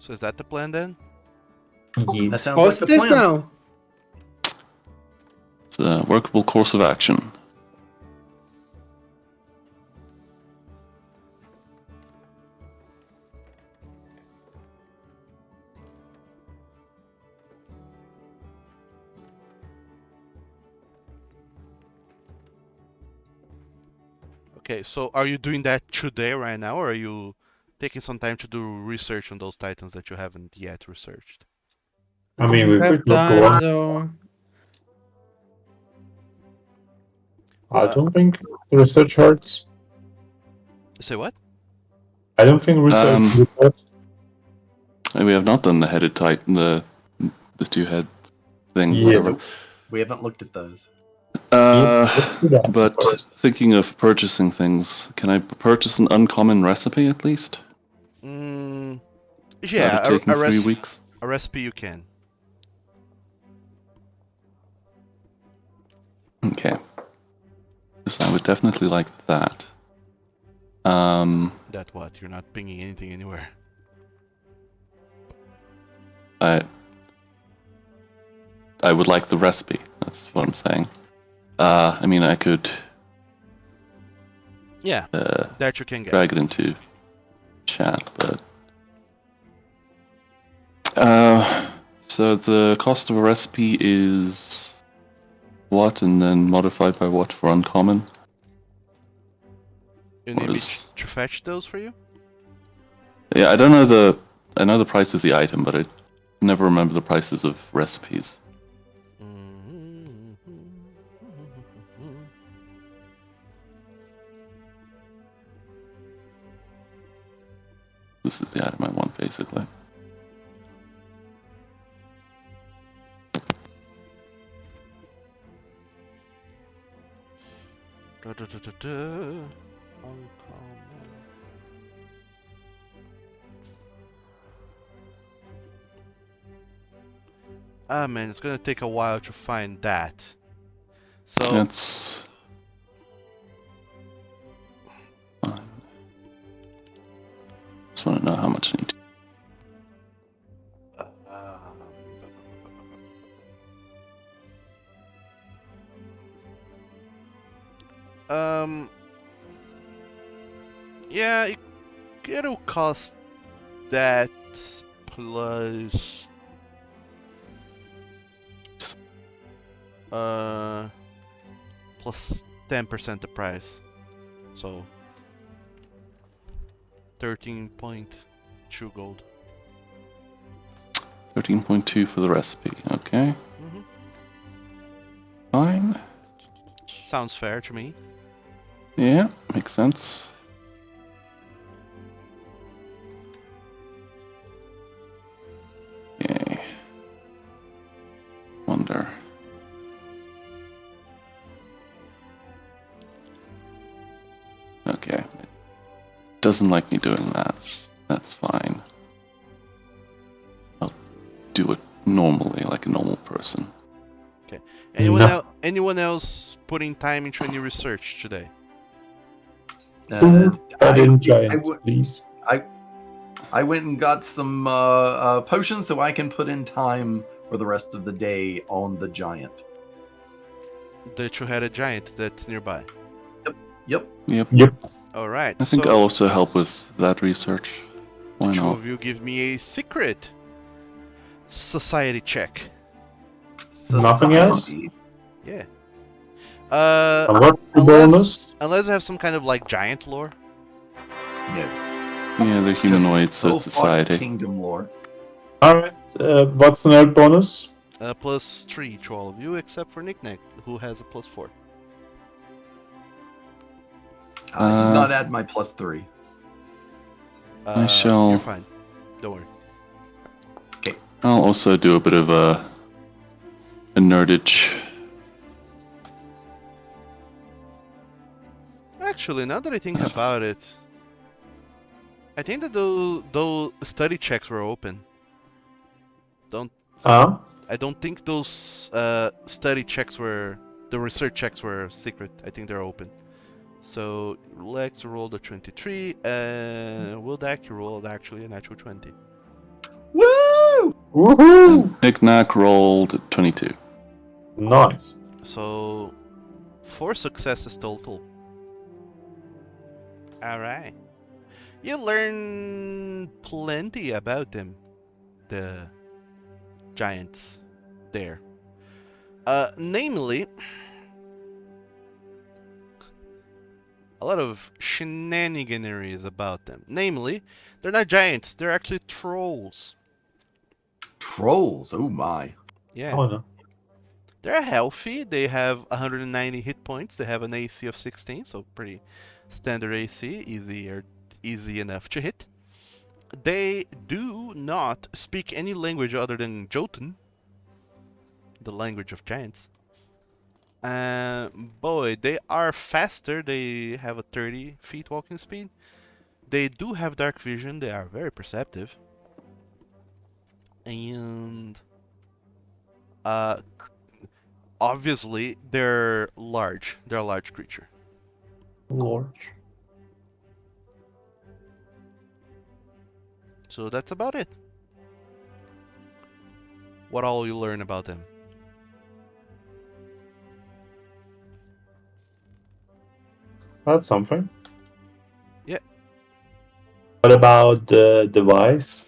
So is that the plan then? That sounds Post like the this plan. now. It's a workable course of action. Okay, so are you doing that today right now, or are you taking some time to do research on those titans that you haven't yet researched? I mean, You we have could look time, around. though. I don't think research hurts. Say what? I don't think research hurts. We have not done the headed titan, the two-head thing, Yeah. whatever. Nope. We haven't looked at those. let's do that But first. thinking of purchasing things, can I purchase an uncommon recipe at least? Mm, Without yeah, it taking 3 recipe. weeks. A recipe you can. Okay. Yes, I would definitely like that. That what? You're not pinging anything anywhere. I would like the recipe. That's what I'm saying. I mean, I could Yeah, that you can get. drag it into chat, but so the cost of a recipe is what, and then modified by what for uncommon? You What need me is- to fetch those for you? Yeah, I don't know I know the price of the item, but I never remember the prices of recipes. This is the item I want, basically. Uncommon. Ah man, it's gonna take a while to find that. So That's fine. Just want to know how much I need to. yeah, it'll cost that plus plus 10% the price. So 13.2 gold. 13.2 for the recipe. Okay, Mm-hmm. fine. Sounds fair to me. Yeah, makes sense. Okay. Wonder. Okay. It doesn't like me doing that. That's fine. I'll do it normally, like a normal person. Anyone else putting time into any research today? Add in giants, w- please. I went and got some potions so I can put in time for the rest of the day on the giant. That you had a giant that's nearby. Yep. Yep. Alright, I think so I'll also help with that research. Why two not? of you give me a secret society check. Nothing else? Society. Yeah. And what's the bonus? Unless you have some kind of like giant lore. No. Yeah, they're humanoids, so Just it's so-called society. Kingdom lore. Alright, what's the nerd bonus? Plus 3 to all of you, except for Nick, who has a plus 4. I did not add my +3. I shall- You're fine. Don't worry. I'll also do a bit of a nerdage. Actually, now that I think about it, I think that those study checks were open. Huh? I don't think those study checks were the research checks were secret. I think they're open. So Lex rolled a 23, and Wildak you rolled actually a natural 20. Woohoo! Knick-Knack rolled 22. Nice. So, 4 successes total. Alright. You learn plenty about them. The giants there. Namely, a lot of shenaniganeries about them. Namely, they're not giants, they're actually trolls. Trolls. Oh my. Yeah. Oh no. They're healthy. They have 190 hit points. They have an AC of 16, so pretty standard AC, easy enough to hit. They do not speak any language other than Jotun, the language of giants. Boy, they are faster. They have a 30 feet walking speed. They do have dark vision. They are very perceptive. And obviously, they're large. They're a large creature. Large. So that's about it. What all you learn about them? That's something. Yeah. What about the device?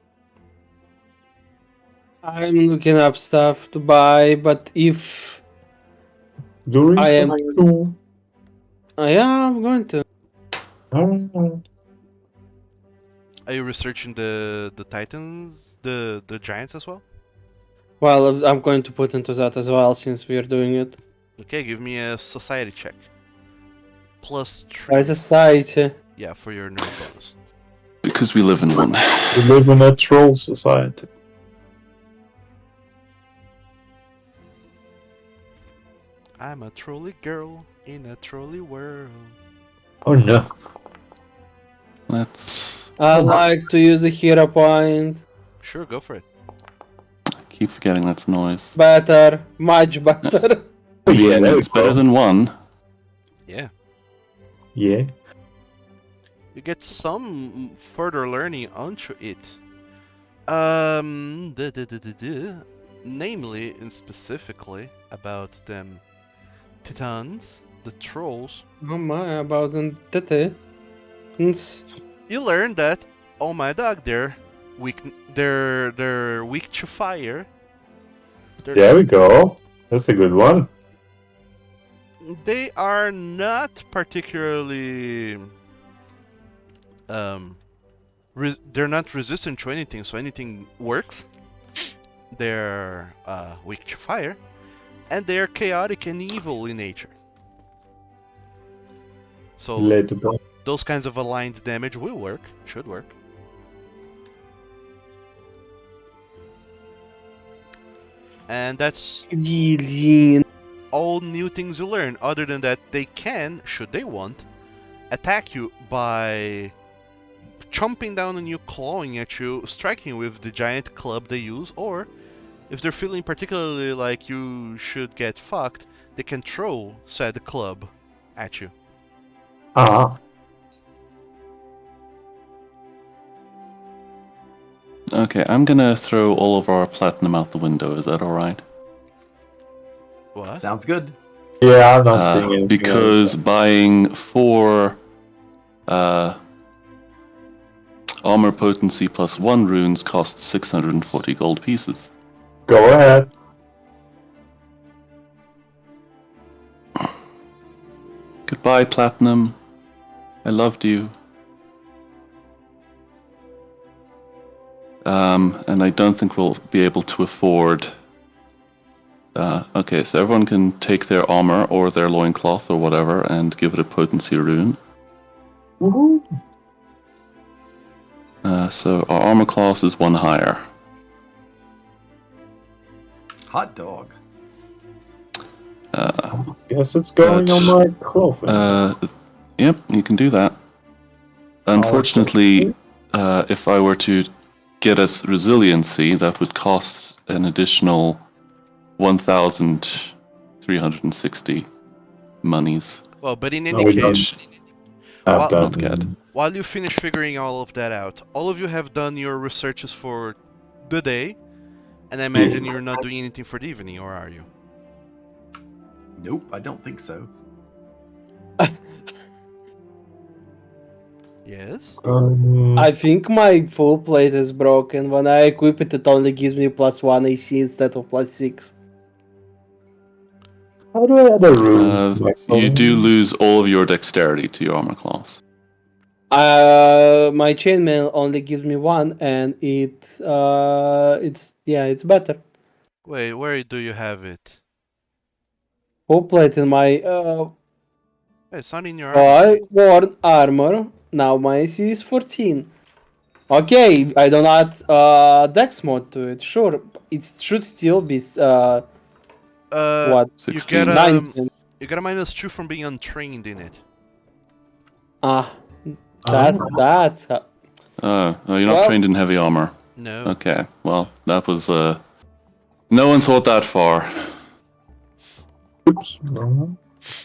I'm looking up stuff to buy, but if Do I am- research too. yeah, I'm going to. Oh, Are you researching the titans, the giants as well? Well, I'm going to put into that as well since we are doing it. Okay, give me a society check. Plus By 3. society. Yeah, for your nerd bonus. Because we live in one. we live in a troll society. I'm a trolley girl in a trolley world. Oh no. Let's I like to use a hero point. Sure, go for it. keep forgetting that's noise. Better. Much better. Oh, yeah, there we it's better go. than 1. Yeah. Yeah. You get some further learning onto it. Namely and specifically about them titans, the trolls. Oh my, about the tete. You learn that, oh my dog, they're weak to fire. There we go. That's a good one. They are not particularly they're not resistant to anything, so anything works. They're weak to fire, and they're chaotic and evil in nature. So Relatable. those kinds of aligned damage will work, should work. And that's Really? all new things you learn. Other than that, they can, should they want, attack you by chomping down on you, clawing at you, striking with the giant club they use, or if they're feeling particularly like you should get fucked, they can throw said club at you. Ah. Okay, I'm gonna throw all of our platinum out the window. Is that alright? What? Sounds good. Yeah, I'm not seeing anything. Because buying 4 armor potency plus 1 runes costs 640 gold pieces. Go ahead. Goodbye, platinum. I loved you. And I don't think we'll be able to afford. Okay, so everyone can take their armor or their loincloth or whatever and give it a potency rune. Woohoo. So our armor class is 1 higher. Hot dog. Guess it's going on my clothing. Yep, you can do that. Unfortunately, if I were to get us resiliency, that would cost an additional 1,360 monies. Well, but in No, any we don't. case, I've well, done not yet. while you finish figuring all of that out, all of you have done your researches for the day, And I imagine you're not doing anything for the evening, or are you? Nope, I don't think so. Yes? I think my full plate is broken. When I equip it, it only gives me +1 AC instead of +6. How do I add a rune? You do lose all of your dexterity to your armor class. My chainmail only gives me 1, and it's better. Wait, where do you have it? Full plate in my It's not in your so armor. I worn armor. Now my AC is 14. Okay, I don't add Dex mod to it. Sure, it should still be what You 16. get 19. you get a -2 from being untrained in it. Ah, that's You're not Well- trained in heavy armor. No. Okay, well, that was, no one thought that far. Oops.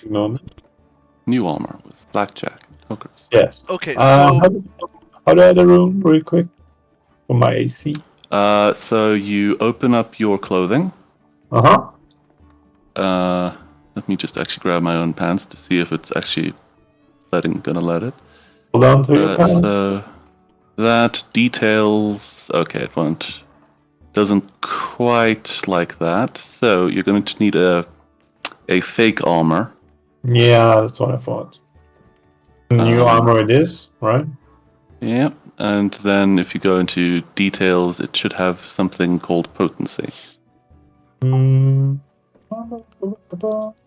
No. New armor with blackjack and hookers. Yes. Okay, so How do I add a rune real quick for my AC? So you open up your clothing. Let me just actually grab my own pants to see if it's actually gonna let it. Hold on to your pants. So that details. Okay, it won't. Doesn't quite like that. So you're going to need a fake armor. Yeah, that's what I thought. New armor it is, right? Yeah, and then if you go into details, it should have something called potency.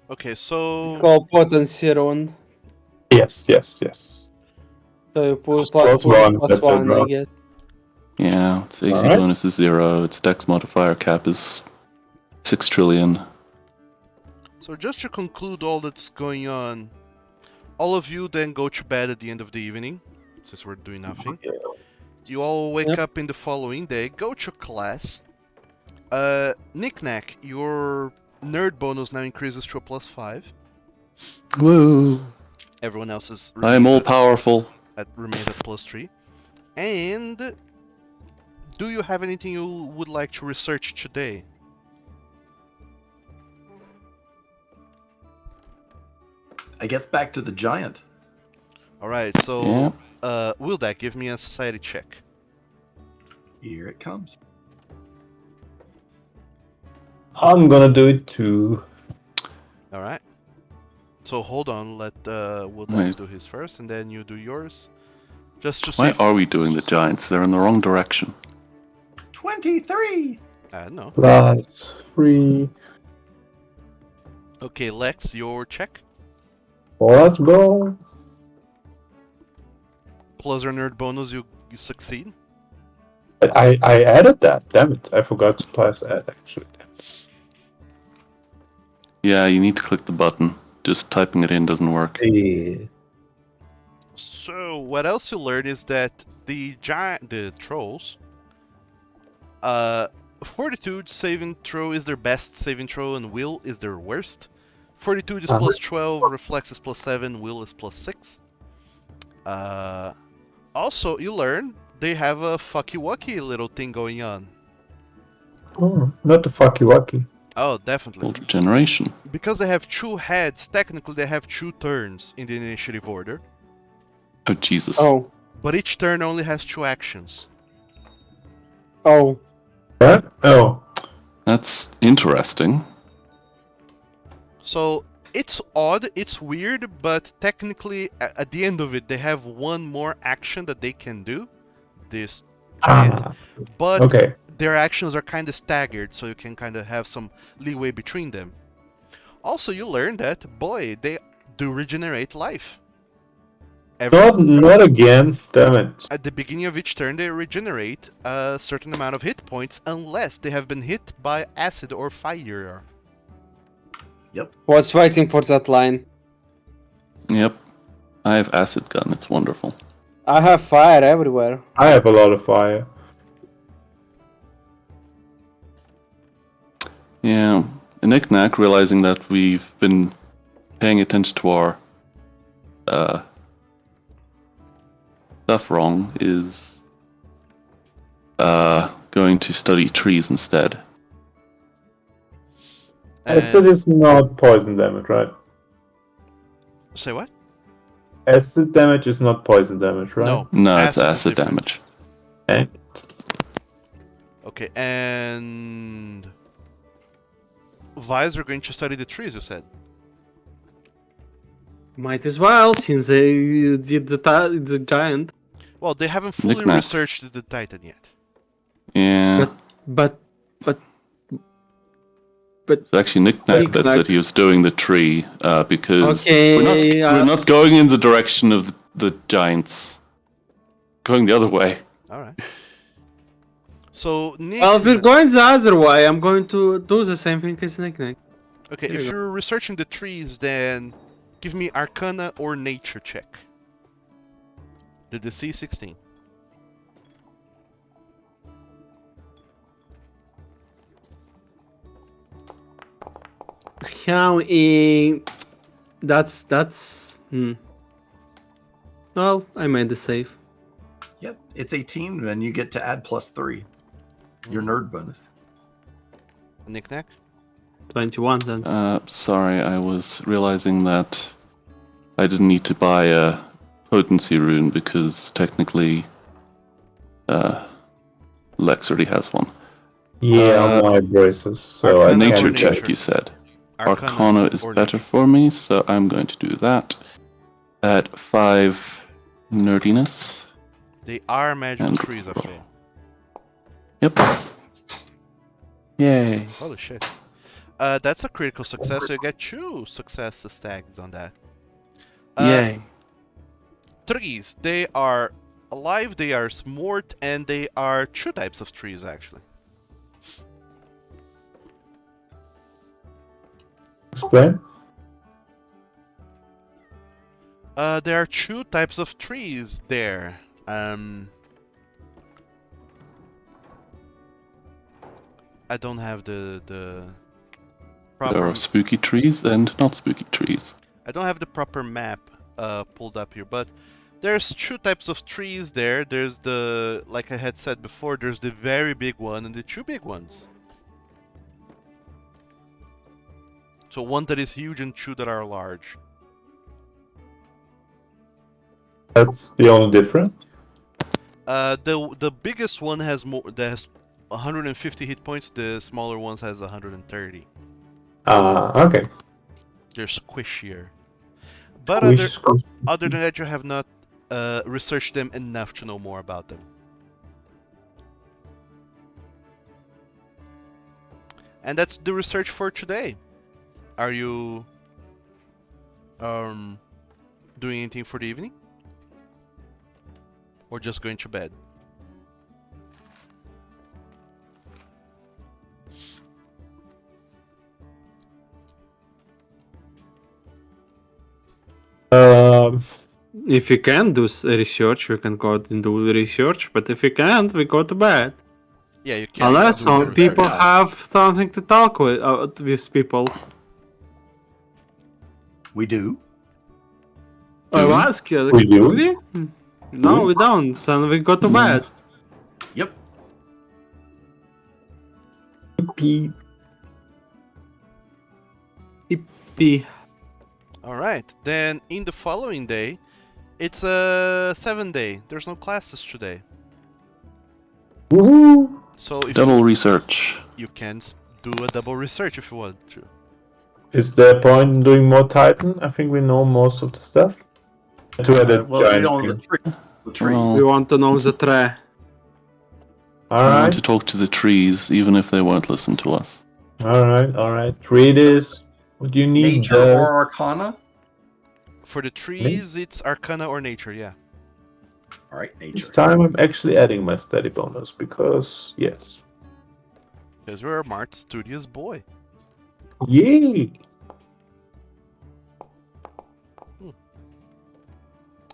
okay, so it's called potency rune. Yes. So you put Plus one, that's +1, I right. guess. Yeah, its AC Alright. bonus is 0. Its dex modifier cap is 6 trillion. So just to conclude all that's going on, all of you then go to bed at the end of the evening, since we're doing nothing. You all wake Yep. up in the following day, go to class. Knick-Knack, your nerd bonus now increases to a +5. Woo! Everyone else's I am all remains powerful. remains at +3. And do you have anything you would like to research today? I guess back to the giant. Alright, so Yeah. Wildak, give me a society check. Here it comes. I'm gonna do it too. Alright. So hold on, let Wildak Wait. do his first, and then you do yours. Just to see Why if... are we doing the giants? They're in the wrong direction. 23. I don't know. +3. Okay, Lex, your check. Let's go. Plus your nerd bonus, you succeed. I added that. Damn it! I forgot to plus add actually. Yeah, you need to click the button. Just typing it in doesn't work. Yeah. So what else you learn is that the trolls, Fortitude saving throw is their best saving throw, and Will is their worst. Fortitude is +12, Reflex is +7, Will is +6. Also, you learn they have a fucky-wucky little thing going on. Oh, not the fucky wucky. Oh, definitely. Called regeneration. Because they have 2 heads, technically they have 2 turns in the initiative order. Oh, Jesus. Oh, But each turn only has 2 actions. oh. What? Oh. That's interesting. So it's odd, it's weird, but technically at the end of it, they have 1 more action that they can do. This giant. But Okay. their actions are kind of staggered, so you can kind of have some leeway between them. Also, you learn that, boy, they do regenerate life. Not again. Damn it. At the beginning of each turn, they regenerate a certain amount of hit points unless they have been hit by acid or fire. Yep. Was waiting for that line. Yep. I have acid gun. It's wonderful. I have fire everywhere. I have a lot of fire. Yeah. And Knick-Knack, realizing that we've been paying attention to our stuff wrong, is going to study trees instead. Acid is not poison damage, right? Say what? Acid damage is not poison damage, right? No. No, it's is acid different. damage. Okay. Okay, and Vice are going to study the trees, you said. Might as well, since they did the giant. Well, they haven't fully Knick-knack. researched the Titan yet. Yeah. But It's actually Knick-knack that Knick-knack. said he was doing the tree because Okay, we're not going in the direction of the giants. Going the other way. Alright. So, Nick... well, if we're going the other way, I'm going to do the same thing as Nick. Okay, Here if you go. you're researching the trees, then give me Arcana or Nature check. The DC 16. How that's Well, I made the save. Yep, it's 18, and you get to add +3. Your nerd bonus. Knick-knack? 21 then. Sorry, I was realizing that I didn't need to buy a potency rune because technically Lex already has one. Yeah, on my braces, so I Arcana Nature or can't check, nature? you said. Arcana Arcana is or better nature. for me, so I'm going to do that. At 5 nerdiness. They are magical And trees, after all. Yep. Yay. Holy shit. That's a critical success, so you get 2 success stacks on that. Yay. Trees, they are alive, they are smart, and they are 2 types of trees, actually. explain. There are 2 types of trees there. I don't have the proper... There are spooky trees and not spooky trees. I don't have the proper map pulled up here, but there's 2 types of trees there. There's the, like I had said before, there's the very big one and the 2 big ones. So one that is huge and 2 that are large. That's the only difference. The biggest one has 150 hit points. The smaller ones has 130. Okay. They're squishier. But Squish, squish. other than that, you have not researched them enough to know more about them. And that's the research for today. Are you doing anything for the evening? Or just going to bed? If you can do research, we can go out and do the research. But if you can't, we go to bed. Yeah, you can. Unless do some whatever. people yeah. have something to talk with people. We do. I we? ask you. We do? we? No, we don't. So we go to bed. Yep. Beep. P. Alright, then in the following day, it's a 7-day. There's no classes today. Woohoo! So if Double research. you can do a double research if you want to. Is there a point in doing more Titan? I think we know most of the stuff. To add a Well, we giant don't thing. the tree. The trees. Well, We want to know the tree. I want Alright, to talk to the trees, even if they won't listen to us. alright. Read this. What do you need? Nature or Arcana? For the trees, it's Arcana or Nature, yeah. All right, This nature. time I'm actually adding my study bonus because, yes. Because you're a smart, studious boy. Yay!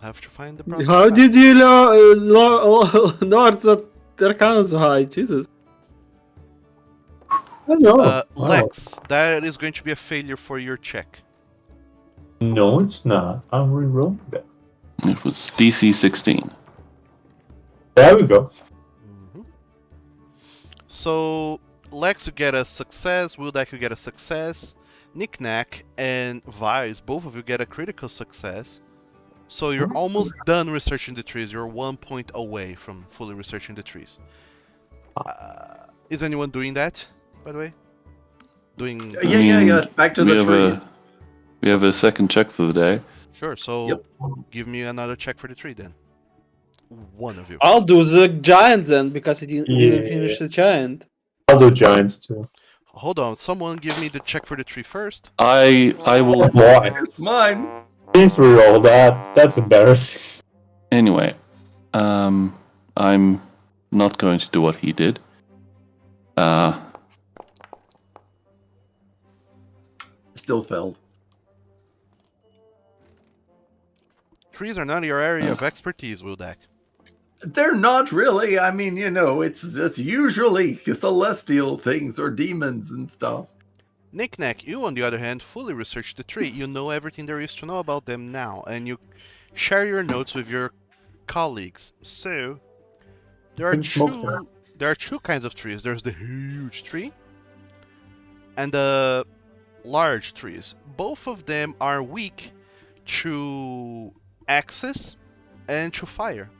I have to find the proper How map. did you know that Arcana so high? Jesus. Hello. Wow. Lex, that is going to be a failure for your check. No, it's not. I'm rerolling that. It was DC 16. There we go. Mhm. So Lex, you get a success. Wildak, you get a success. Knick-Knack and Vice, both of you get a critical success. So you're almost done researching the trees. You're 1 point away from fully researching the trees. Is anyone doing that, by the way? Doing... Yeah. It's back to we the have trees. We have a second check for the day. Sure, so Yep. give me another check for the tree then. One of you. I'll do the giant then because I didn't Yeah. finish the giant. I'll do giants too. Hold on, someone give me the check for the tree first. I will. Oh boy. Here's mine. Please reroll that. That's embarrassing. Anyway, I'm not going to do what he did. Still failed. Trees are not your area of expertise, Wildak. They're not really. I mean, it's usually celestial things or demons and stuff. Knick-Knack, you on the other hand fully researched the tree. You know everything there is to know about them now, and you share your notes with your colleagues. So there are two kinds of trees. There's the huge tree and the large trees. Both of them are weak to access and to fire.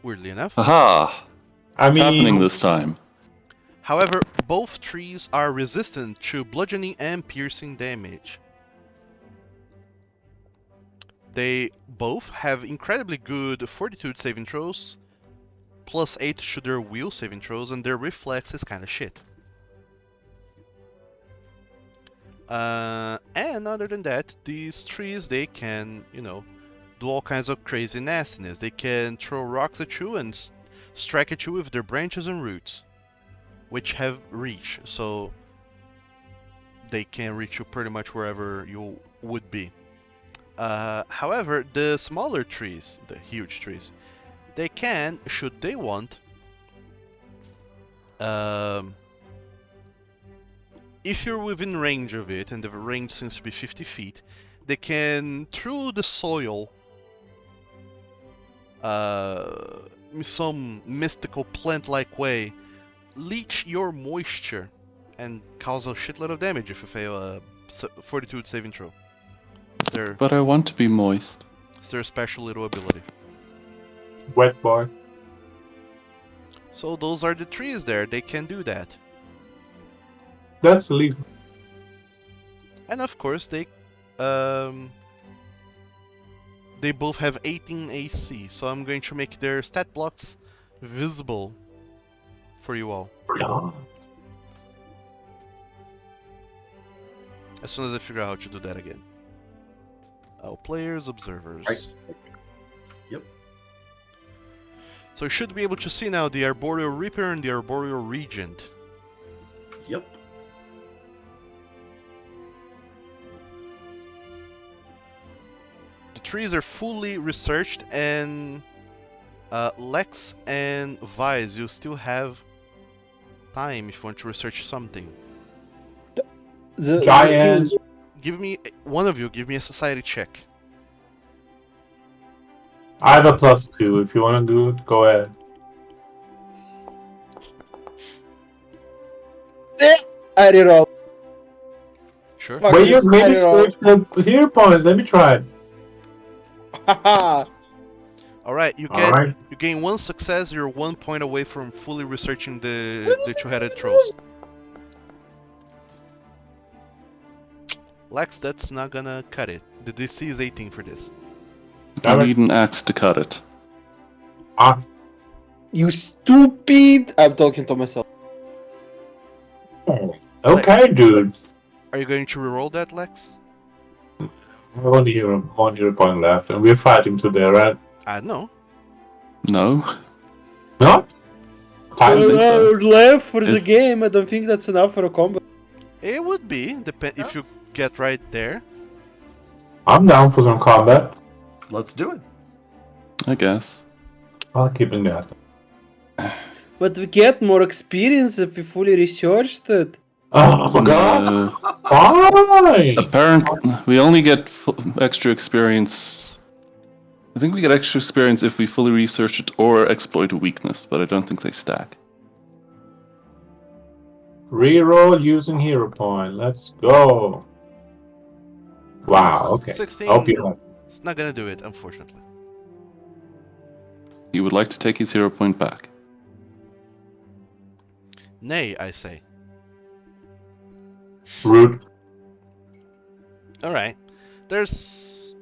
Weirdly enough. Aha! I mean, Happening this time. However, both trees are resistant to bludgeoning and piercing damage. They both have incredibly good fortitude saving throws, +8 to their will saving throws, and their reflex is kinda shit. And other than that, these trees, they can, do all kinds of crazy nastiness. They can throw rocks at you and strike at you with their branches and roots, which have reach, so they can reach you pretty much wherever you would be. However, the smaller trees, the huge trees, they can, should they want, if you're within range of it, and the range seems to be 50 feet, they can, through the soil, some mystical plant-like way, leech your moisture and cause a shitload of damage if you fail a fortitude saving throw. But I want to be moist. It's their special little ability. wet boy. So those are the trees there, they can do that. That's relief. And of course they both have 18 AC, so I'm going to make their stat blocks visible for you all. As soon as I figure out how to do that again. Oh, players, observers. Right. Yep. So you should be able to see now the Arboreal Reaper and the Arboreal Regent. Yep. The trees are fully researched, and Lex and Vice, you still have time if you want to research something. The Giant. Give me, one of you, give me a society check. I have a +2. If you want to do it, go ahead. I reroll. Sure. Fuck Wait, you, you're maybe Spyro. switch the hero point. Let me try it. Haha. Alright, you Alright. you gain 1 success, you're 1 point away from fully researching the two-headed trolls. Lex, that's not gonna cut it. The DC is 18 for this. I need an axe to cut it. Ah, You stupid! I'm talking to myself. okay, dude. Are you going to reroll that, Lex? One hero point left, and we're fighting today, right? I don't know. No? No? I don't think so. Left for the It- game. I don't think that's enough for a combo. It would be, if you get right there. I'm down for some combat. Let's do it. I guess. I'll keep in that. But we get more experience if we fully researched it. Oh my god! No. Fine! Apparently, we only get extra experience. I think we get extra experience if we fully research it or exploit a weakness, but I don't think they stack. Reroll using hero point. Let's go. Wow, okay. 16. Hope you like. It's not gonna do it, unfortunately. He would like to take his hero point back. Nay, I say. Rude. Alright. There's...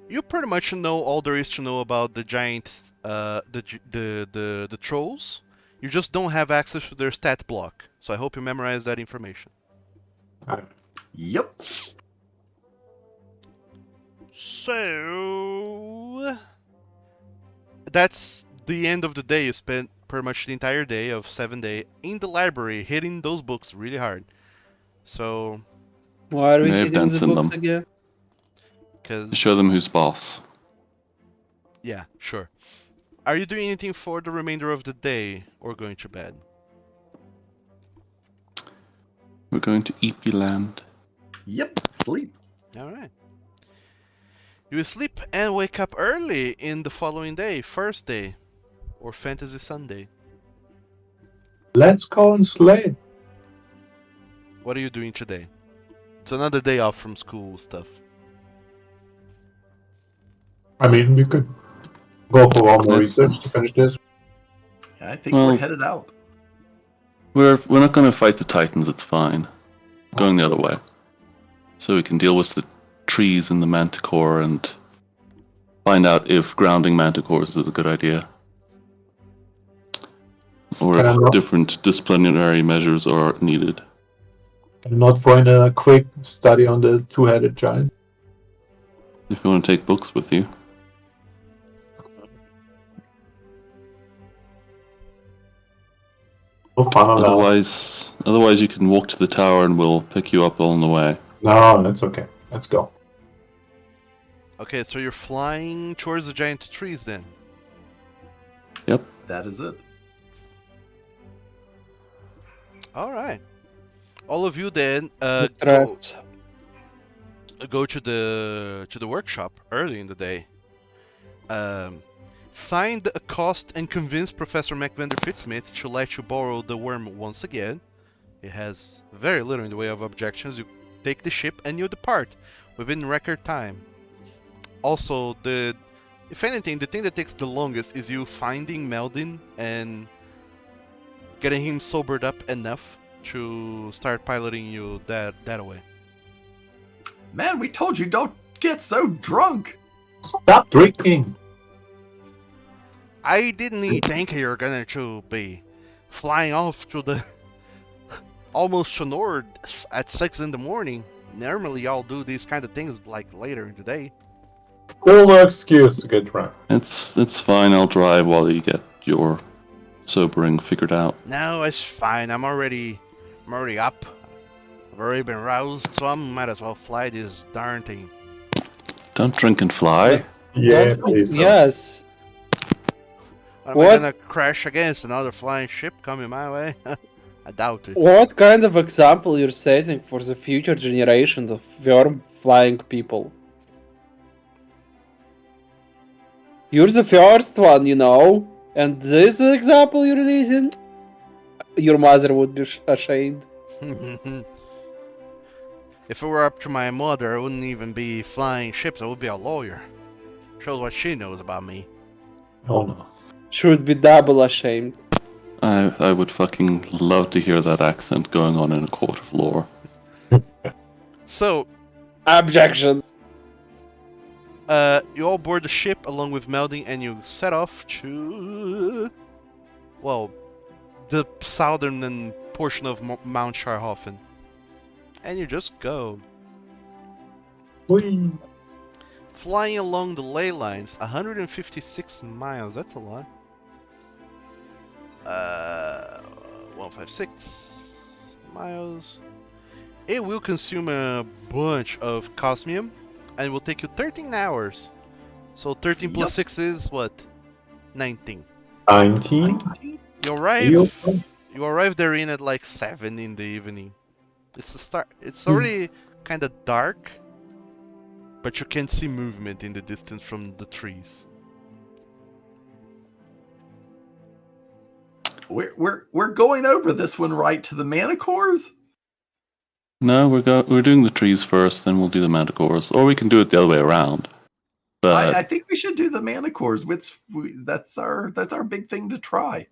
You pretty much know all there is to know about the giant... the trolls. You just don't have access to their stat block. So I hope you memorize that information. Yep. So... That's the end of the day. You spent pretty much the entire day of 7-day in the library hitting those books really hard. So... Why are we They've hitting danced the in books them. again? Because... Show them who's boss. Yeah, sure. Are you doing anything for the remainder of the day or going to bed? We're going to EP land. Yep. Sleep. Alright. You will sleep and wake up early in the following day, first day, or Fantasy Sunday. Let's go and slay. What are you doing today? It's another day off from school stuff. I mean, we could go for one more research to finish this. I think Well- we're headed out. We're not going to fight the Titans, it's fine. Going the other way. So we can deal with the trees and the manticore and find out if grounding manticores is a good idea. Or Can I if not- different disciplinary measures are needed. I'm not throwing a quick study on the two-headed giant. If you want to take books with you. No fun on that. Otherwise you can walk to the tower and we'll pick you up along the way. No, that's okay. Let's go. Okay, so you're flying towards the giant trees then. That is it. Alright. All of you then Trust. go to the workshop early in the day. Find a cost and convince Professor McVander Fitzsmith to let you borrow the Wyrhm once again. He has very little in the way of objections. You take the ship and you depart within record time. Also, if anything, the thing that takes the longest is you finding Meldin and getting him sobered up enough to start piloting you that away. Man, we told you don't get so drunk. Stop drinking. I didn't think you're going to be flying off to the almost to Nord at 6 in the morning. Normally, y'all do these kind of things like later in the day. Still no excuse to get drunk. It's fine, I'll drive while you get your sobering figured out. No, it's fine. I'm already up. I've already been roused, so I might as well fly this darn thing. Don't drink and fly. Yeah, Don't- please. don't. Yes. Am I What? gonna crash against another flying ship coming my way? I doubt it. What kind of example you're setting for the future generation of Wyrm flying people? You're the first one, you know, and this example you're releasing, your mother would be ashamed. If it were up to my mother, I wouldn't even be flying ships. I would be a lawyer. Shows what she knows about me. Oh no. Should be double ashamed. I would fucking love to hear that accent going on in a court of law. So, Objection. you all board the ship along with Melding and you set off to... Well, the southern portion of Mount Scharhofen. And you just go. Whee. Flying along the ley lines, 156 miles, that's a lot. 156 miles. It will consume a bunch of cosmium and it will take you 13 hours. So 13 plus Yup. 6 is what? 19. 19? You arrive there in at like 7 in the evening. It's the start. It's already kind of dark, but you can see movement in the distance from the trees. We're going over this one right to the manticores. No, we're doing the trees first, then we'll do the manticores, or we can do it the other way around. But I think we should do the manticores. That's our big thing to try.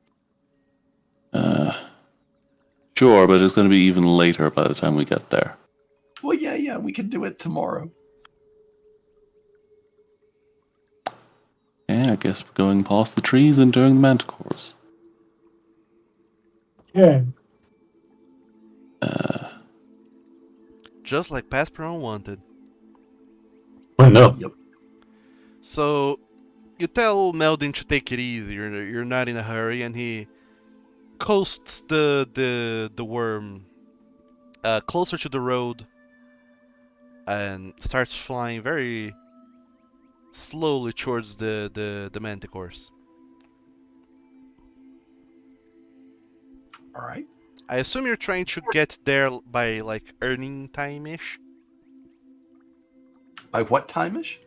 sure, but it's going to be even later by the time we get there. Well, yeah, we can do it tomorrow. Yeah, I guess we're going past the trees and doing the manticores. Yeah. Just like Pastor Unwanted. Oh no. Yep. So, you tell Meldin to take it easy. You're not in a hurry, and he coasts the worm closer to the road and starts flying very slowly towards the manticores. All right. I assume you're trying to get there by like earning time-ish? By what time-ish?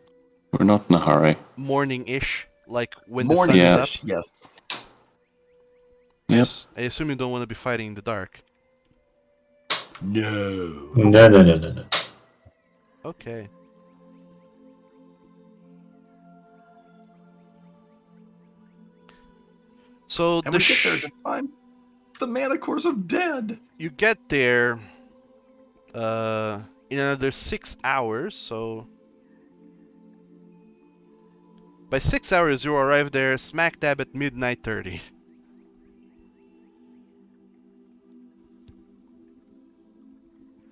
We're not in a hurry. Morning-ish, like when the sun is up. Morning-ish, yes. Yep. I assume you don't want to be fighting in the dark. No. No. Okay. So And the we get there to find the manticores are dead. you get there in another 6 hours, so by 6 hours you arrive there smack dab at midnight 30.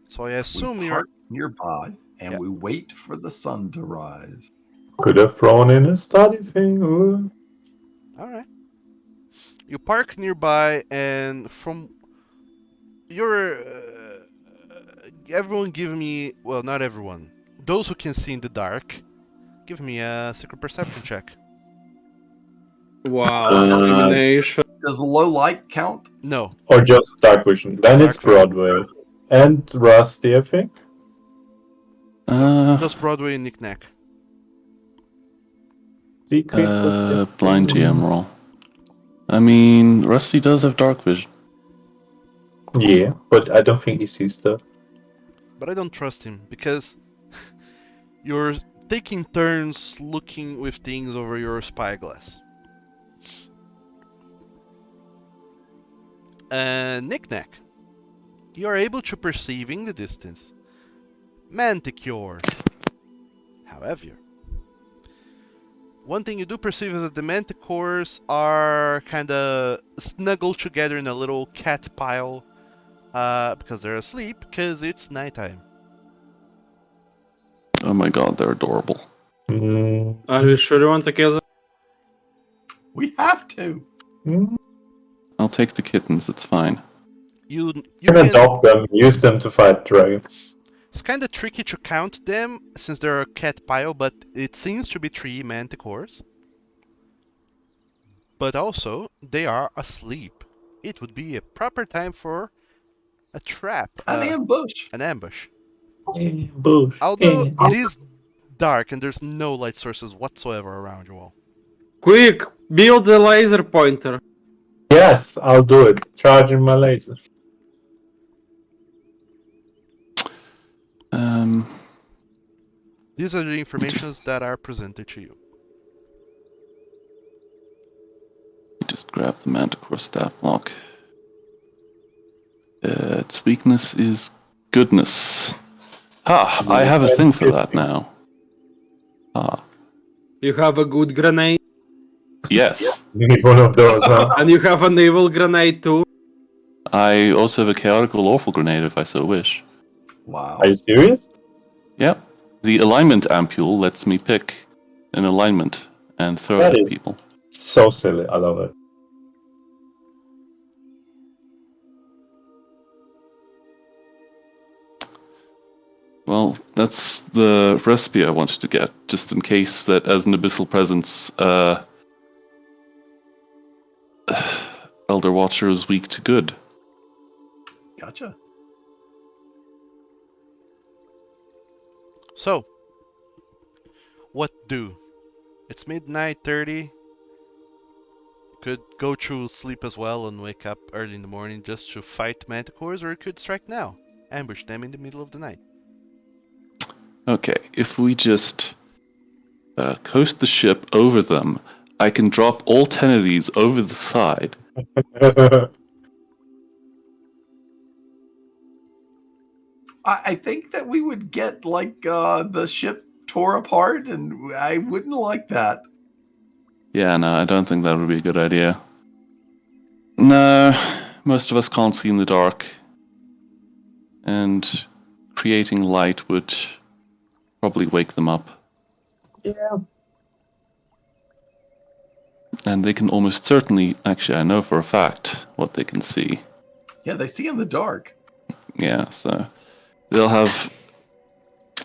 So I assume We you're park nearby and Yeah. we wait for the sun to rise. Could have thrown in a study thing. alright. You park nearby, and from your everyone give me, well, not everyone, those who can see in the dark, give me a secret perception check. Wow, discrimination. Does low light count? No. Or just dark vision. Then Dark it's vision. Broadway. And Rusty, I think. Just Broadway and Knick-Knack. Secret. Blind GM roll. I mean, Rusty does have dark vision. Yeah, but I don't think he sees stuff. But I don't trust him, because you're taking turns looking with things over your spyglass. Knick-Knack, you are able to perceive in the distance manticores. However, one thing you do perceive is that the manticores are kinda snuggled together in a little cat pile because they're asleep, because it's nighttime. Oh my god, they're adorable. Mm. Are you sure you want to kill them? We have to. Mm. I'll take the kittens, it's fine. You You can adopt them, use them to fight dragons. It's kind of tricky to count them since they're a cat pile, but it seems to be 3 manticores. But also, they are asleep. It would be a proper time for a trap. An ambush. An ambush. Bush. Although it is dark and there's no light sources whatsoever around you all. Quick, build the laser pointer. Yes, I'll do it. Charging my laser. These are the informations that are presented to you. Just grab the manticore stat block. Its weakness is goodness. Ha! I have a thing for that now. Ah, You have a good grenade, yes. Need one of those, huh? and you have an evil grenade too. I also have a chaotic or lawful grenade if I so wish. Wow. Are you serious? Yep. The alignment ampule lets me pick an alignment and throw That it at is- people. So silly. I love it. Well, that's the recipe I wanted to get, just in case that as an abyssal presence, Elder Watcher is weak to good. Gotcha. So, what do? It's midnight 30. could go to sleep as well and wake up early in the morning just to fight manticores, or you could strike now. Ambush them in the middle of the night. Okay, if we just coast the ship over them, I can drop all 10 of these over the side. I think that we would get like the ship tore apart, and I wouldn't like that. Yeah, no, I don't think that would be a good idea. No, most of us can't see in the dark. And creating light would probably wake them up. Yeah. And they can almost certainly, actually, I know for a fact what they can see. Yeah, they see in the dark. Yeah, so they'll have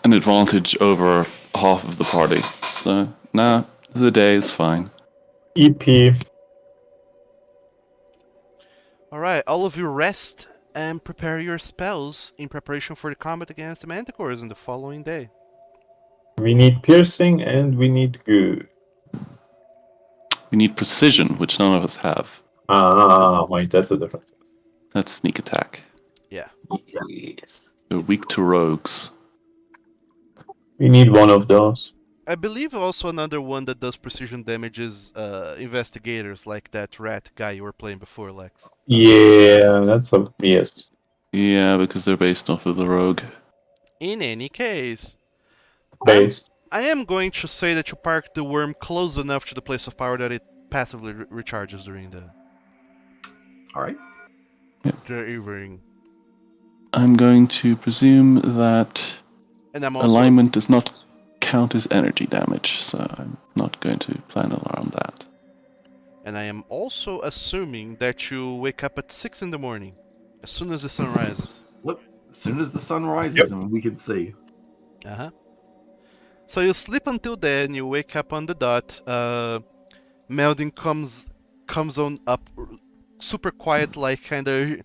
an advantage over half of the party. So, nah, the day is fine. EP. Alright, all of you rest and prepare your spells in preparation for the combat against the manticores on the following day. We need piercing and we need good. We need precision, which none of us have. Wait, that's a difference. That's sneak attack. Yeah. Yes. They're weak to rogues. We need one of those. I believe also another one that does precision damage is investigators, like that rat guy you were playing before, Lex. Yeah, that's a yes. Yeah, because they're based off of the rogue. In any case, Base. I am going to say that you park the worm close enough to the place of power that it passively recharges during the All right. evening. I'm going to presume that And I'm also alignment does not count as energy damage, so I'm not going to plan around that. And I am also assuming that you wake up at 6 in the morning, as soon as the sun rises. Look, as soon as the sun rises, Yep. and we can see. Uh-huh. So you sleep until then, you wake up on the dot. Melding comes on up super quiet, like kind of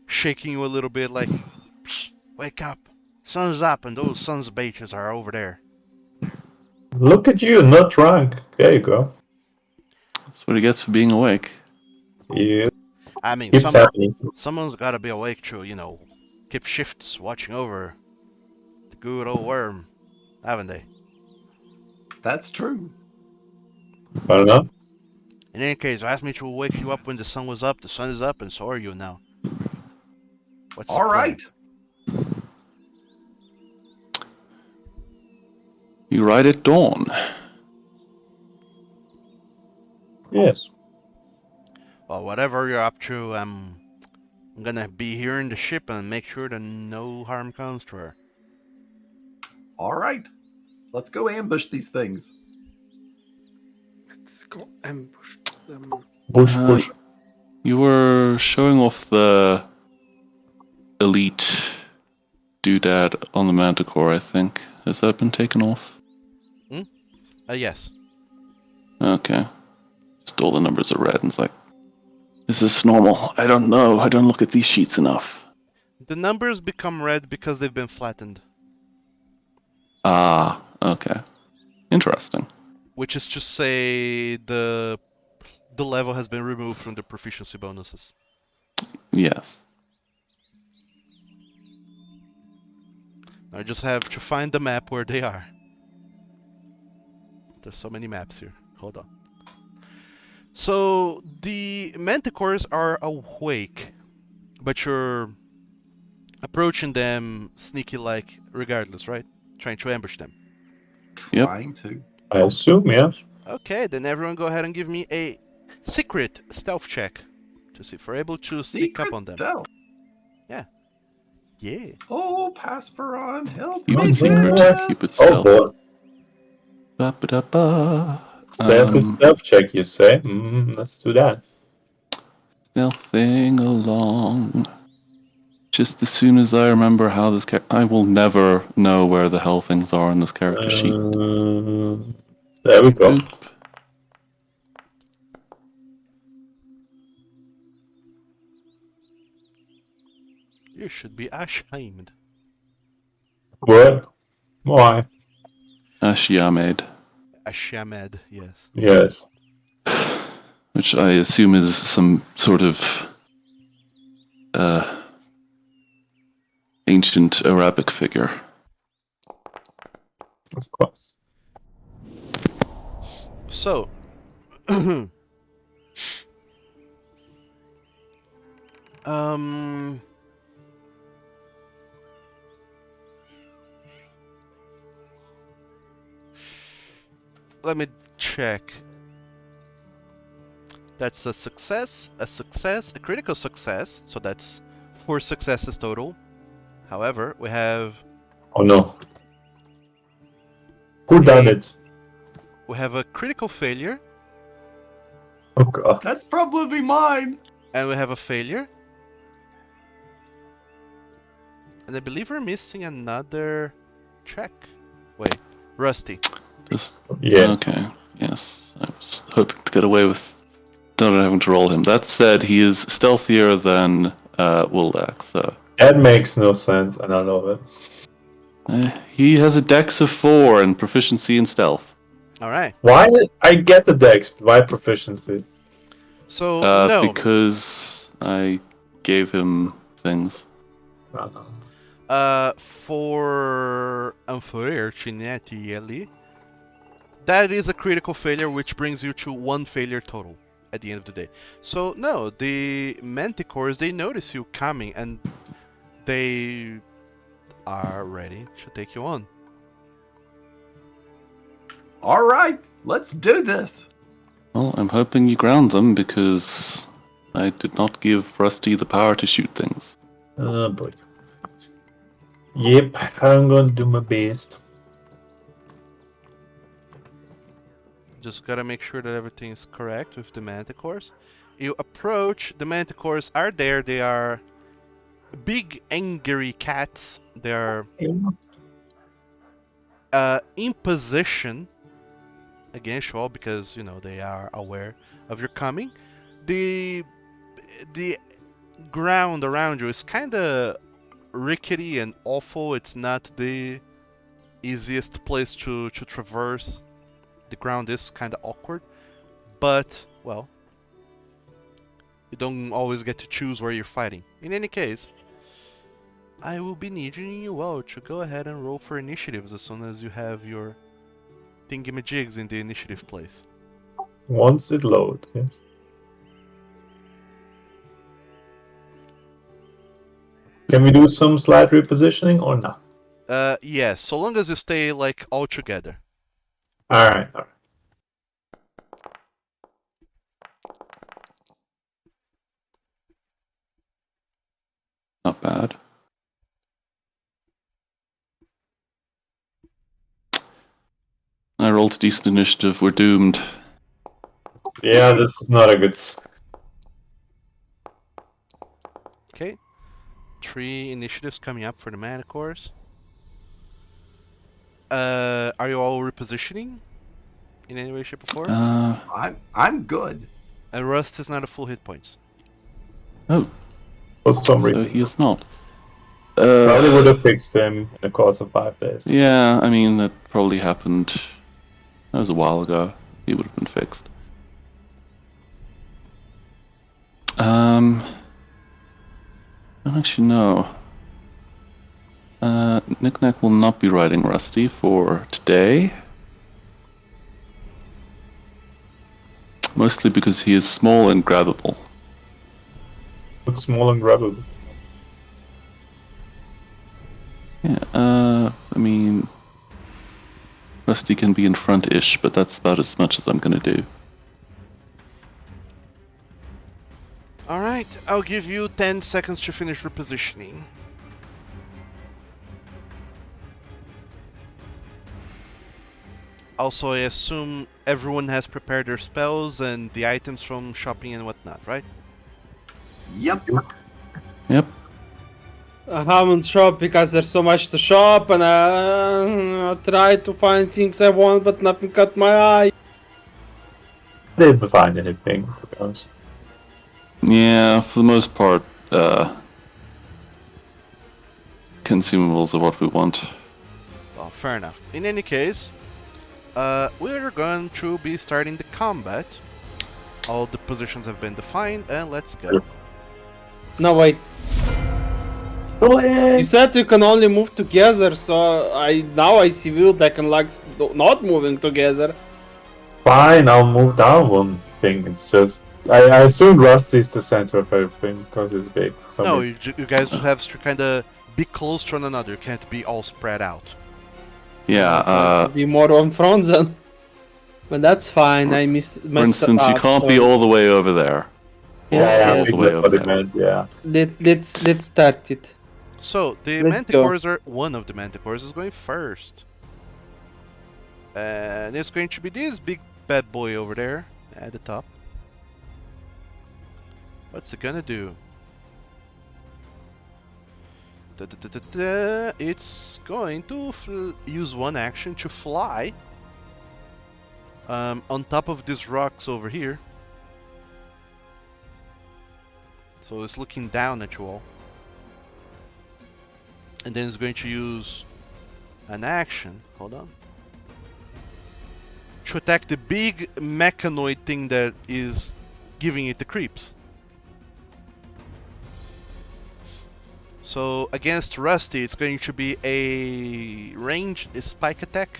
shaking you a little bit, like, "Psst, wake up. Sun's up and those sun's beaches are over there." Look at you, not drunk. There you go. That's what he gets for being awake. Yeah. I mean, Keeps happening. someone's gotta be awake to, keep shifts watching over the good old Wyrhm, haven't they? That's true. Fair enough. In any case, you asked me to wake you up when the sun was up. The sun is up, and so are you now. What's the All plan? right. You ride at dawn. Yes. Well, whatever you're up to, I'm gonna be here in the ship and make sure that no harm comes to her. All right. Let's go ambush these things. Let's go ambush them. Push. You were showing off the elite doodad on the Manticore, I think. Has that been taken off? Yes. Okay. Just all the numbers are red, and it's like, is this normal? I don't know. I don't look at these sheets enough. The numbers become red because they've been flattened, Ah, okay. Interesting. which is to say the level has been removed from the proficiency bonuses. Yes. I just have to find the map where they are. There's so many maps here. Hold on. So the manticores are awake, but you're approaching them sneaky-like regardless, right? Trying to ambush them. Yep. Trying to. I assume, yes. Okay, then everyone go ahead and give me a secret stealth check to see if we're able to sneak up Secret on them. stealth. Yeah. Oh, Pasperon, help You me! can secret, Yes! keep it Oh stealth. boy. Ba-ba-da-ba. Stealth is stealth check, you say? Let's do that. Stealthing along. Just as soon as I remember how this I will never know where the hell things are in this character sheet. There we go. Boop. You should be ashamed. What? Why? Ashiamed. Ashamed, yes. Yes. which I assume is some sort of ancient Arabic figure. Of course. So, um, let me check. That's a success, a critical success. So that's 4 successes total. However, we have Oh no. Who done it? a critical failure, Oh god. That's probably mine. and we have a failure. And I believe we're missing another check. Wait, Rusty. Just, Yeah. Okay, yes. I was hoping to get away with not having to roll him. That said, he is stealthier than Woldak, so... That makes no sense, and I love it. He has a dex of 4 and proficiency in stealth. Alright. Why I get the dex? Why proficiency? So, no. Because I gave him things. For unfortunately, that is a critical failure, which brings you to 1 failure total at the end of the day. So, no, the Manticores, they notice you coming, and they are ready to take you on. All right, let's do this. Well, I'm hoping you ground them, because I did not give Rusty the power to shoot things. Oh boy. Yep, I'm gonna do my best. Just gotta make sure that everything is correct with the Manticores. You approach, the Manticores are there, they are big angry cats. They are in position against you all because, you know, they are aware of your coming. The ground around you is kind of rickety and awful. It's not the easiest place to traverse. The ground is kind of awkward, but, well, you don't always get to choose where you're fighting. In any case, I will be needing you all to go ahead and roll for initiatives as soon as you have your thingamajigs in the initiative place. Once it loads, yeah. Can we do some slight repositioning or not? Yes, so long as you stay, like, all together. Alright. Not bad. I rolled a decent initiative. We're doomed. Yeah, this is not a good... Okay. 3 initiatives coming up for the Manticores. Are you all repositioning in any way, shape, or form? I'm good. Rust is not a full hit points. Oh, For some so reason. he is not. Probably would have fixed him in the course of 5 days. Yeah, I mean, that probably happened. That was a while ago. He would have been fixed. I don't actually know. Knick-Knack will not be riding Rusty for today. Mostly because he is small and grabbable. Looks small and grabbable. Yeah, I mean... Rusty can be in front-ish, but that's about as much as I'm gonna do. Alright, I'll give you 10 seconds to finish repositioning. Also, I assume everyone has prepared their spells and the items from shopping and whatnot, right? Yep. Yep. I haven't shopped because there's so much to shop, and I try to find things I want, but nothing caught my eye. Didn't find anything, to be honest. Yeah, for the most part, consumables are what we want. Well, fair enough. In any case, we're going to be starting the combat. All the positions have been defined, and let's go. No, wait. You said you can only move together, so I see Wildeck and Lux not moving together. Fine, I'll move down one thing. It's just I assumed Rusty's the center of everything because it's big. So No, you guys have to kind of be close to one another. You can't be all spread out. Yeah, Be more on front then. But that's fine. I missed. for instance, you can't be all the way over there. yeah, all the way over there. meant, yeah. Let's start it. So the Let's go. manticores are one of the manticores is going first, and it's going to be this big bad boy over there at the top. What's it gonna do? It's going to use one action to fly on top of these rocks over here. So it's looking down at you all. And then it's going to use an action, hold on, to attack the big mechanoid thing that is giving it the creeps. So against Rusty, it's going to be a ranged spike attack.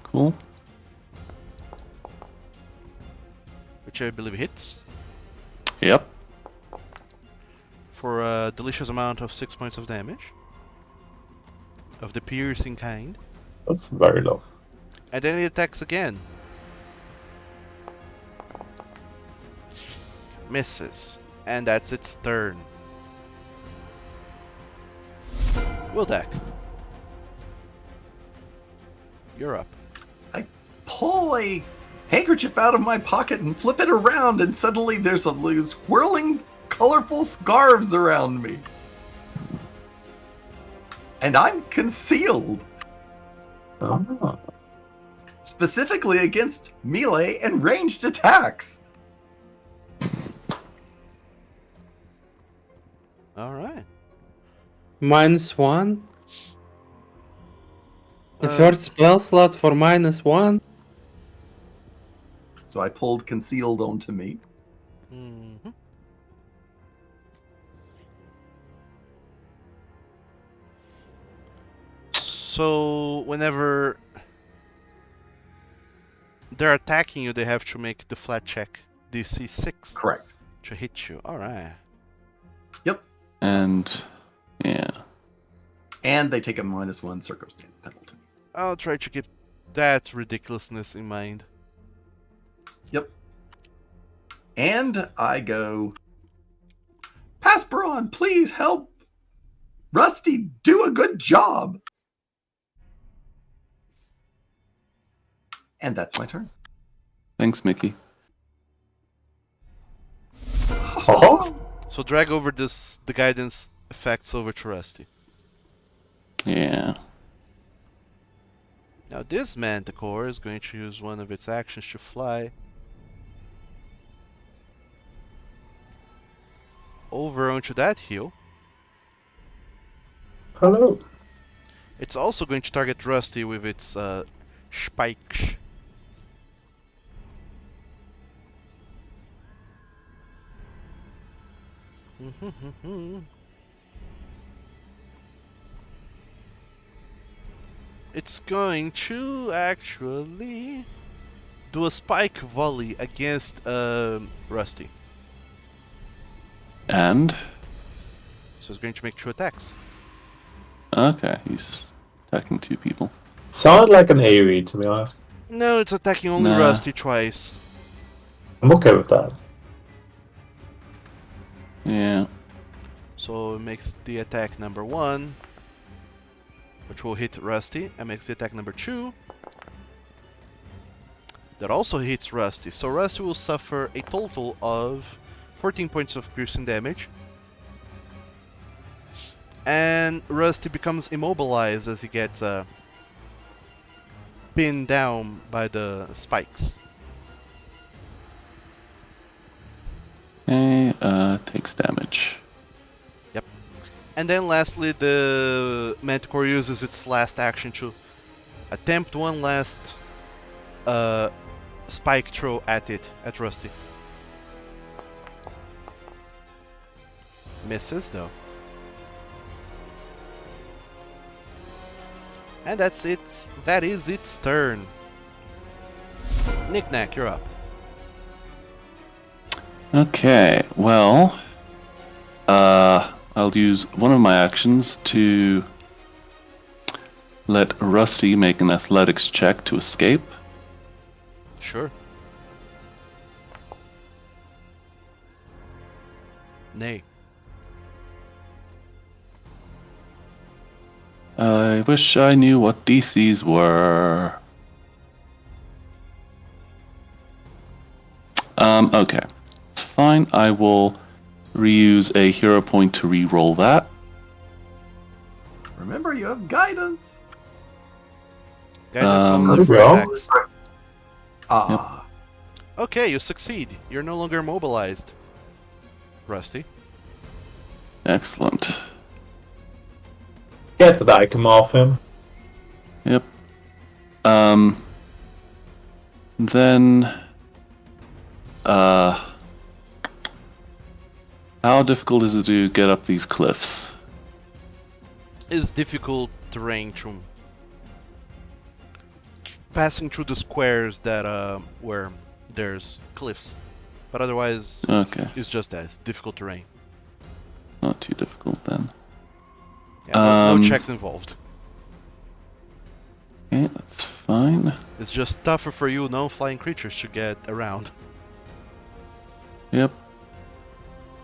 Cool. Which I believe hits. Yep. For a delicious amount of 6 points of damage. Of the piercing kind. That's very low. And then it attacks again. Misses. And that's its turn. Wildeck. You're up. Pull a handkerchief out of my pocket and flip it around, and suddenly there's these whirling, colorful scarves around me. And I'm concealed. Oh. Specifically against melee and ranged attacks. Alright. -1. The third spell slot for -1. So I pulled concealed onto me. Mm-hmm. So whenever they're attacking you, they have to make the flat check DC 6 Correct. to hit you. Alright. Yep. And yeah. And they take a -1 circumstance penalty. I'll try to keep that ridiculousness in mind. Yep. And I go, Pasperon, please help Rusty do a good job. And that's my turn. Thanks, Mickey. Oh. So drag over the guidance effects over to Rusty. Yeah. Now this manticore is going to use one of its actions to fly over onto that hill. Hello. It's also going to target Rusty with its spikes. It's going to actually do a spike volley against Rusty. And So it's going to make 2 attacks. okay, he's attacking 2 people. Sounded like an AoE, to be honest. No, it's attacking only Nah. Rusty twice. I'm okay with that. Yeah. So it makes the attack number 1, which will hit Rusty, and makes the attack number 2. That also hits Rusty. So Rusty will suffer a total of 14 points of piercing damage. And Rusty becomes immobilized as he gets pinned down by the spikes. Okay, takes damage. And then lastly, the Manticore uses its last action to attempt one last spike throw at it, at Rusty. Misses though. And that is its turn. Knick-Knack, you're up. Okay, well, I'll use one of my actions to let Rusty make an athletics check to escape. Sure. Nay. I wish I knew what DCs were. Okay. It's fine. I will reuse a hero point to re-roll that. Remember, you have guidance. Guidance There only we for go. attacks. Ah, Okay, you succeed. You're no longer mobilized. Rusty. Excellent. Get that item off him. Yep. Then, how difficult is it to get up these cliffs? It's difficult terrain through passing through the squares that where there's cliffs, but otherwise Okay. it's just that it's difficult terrain. Not too difficult then. Yeah, no checks involved. Okay, that's fine. It's just tougher for you non-flying creatures to get around. Yep.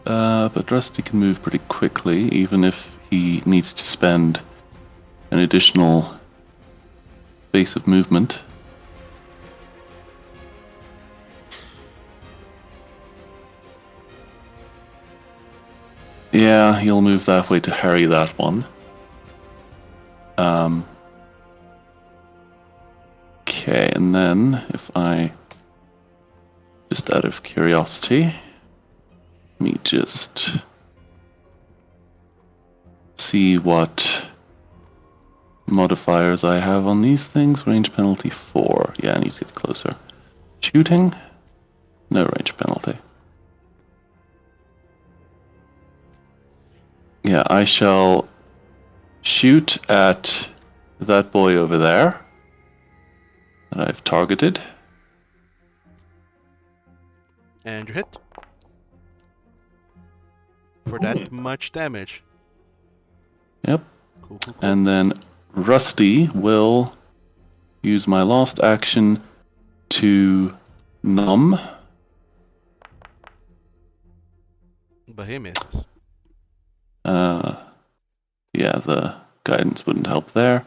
But Rusty can move pretty quickly, even if he needs to spend an additional base of movement. Yeah, he'll move that way to harry that one. Okay, and then if I, just out of curiosity, let me just see what modifiers I have on these things. Range penalty 4. Yeah, I need to get closer. Shooting? No range penalty. Yeah, I shall shoot at that boy over there that I've targeted. And you hit. For that much damage. Yep. Cool, cool, cool. And then Rusty will use my last action to numb. But he misses. Yeah, the guidance wouldn't help there.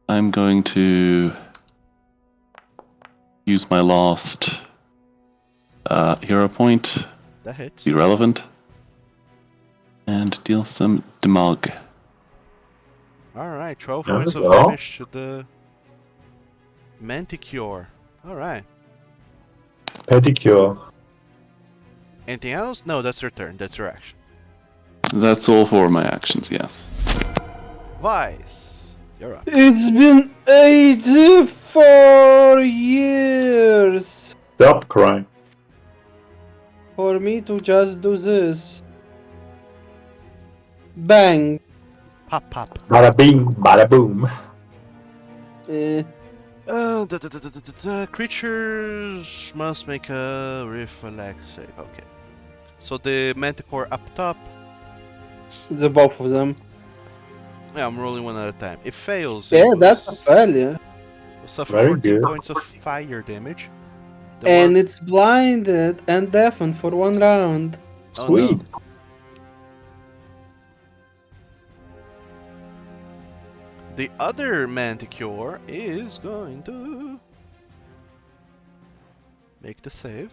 I'm going to use my last hero point, That hits. irrelevant, and deal some damage. Alright, 12 There points we of go. damage to the Manticure. Alright. Pedicure. Anything else? No, that's your turn. That's your action. That's all for my actions, yes. Vice. You're up. It's been 84 years Stop crying. for me to just do this. Bang. Pop, pop. Bada bing, bada boom. Eh. Creatures must make a reflex save. Okay. So the Manticore up top. The both of them. Yeah, I'm rolling one at a time. It fails. Yeah, it that's a will failure. suffer Very 14 good. points of fire damage. The And one- it's blinded and deafened for 1 round. Oh, Sweet. no. The other Manticore is going to make the save.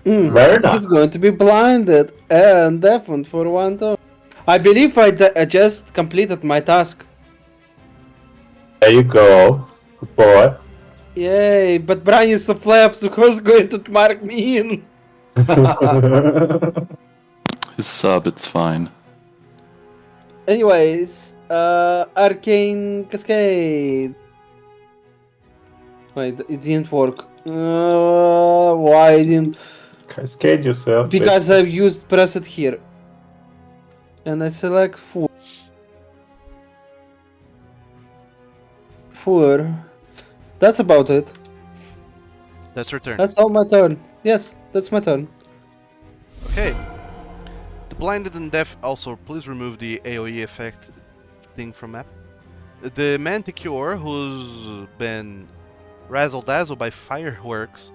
Very nice. It's going to be blinded and deafened for 1 turn. I believe I just completed my task. There you go. Good boy. Yay, but Brian is a flap, so who's going to mark me in? His sub, it's fine. Anyways, Arcane Cascade. Wait, it didn't work. Why it didn't? Cascade yourself. Because I used press it here. And I select 4. 4. That's about it. That's your turn. That's all my turn. Yes, that's my turn. Okay. The blinded and deaf also, please remove the AoE effect thing from map. The Manticore, who's been razzle-dazzled by fireworks,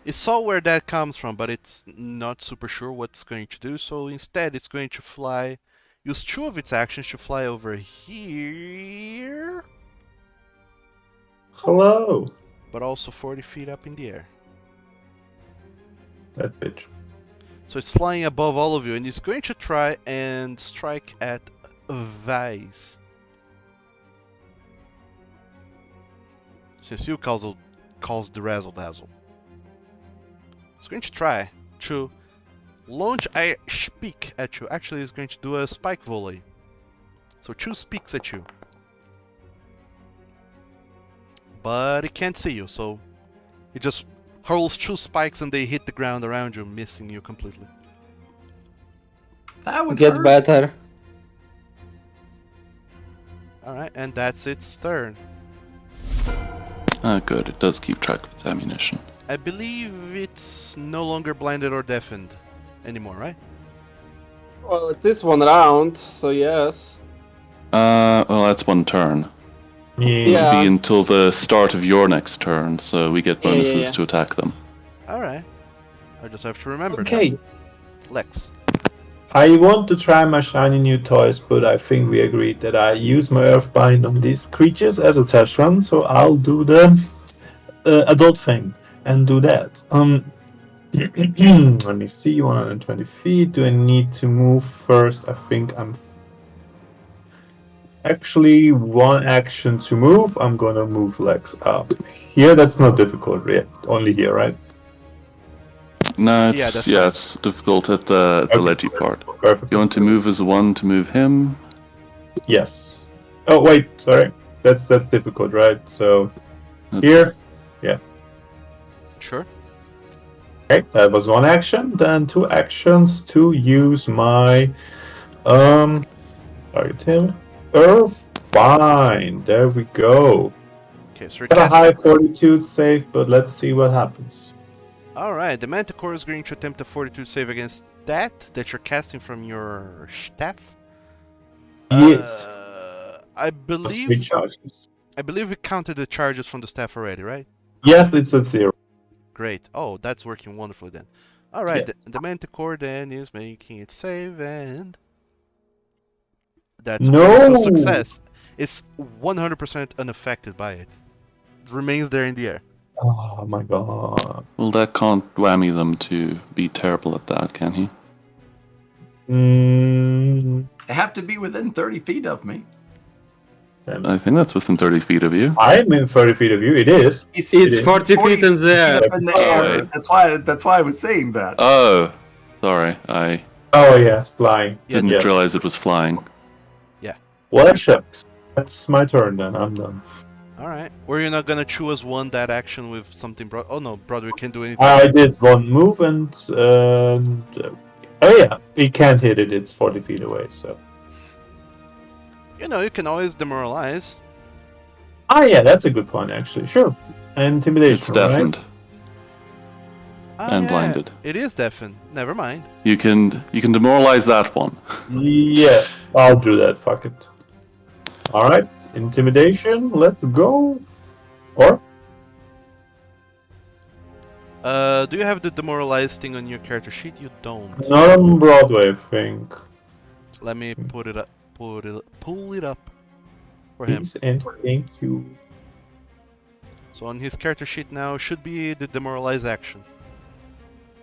it saw where that comes from, but it's not super sure what it's going to do, so instead it's going to fly, use 2 of its actions to fly over here, Hello. but also 40 feet up in the air. That bitch. So it's flying above all of you, and it's going to try and strike at Vice. Since you calls the razzle dazzle. It's going to try to launch a speak at you. Actually, it's going to do a spike volley. So 2 speaks at you. But it can't see you, so it just hurls 2 spikes and they hit the ground around you, missing you completely. That would Get hurt. better. Alright, and that's its turn. Ah, good. It does keep track of its ammunition. I believe it's no longer blinded or deafened anymore, right? Well, it is 1 round, so yes. Well, that's 1 turn. Yeah. It'll be until the start of your next turn, so we get Yeah, yeah, bonuses yeah. to attack them. Alright. I just have to remember Okay. that. Lex. I want to try my shiny new toys, but I think we agreed that I use my Earthbind on these creatures as a test run, so I'll do the adult thing and do that. Let me see, 120 feet. Do I need to move first? I think I'm actually 1 action to move. I'm gonna move Lex up. Here, that's not difficult, yet. Only here, right? No, Yeah, it's, that's yeah, fine. it's difficult at the Okay. ledgy part. Perfect. You want to move as 1 to move him? Yes. Oh wait, sorry. That's difficult, right? So here. Sure. Okay, that was 1 action. Then 2 actions to use my target him. Earthbind. There we go. Okay, so you're Got a casting. high fortitude save, but let's see what happens. Alright, the Manticore is going to attempt a fortitude save against that you're casting from your staff. Yes. I Plus 3 believe charges. we counted the charges from the staff already, right? Yes, it's at 0. Great. Oh, that's working wonderfully then. Alright, Yes. the Manticore then is making its save, and that's a No! critical success. It's 100% unaffected by it. It remains there in the air. Oh my god. Well, that can't whammy them to be terrible at that, can he? They have to be within 30 feet of me. I think that's within 30 feet of you. I'm in 30 feet of you. It is. It's It's 40 feet in the air. up in the air. That's why I was saying that. Oh, sorry. I Oh yeah, flying. Yeah, didn't yeah. realize it was flying. Well, shucks. That's my turn then. I'm done. Alright. Were you not gonna choose that action with something oh no, Broderick can't do anything. I did 1 move and oh yeah, he can't hit it. It's 40 feet away. So You know, you can always demoralize. yeah, that's a good point actually. Sure, intimidation. It's deafened Ah, and yeah, blinded. It is deafened. Never mind. You can demoralize that one. Right? Yeah, I'll do that. Fuck it. All right, intimidation. Let's go. Or Do you have the demoralized thing on your character sheet? You don't. not on Broadway, I think. Let me pull it up for him. Please and thank you. So on his character sheet now should be the demoralize action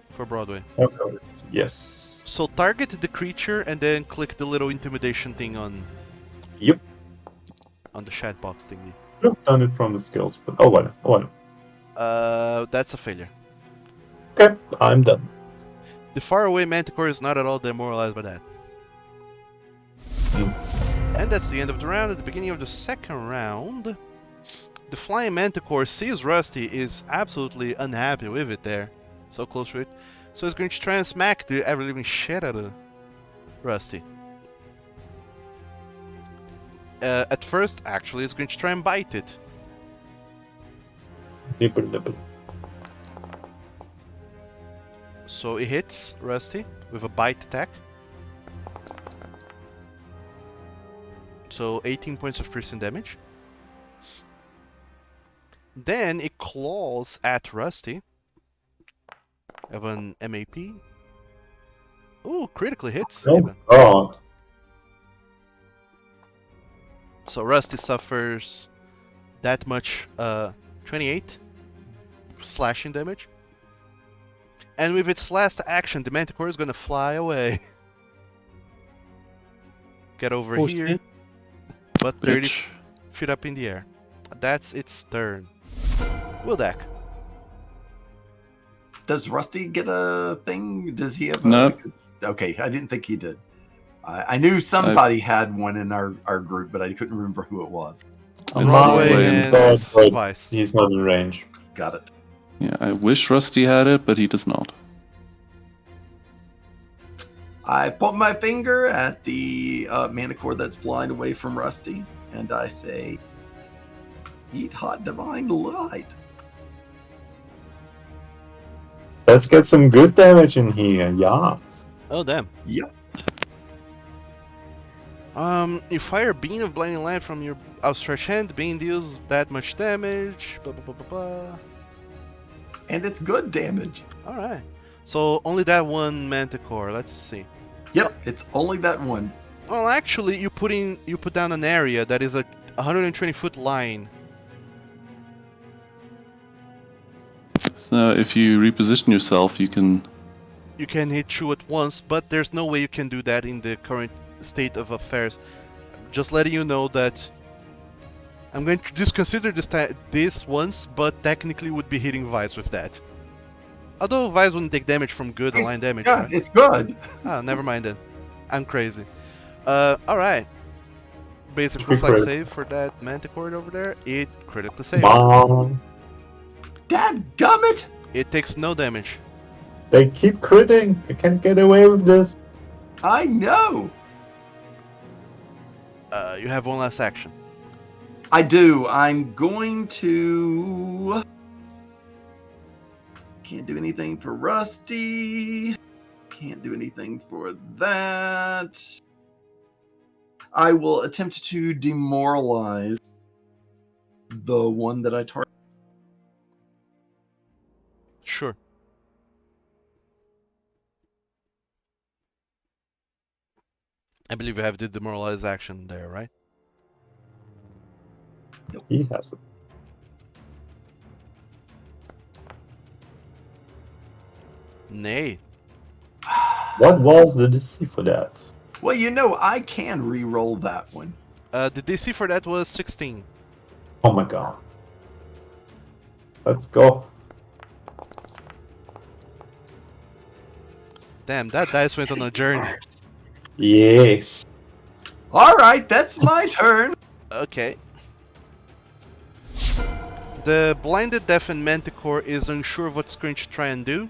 for Broadway. Okay. Yes. So target the creature and then click the little intimidation thing on. Yep. On the chat box thingy. Should have done it from the skills, but oh well. That's a failure. Okay, I'm done. The faraway Manticore is not at all demoralized by that. And that's the end of the round. At the beginning of the second round, The flying manticore sees Rusty, is absolutely unhappy with it there. So close to it. So it's going to try and smack the ever living shit out of Rusty. At first, actually, it's going to try and bite it. Nipple, nipple. So it hits Rusty with a bite attack. So 18 points of piercing damage. Then it claws at Rusty. Have an MAP. Ooh, critically hits. Oh, Even. God. So Rusty suffers that much 28 slashing damage. And with its last action, the Manticore is gonna fly away. Get over Push here. it. But 30 Bitch. feet up in the air. That's its turn. Wildak. Does Rusty get a thing? Does he have a... No. Okay, I didn't think he did. I knew somebody had one in our group, but I couldn't remember who it was. I'm Broadway playing and Vice. Vice. He's not in range. Got it. Yeah, I wish Rusty had it, but he does not. I point my finger at the manticore that's flying away from Rusty, and I say, "Eat hot divine light." Let's get some good damage in here, yes. Oh, damn. Yep. You fire a beam of blinding light from your outstretched hand. The beam deals that much damage. Blah, blah, blah, blah, blah. And it's good damage. Alright. So only that one manticore. Let's see. Yep, it's only that one. Well, actually, you put down an area that is a 120-foot line. So if you reposition yourself, you can. You can hit two at once, but there's no way you can do that in the current state of affairs. Just letting you know that I'm going to disconsider this once, but technically would be hitting Vice with that. Although Vice wouldn't take damage from good line damage, Yeah, right? it's good. Oh, never mind then. I'm crazy. Alright. Basic Quick reflex crit. save for that manticore over there. It critically saves. Mom. Dadgummit! It takes no damage. They keep critting. I can't get away with this. I know. You have one last action. I do. I'm going to... Can't do anything for Rusty. Can't do anything for that. I will attempt to demoralize the one that I target. Sure. I believe you have the demoralize action there, right? He has it. Nay. What was the DC for that? Well, you know, I can re-roll that one. The DC for that was 16. Oh my god. Let's go. Damn, that dice went on a journey. Yeah. All right, that's my turn. Okay. The blinded deafened manticore is unsure of what it's going to try and do.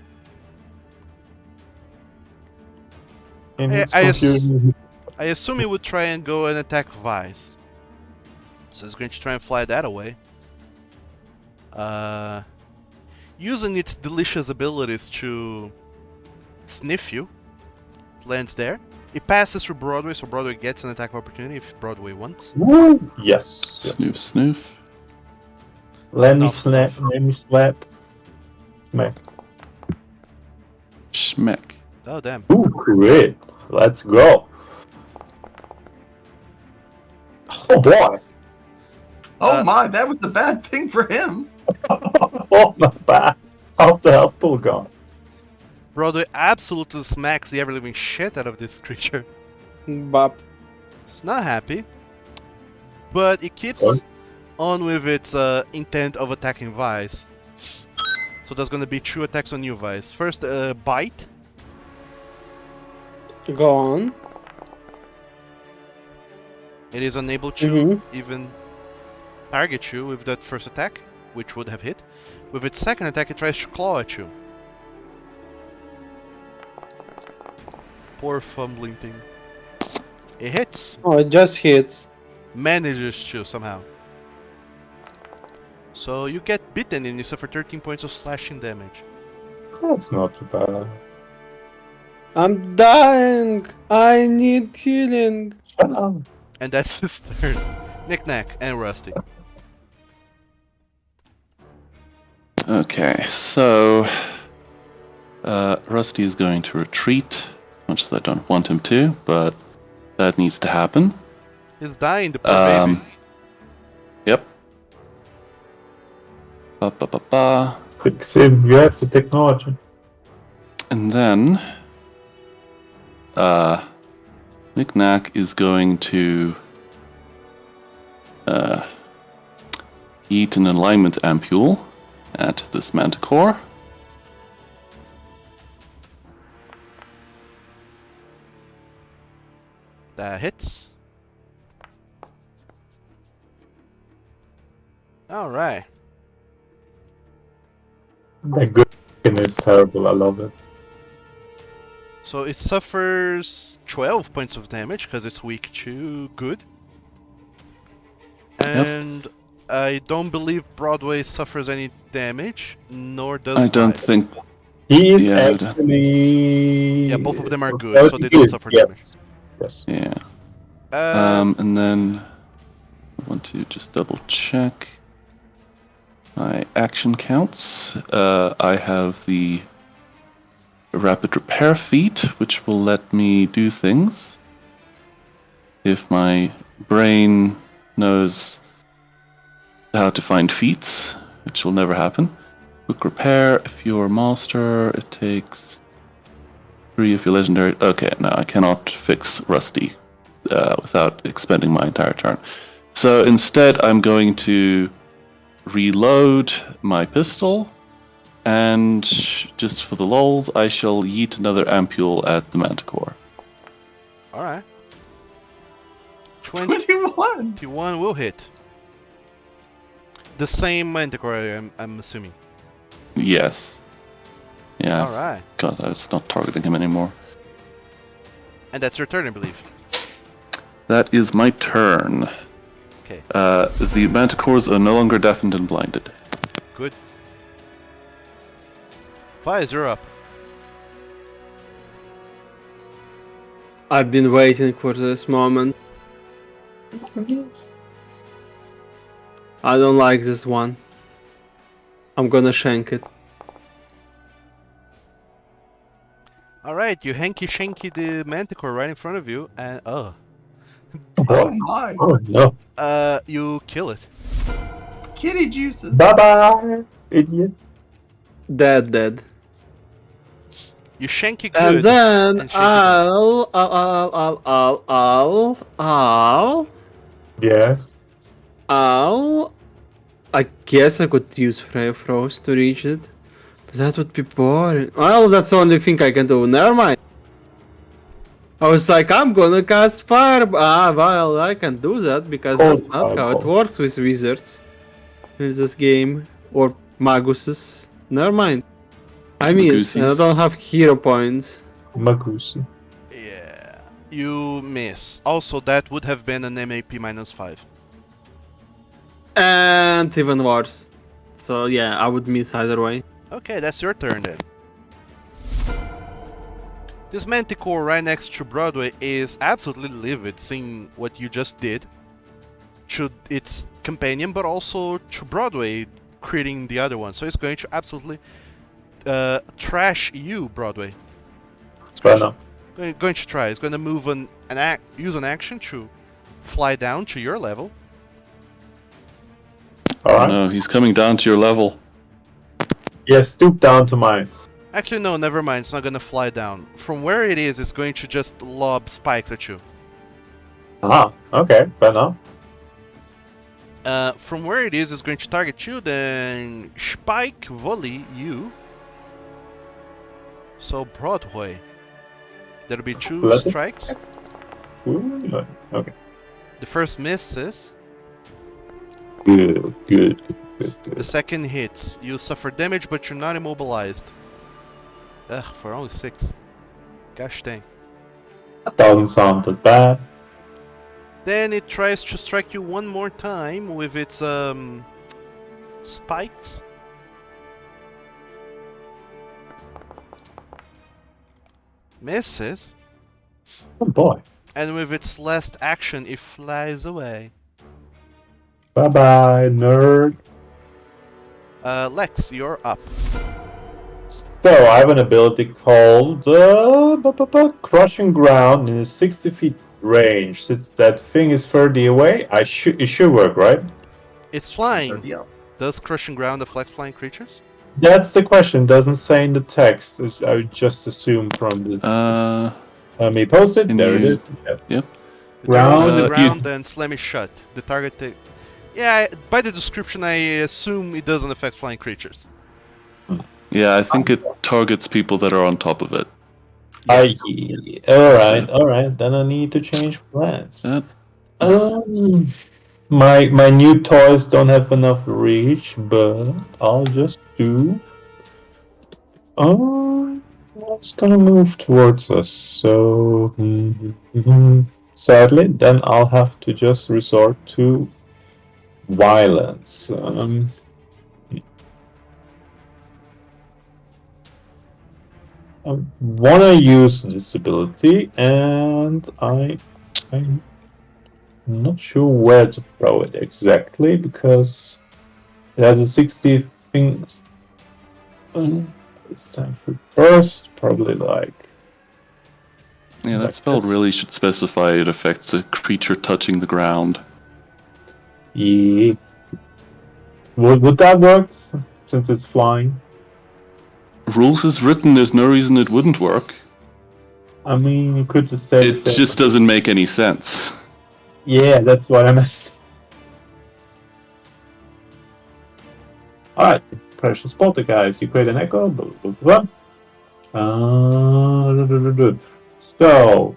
And Hey, it's I confusing. I assume it would try and go and attack Vice. So it's going to try and fly that away. Using its delicious abilities to sniff you. It lands there. It passes through Broadway, so Broadway gets an attack of opportunity if Broadway wants. Woo! Yes. yes. Snoof, snoof. Let me Snuff, slap. snuff. Let me slap. Smack. Schmeck. Oh, damn. Ooh, crit. Let's go. Oh boy. Oh my, that was the bad thing for him. Oh my bad. How the hell pull gone? Broadway absolutely smacks the ever-living shit out of this creature. Bop. It's not happy. But it keeps What? on with its intent of attacking Vice. So there's gonna be 2 attacks on you, Vice. First, bite. Go on. It is unable to Mhm. even target you with that first attack, which would have hit. With its second attack, it tries to claw at you. Poor fumbling thing. It hits. Oh, it just hits. Manages to somehow. So you get bitten and you suffer 13 points of slashing damage. That's not too bad. I'm dying. I need healing. Shut up. And that's his turn. Knick-knack and Rusty. Okay, so Rusty is going to retreat, as much as I don't want him to, but that needs to happen. He's dying, the poor baby. Yep. Ba. Fix him. You have the technology. And then Knick-knack is going to eat an alignment ampule at this manticore. That hits. Alright. That good is terrible. I love it. So it suffers 12 points of damage because it's weak to good. And I don't believe Broadway suffers any damage, nor does I don't Vice. think. He is Yeah, actually. Yeah, both of them are good, so they don't suffer yes. damage. Yes. Yeah. Um, And then I want to just double check my action counts. I have the rapid repair feat, which will let me do things if my brain knows how to find feats, which will never happen. Quick repair, if you're master, it takes 3 if you're legendary. Okay, no, I cannot fix Rusty without expending my entire turn. So instead, I'm going to reload my pistol, and just for the lols, I shall yeet another ampule at the manticore. Alright. 21. 21 will hit. The same manticore, I'm assuming. Yes. Yeah. Alright. God, I was not targeting him anymore. And that's your turn, I believe. That is my turn. Okay. The manticores are no longer deafened and blinded. Good. Vice, you're up. I've been waiting for this moment. I don't like this one. I'm gonna shank it. Alright, you hanky-shanky the manticore right in front of you, and Oh Oh, my. oh no. you kill it. Kitty juices. Bye bye, idiot. Dead. You shank it And good. then and shake it I'll Yes. I guess I could use Freya Frost to reach it, but that would be boring. Well, that's the only thing I can do. Never mind. I was like, I'm gonna cast fire. Well, I can do that because that's not how it works with wizards in this game or maguses. Never mind. I miss, and I Maguses. don't have hero points. Magusi. Yeah. You miss. Also, that would have been an MAP -5. And even worse. So yeah, I would miss either way. Okay, that's your turn then. This manticore right next to Broadway is absolutely livid seeing what you just did to its companion, but also to Broadway creating the other one. So it's going to absolutely trash you, Broadway. It's Fair going to, enough. going to try. It's going to move use an action to fly down to your level. Alright. No, he's coming down to your level. Yes, stoop down to mine. Actually, no, never mind. It's not going to fly down. From where it is, it's going to just lob spikes at you. Okay, fair enough. From where it is, it's going to target you, then spike volley you. So Broadway. There'll be 2 Let it- strikes. Ooh, okay. The first misses. Good, good, good, The good. second hits. You suffer damage, but you're not immobilized. Ugh, for only 6. Gosh dang. That doesn't sound that bad. Then it tries to strike you one more time with its spikes. Misses. Oh boy. And with its last action, it flies away. Bye bye, nerd. Lex, you're up. So I have an ability called Crushing Ground in a 60 feet range. Since that thing is 30 away, it should work, right? It's flying. Yeah. Does crushing ground affect flying creatures? That's the question. Doesn't say in the text. I would just assume from this. Let me post it. Can There it you- is. Yep. The target on the you- ground and slam is shut. The target. Yeah, by the description, I assume it doesn't affect flying creatures. Yeah, I think it targets people that are on top of it. All right. Then I need to change plans. Uh, My new toys don't have enough reach, but I'll just do. Oh, it's gonna move towards us. So sadly, then I'll have to just resort to violence. I wanna use this ability, and I'm not sure where to throw it exactly because it has a 60 thing. It's time for burst, probably like. Yeah, that Like spell this. really should specify it affects a creature touching the ground. Yeah. Would that work since it's flying? Rules is written, there's no reason it wouldn't work. I mean, you could just say. It just doesn't make any sense. Yeah, that's what I meant. Alright, precious poltergeist. You create an echo. Blah, blah, blah. So,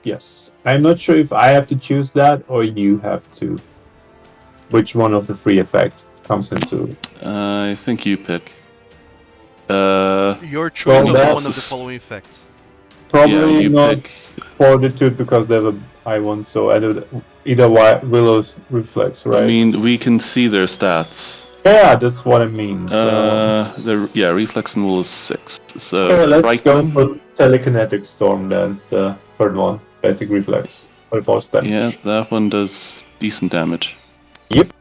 yes. I'm not sure if I have to choose that or you have to. Which one of the three effects comes into? I think you pick. Your choice of that's one of the s- following effects. Probably you not pick. fortitude because they have a high one. So I do either Willow's reflex, right? I mean, we can see their stats. yeah, that's what I mean. So. Reflex and will is 6. So Okay, let's frighten. go for telekinetic storm then, the third one, basic reflex for force damage. Yeah, that one does decent damage. Yep.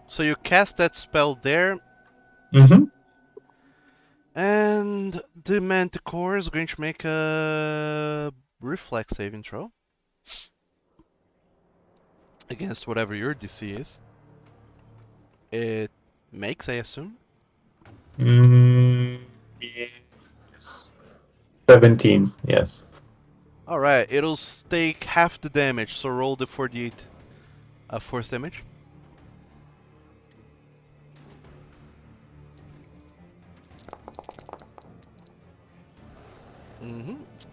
So you cast that spell there, Mm-hmm. and the Manticore is going to make a reflex saving throw against whatever your DC is. It makes, I assume. Yes. 17, yes. Alright, it'll take half the damage, so roll the 48 force damage.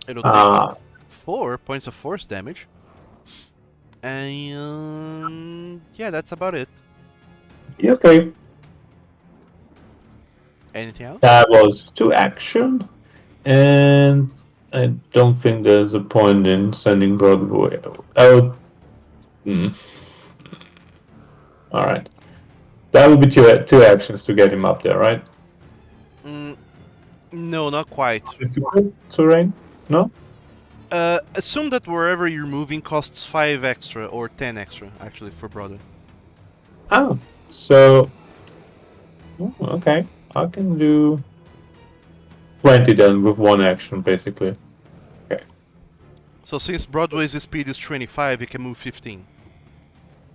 It'll take 4 points of force damage. And yeah, that's about it. Okay. Anything else? That was 2 action, and I don't think there's a point in sending Broadway. Oh. Alright. That would be two actions to get him up there, right? No, not quite. Difficult terrain? No? Assume that wherever you're moving costs 5 extra or 10 extra, actually, for brother. Oh, so okay, I can do 20 then with 1 action, basically. Okay. So since Broadway's speed is 25, you can move 15.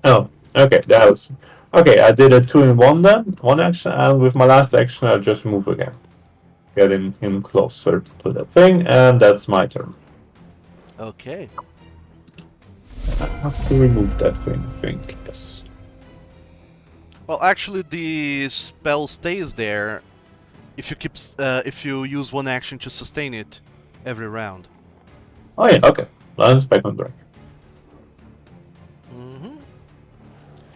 Oh, okay, that was okay. I did a 2-in-1 then, 1 action, and with my last action, I just move again, getting him closer to the thing, and that's my turn. Okay. I have to remove that thing, I think. Yes. Well, actually, the spell stays there if you keep if you use 1 action to sustain it every round. Oh yeah, okay. Lance back on track.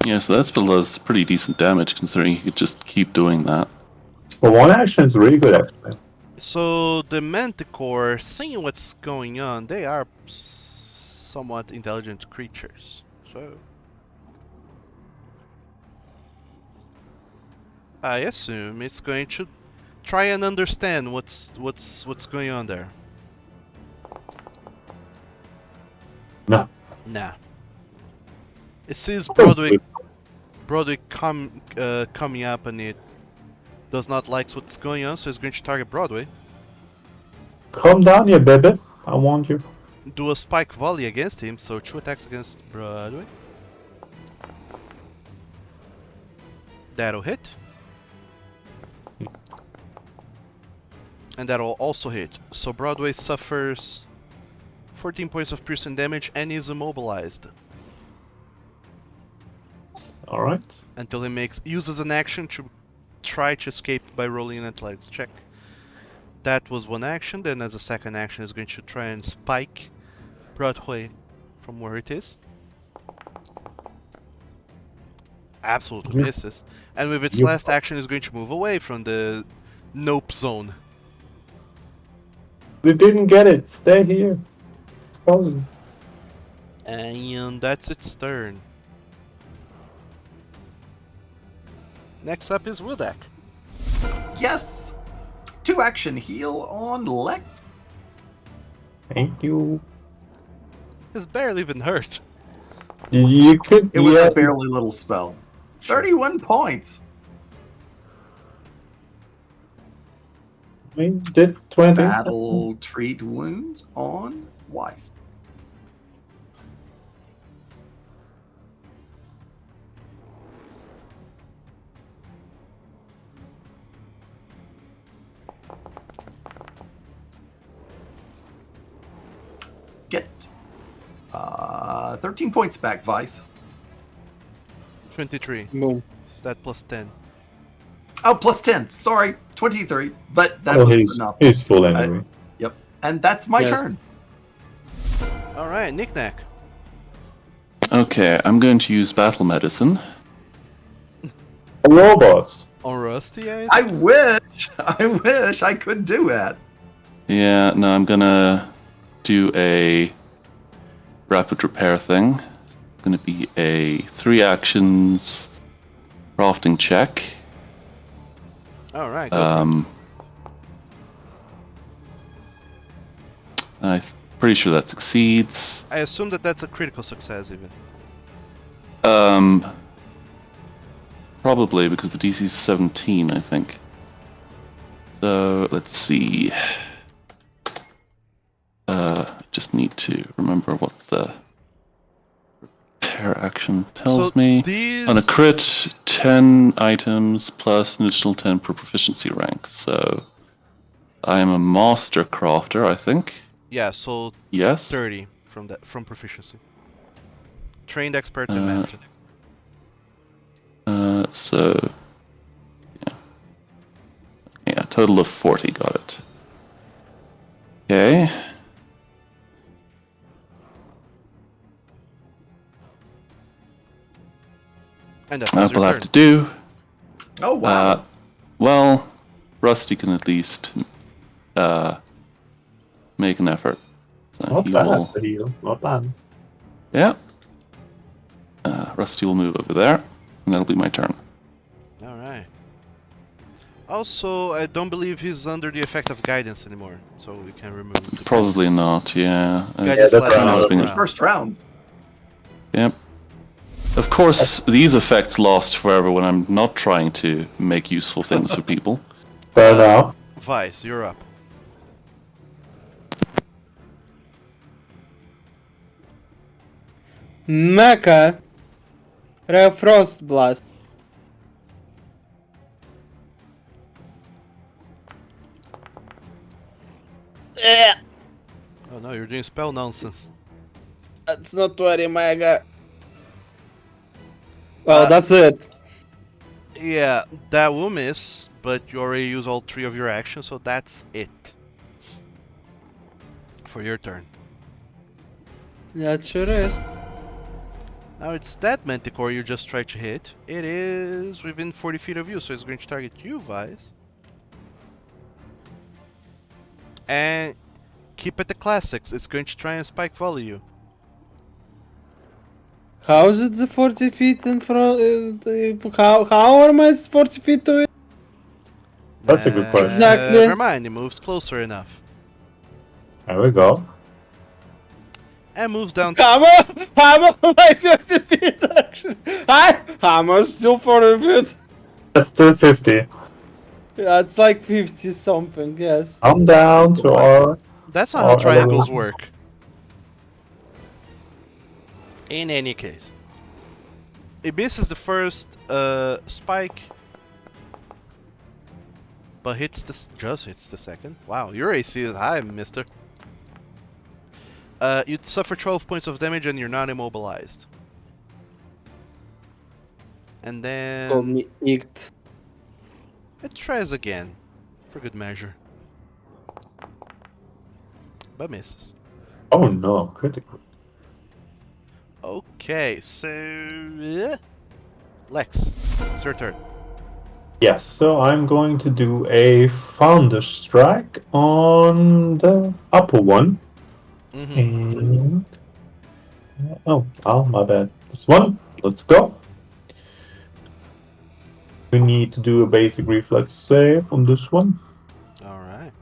Yeah, so that's pretty decent damage considering he could just keep doing that. For one action, it's really good actually. So the Manticore, seeing what's going on, they are somewhat intelligent creatures. So I assume it's going to try and understand what's going on there. No. Nah. It sees Broadway coming up, and it does not like what's going on, so it's going to target Broadway. Calm down, you baby. I want you. Do a spike volley against him, so 2 attacks against Broadway. That'll hit. And that'll also hit. So Broadway suffers 14 points of piercing damage and is immobilized All right. until he uses an action to try to escape by rolling an athletics check. That was one action. Then as a second action, he's going to try and spike Broadway from where it is. Absolutely misses. And with its last action, he's going to move away from the nope zone. We didn't get it. Stay here. Frozen. And that's its turn. Next up is Wildak. Yes! 2 action heal on Lex. Thank you. He's barely even hurt. You could. It was yeah, a barely little spell. 31 points. We did 20. Battle treat wounds on Weiss. Get 13 points back, Vice. 23. Boom. Is that plus 10? Oh, plus 10. Sorry, 23. But that Oh, was enough. he's full anyway. Yep. And that's my Yes. turn. Alright, Knick-Knack. Okay, I'm going to use battle medicine. Robots. On Rusty, I wish I could do that. Yeah, no, I'm gonna do a rapid repair thing. It's gonna be a 3 actions crafting check. Alright, I'm pretty sure that succeeds. I assume that that's a critical success even. Probably because the DC is 17, I think. So let's see. Just need to remember what the repair action tells me. These... On a crit, 10 items plus an additional 10 per proficiency rank. So I am a master crafter, I think. Yeah, so Yes. 30 from proficiency. Trained expert and master. So yeah, total of 40. Got it. Okay. And that That was will your have to turn. do. Oh, wow. Well, Rusty can at least make an effort. So Not he bad will. for you. Not bad. Yeah. Rusty will move over there, and that'll be my turn. Alright. Also, I don't believe he's under the effect of guidance anymore, so we can remove it. Probably not. Yeah. Guidance that's lasts fine. another being- round. First round. Yep. Of course, these effects last forever when I'm not trying to make useful things for people. Fair enough. Vice, you're up. Mecha. Ray of Frost Blast. Oh no, you're doing spell nonsense. That's not very mega. Well, that's it. Yeah, that will miss, but you already used all 3 of your actions, so that's it. For your turn. Yeah, it sure is. Now it's that Manticore you just tried to hit. It is within 40 feet of you, so it's going to target you, Vice. And keep at the classics. It's going to try and spike volley you. How is it the 40 feet in front? How am I 40 feet to it? That's a good question. Exactly. Never mind, it moves closer enough. There we go. And moves down. How am I 50 feet actually? How am I still 40 feet? That's still 50. Yeah, it's like 50 something, yes. I'm down to our. That's not how Oh, triangles hello. work. In any case, it misses the first spike, but just hits the second. Wow, your AC is high, mister. You'd suffer 12 points of damage and you're not immobilized. And Call then me icked. it tries again, for good measure. But misses. Oh no, critical. Okay, so Lex, it's your turn. Yes, so I'm going to do a Founder Strike on the upper one. Mm-hmm. And. Oh, my bad. This one. Let's go. We need to do a basic reflex save on this one. All right.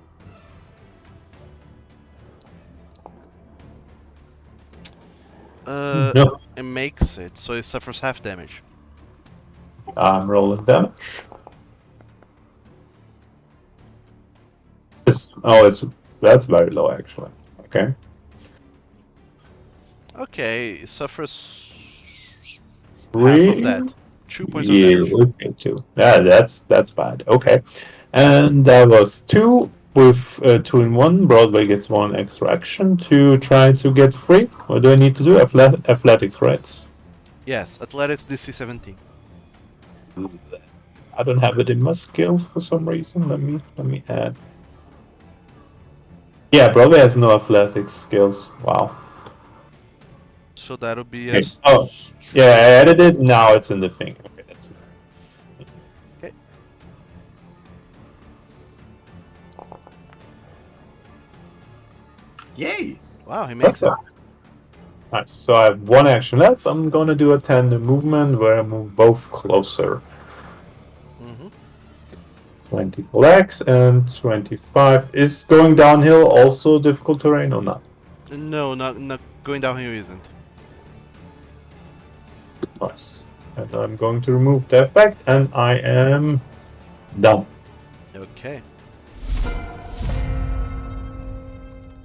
No, It makes it, so it suffers half damage. I'm rolling damage. That's very low actually. Okay. Okay, it suffers half Three. of that. 2 points of Yeah, damage. okay, two. Yeah, that's bad. Okay, and that was two with 2 in 1. Broadway gets 1 extra action to try to get free. What do I need to do? Athletics, right? Yes, Athletics DC 17. I don't have it in my skills for some reason. Let me add. Yeah, Broadway has no athletics skills. Wow. So that'll be Okay. a Oh, yeah, I added it. Now it's in the thing. Okay, that's it. Okay. Yay! Wow, he makes it. Perfect. Nice. So I have 1 action left. I'm gonna do a tandem movement where I move both closer. Mm-hmm. 20 flex and 25. Is going downhill also difficult terrain or not? No, not going downhill isn't. Nice. And I'm going to remove the effect, and I am done. Okay.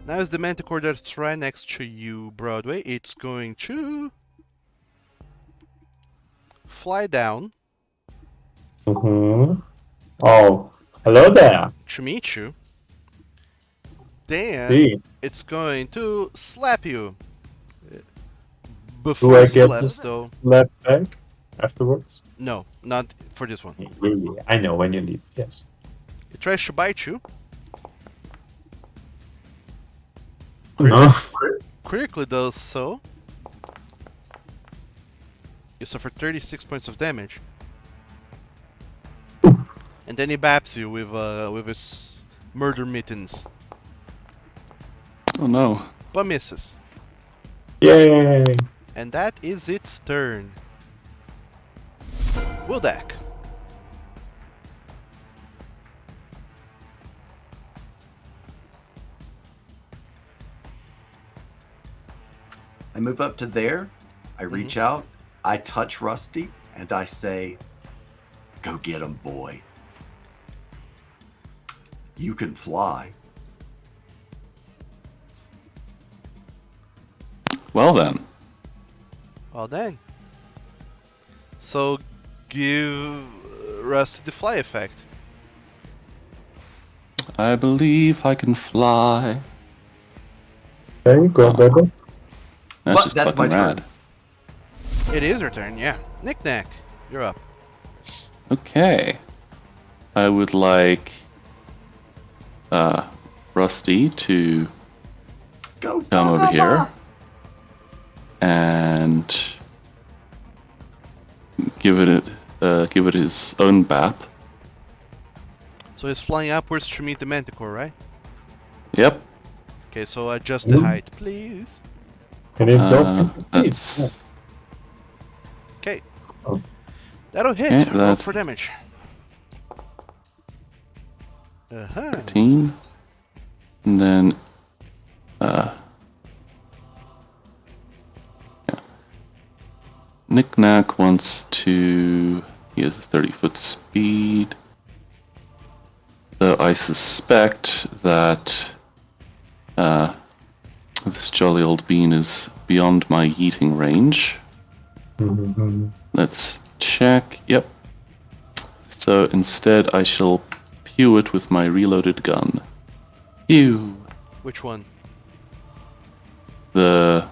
Now is the Manticore that's right next to you, Broadway. It's going to fly down Mm-hmm. Oh, hello there. to meet you. Then See, it's going to slap you. do Before I it get slaps, this though. left back afterwards? No, not for this one. Really? I know when you leave. Yes. It tries to bite you. No. Critically does so. You suffer 36 points of damage. And then he baps you with his murder mittens. Oh no. But misses. Yay! And that is its turn. Wildak. I move up to there. I reach out. I touch Rusty, and I say, "Go get him, boy. You can fly." Well then. Well then. So give Rusty the fly effect. I believe I can fly. There you go, baby. That's But just that's my fucking turn. rad. It is your turn, yeah. Knick-knack, you're up. Okay. I would like Rusty to Go come fuck over 'em here up. and give it his own BAP. So he's flying upwards to meet the Manticore, right? Yep. Okay, so adjust the height, please. Can it go? That's Okay. Oh. That'll hit. Okay, Roll that's- for damage. Uh-huh. 13. And then Knick-Knack wants to... He has a 30-foot speed. So I suspect that this jolly old bean is beyond my yeeting range. Let's check. Yep. So instead I shall pew it with my reloaded gun. Pew! Which one? The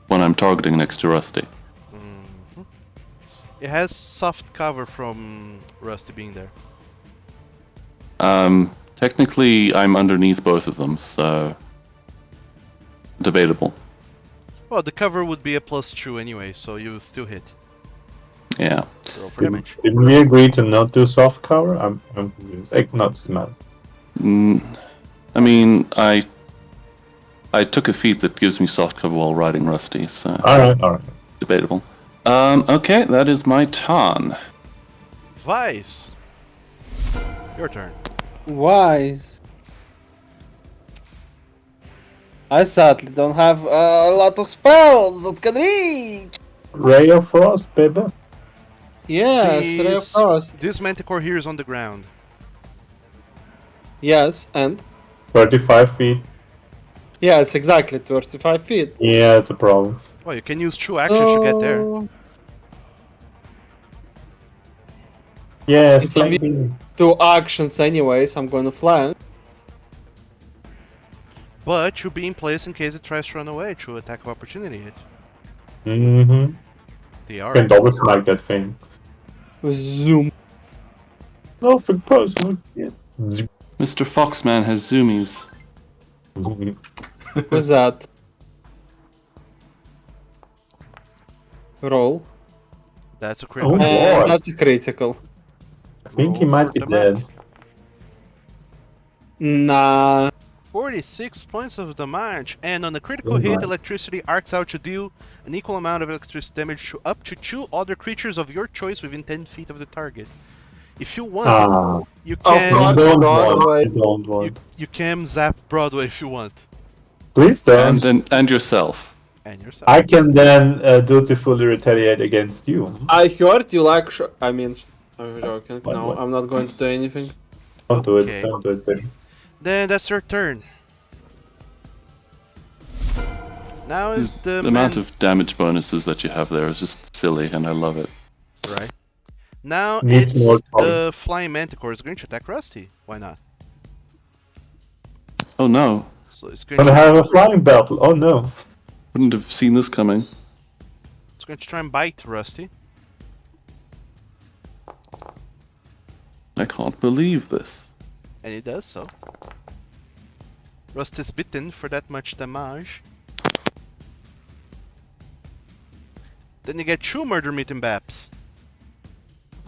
one I'm targeting next to Rusty. It has soft cover from Rusty being there. Technically I'm underneath both of them, so... Debatable. Well, the cover would be a +2 anyway, so you still hit. Yeah. Roll for damage. Didn't we agree to not do soft cover? I'm confused. Not this man. I mean, I took a feat that gives me soft cover while riding Rusty, so... Alright. Debatable. Okay, that is my turn. Vice! Your turn. Wise. I sadly don't have a lot of spells that can reach. Ray of Frost, baby. Yes, Ray of Frost. This Manticore here is on the ground. Yes, and 35 feet. yes, exactly 35 feet. Yeah, it's a problem. Well, you can use 2 actions to get there. So, Yeah, It's a bit- slightly. 2 actions anyways. I'm gonna flank. But you'll be in place in case it tries to run away to attack of opportunity hit. Mm-hmm. They are. Can double smack that thing. Zoom. Nothing personal. Yeah. Mr. Foxman has zoomies. What's that? Roll. That's a Oh, critical. Lord. And that's a critical. I think he Roll might for be damage. dead. Nah. 46 points of damage, and on a critical Oh hit, my. electricity arcs out to deal an equal amount of electricity damage to up to 2 other creatures of your choice within 10 feet of the target. If you want, Ah, you Of can course. don't Broadway. want. Don't want. you can zap Broadway if you want, Please don't. And yourself. and yourself. I can then dutifully retaliate against you. I heard you like. I mean, I'm joking. What, No, what? I'm not going to do anything. Don't do Okay. it. Don't do it, baby. Then that's your turn. Now is the The amount of damage bonuses that you have there is just silly, and I love it. right. Now Needs it's more color. the flying manticore is going to attack Rusty. Why not? Oh no, So it's going Gonna to have a flying battle. Oh no. wouldn't have seen this coming. try and bite Rusty. I can't believe this. And it does so. Rust is bitten for that much damage. Then you get 2 murder mitten baps.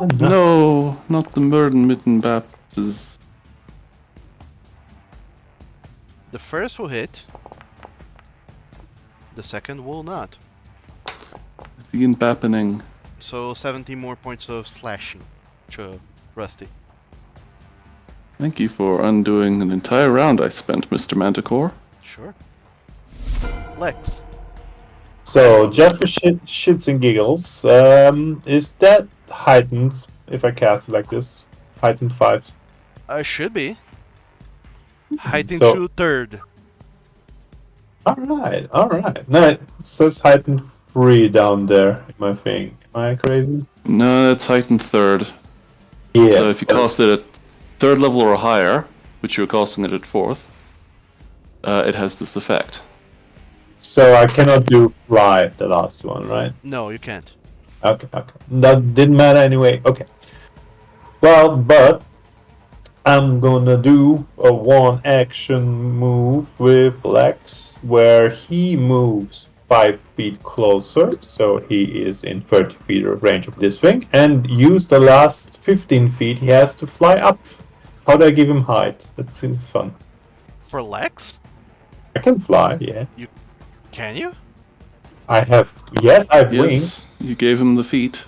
Oh, No, not the Murden Mitten Bapts. The first will hit. The second will not. The Bappening. So 17 more points of slashing to Rusty. Thank you for undoing an entire round I spent, Mr. Manticore. Sure. Lex. So, just for shits and giggles, is that heightened if I cast it like this? Heightened 5. Should be. Heightened So- to 3rd. Alright. No, it says heightened 3 down there in my thing. Am I crazy? No, that's heightened 3rd. Yeah. So if you cast it at 3rd level or higher, which you're casting it at 4th, it has this effect. So I cannot do fly, the last one, right? No, you can't. Okay. That didn't matter anyway. Okay. Well, but I'm gonna do a 1 action move with Lex where he moves 5 feet closer, so he is in 30 feet of range of this thing, and use the last 15 feet he has to fly up. How do I give him height? That seems fun. For Lex? I can fly, yeah. Can you? I have wings. Yes, you gave him the feet.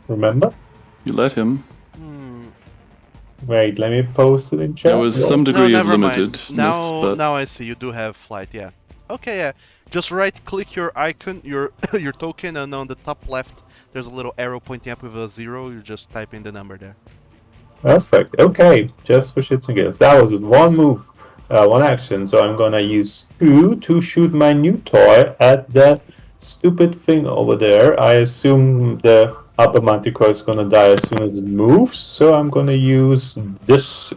Remember? You let him. Wait, let me post it in chat. There was some No, degree of never mind. limitedness, Now, but now I see you do have flight. Yeah. Okay. Yeah. Just right-click your icon, your your token, and on the top left, there's a little arrow pointing up with a 0. You just type in the number there. Perfect. Okay, just for shits and giggles. That was one move, one action. So I'm gonna use 2 to shoot my new toy at that stupid thing over there. I assume the upper manticore is gonna die as soon as it moves. So I'm gonna use this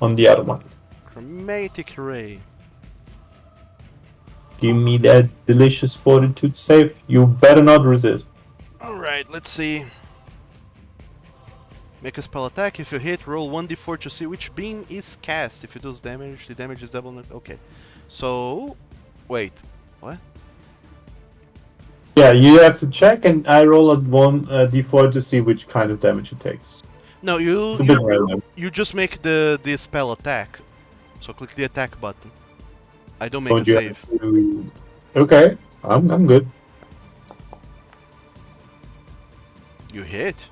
on the other one. Chromatic ray. Give me that delicious fortitude save. You better not resist. All right. Let's see. Make a spell attack. If you hit, roll 1d4 to see which beam is cast. If it does damage, the damage is double. Okay. So, wait. What? Yeah, you have to check, and I roll at 1d4 to see which kind of damage it takes. No, It's a bit random. you just make the spell attack. So click the attack button. I don't make Don't a you save. have to- Okay, I'm good. You hit.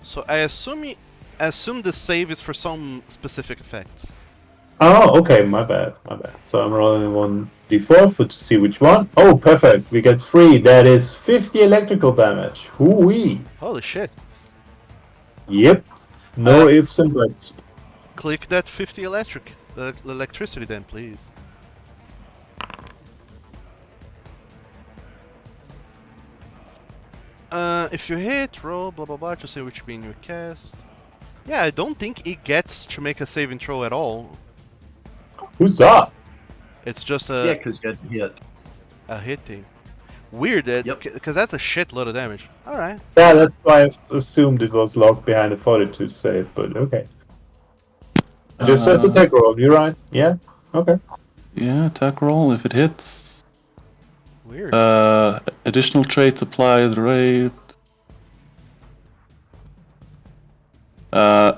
So I assume the save is for some specific effect. Oh, okay, my bad. So I'm rolling 1d4 to see which one. Oh, perfect. We get 3. That is 50 electrical damage. Hoo-wee. Holy shit. Yep. No ifs and buts. Click that 50 electricity then, please. If you hit, roll blah blah blah to see which beam you cast. Yeah, I don't think it gets to make a saving throw at all. Who's up? It's just Yeah, because you had to hit. a hitting. Weird, that Yep. because that's a shitload of damage. All right. Yeah, that's why I assumed it was locked behind a fortitude save, but okay. Just as a tech roll, you right? Yeah? Okay. yeah, attack roll if it hits. Weird. Additional traits apply at the rate.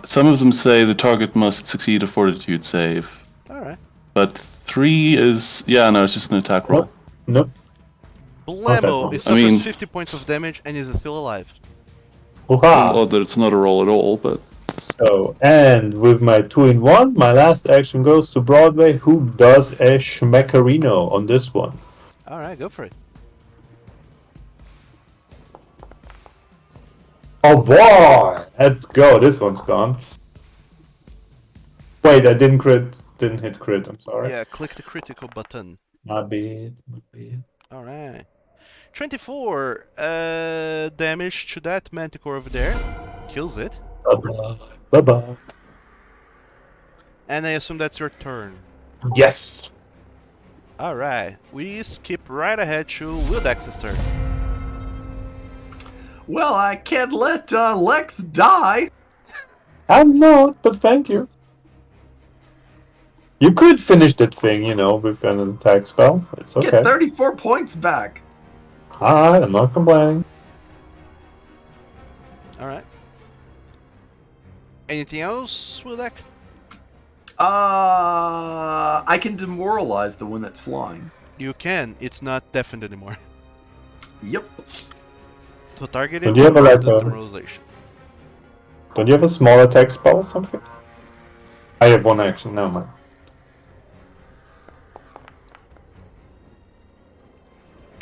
Some of them say the target must succeed a fortitude save. All right. But 3 is... Yeah, no, it's just an attack roll. Nope. Blammo! Okay. It suffers mean- 50 points of damage and is still alive. Hoo-ha! Odd that it's not a roll at all, but... So, and with my 2-in-1, my last action goes to Broadway, who does a schmeckerino on this one. All right, go for it. Oh boy! Let's go. This one's gone. Wait, I didn't hit crit. I'm sorry. Yeah, click the critical button. My bad. All right. 24 damage to that manticore over there. Kills it. Bye bye. And I assume that's your turn. Yes. All right. We skip right ahead to Wildex's turn. Well, I can't let Lex die. I'm not, but thank you. You could finish that thing, with an attack spell. It's okay. Get 34 points back. Alright, I'm not complaining. All right. Anything else, Wildex? I can demoralize the one that's flying. You can. It's not deafened anymore. Yep. So target Don't it you have with a, the like, demoralization. Don't you have a small attack spell or something? I have one action, now man.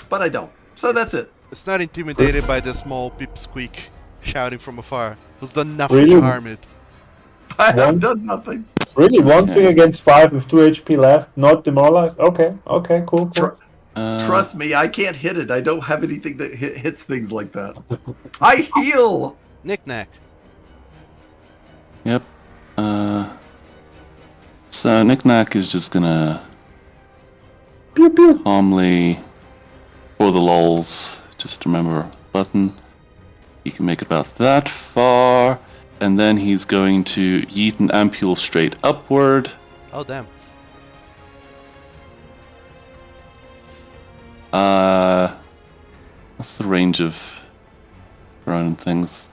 But I don't. So that's it. It's not intimidated by the small pipsqueak shouting from afar. It was done nothing Really? to harm it. I have One- done nothing. Really, one Okay. thing against 5 with 2 HP left, not demoralized? Okay, cool. Tr- Trust me, I can't hit it. I don't have anything that hits things like that. I heal! Knick-knack. Yep. So Knick-Knack is just gonna Pew pew. calmly, for the lols, just remember button. He can make it about that far, and then he's going to yeet an ampule straight upward. Oh, damn. What's the range of random things?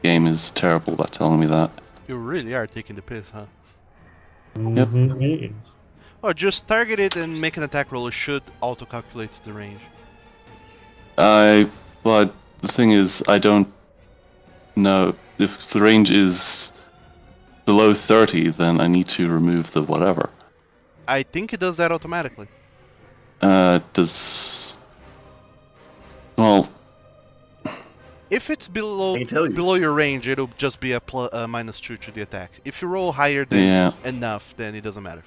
Game is terrible about telling me that. You really are taking the piss, huh? Yep. Mhm. Oh, just target it and make an attack roll. It should auto-calculate the range. But the thing is, I don't know if the range is below 30, then I need to remove the whatever. I think it does that automatically. Well, If it's below I can tell you. below your range, it'll just be a -2 to the attack. If you roll higher than yeah. enough, then it doesn't matter.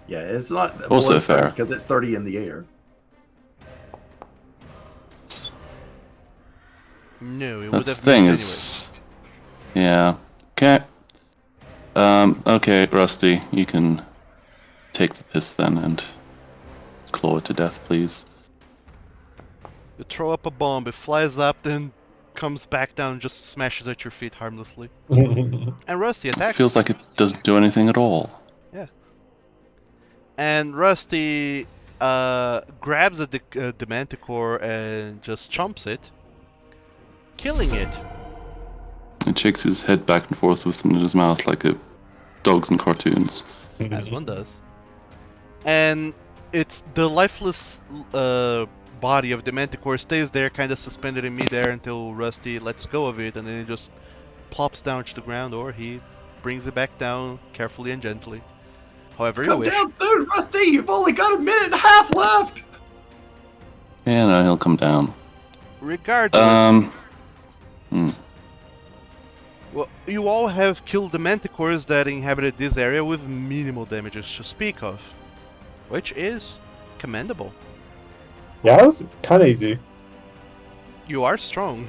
Yeah, it's not Also below fair. because it's 30 in the air. No, it would That's the have thing missed anyway. is, yeah. Okay. Okay, Rusty, you can take the piss then and claw it to death, please. You throw up a bomb, it flies up, then comes back down, and just smashes at your feet harmlessly. And Rusty attacks. Feels like it doesn't do anything at all. And Rusty grabs a Demanticore and just chomps it, killing it. It shakes his head back and forth within his mouth like a dogs in cartoons. As one does. And it's the lifeless body of the Manticore stays there, kind of suspended in midair until Rusty lets go of it, and then it just plops down to the ground, or he brings it back down carefully and gently. However you Come wish. down soon, Rusty! You've only got a minute and a half left! Yeah, no, he'll come down. Regardless, well, you all have killed the Manticores that inhabited this area with minimal damages to speak of, which is commendable. Yeah, that was kind of easy. You are strong.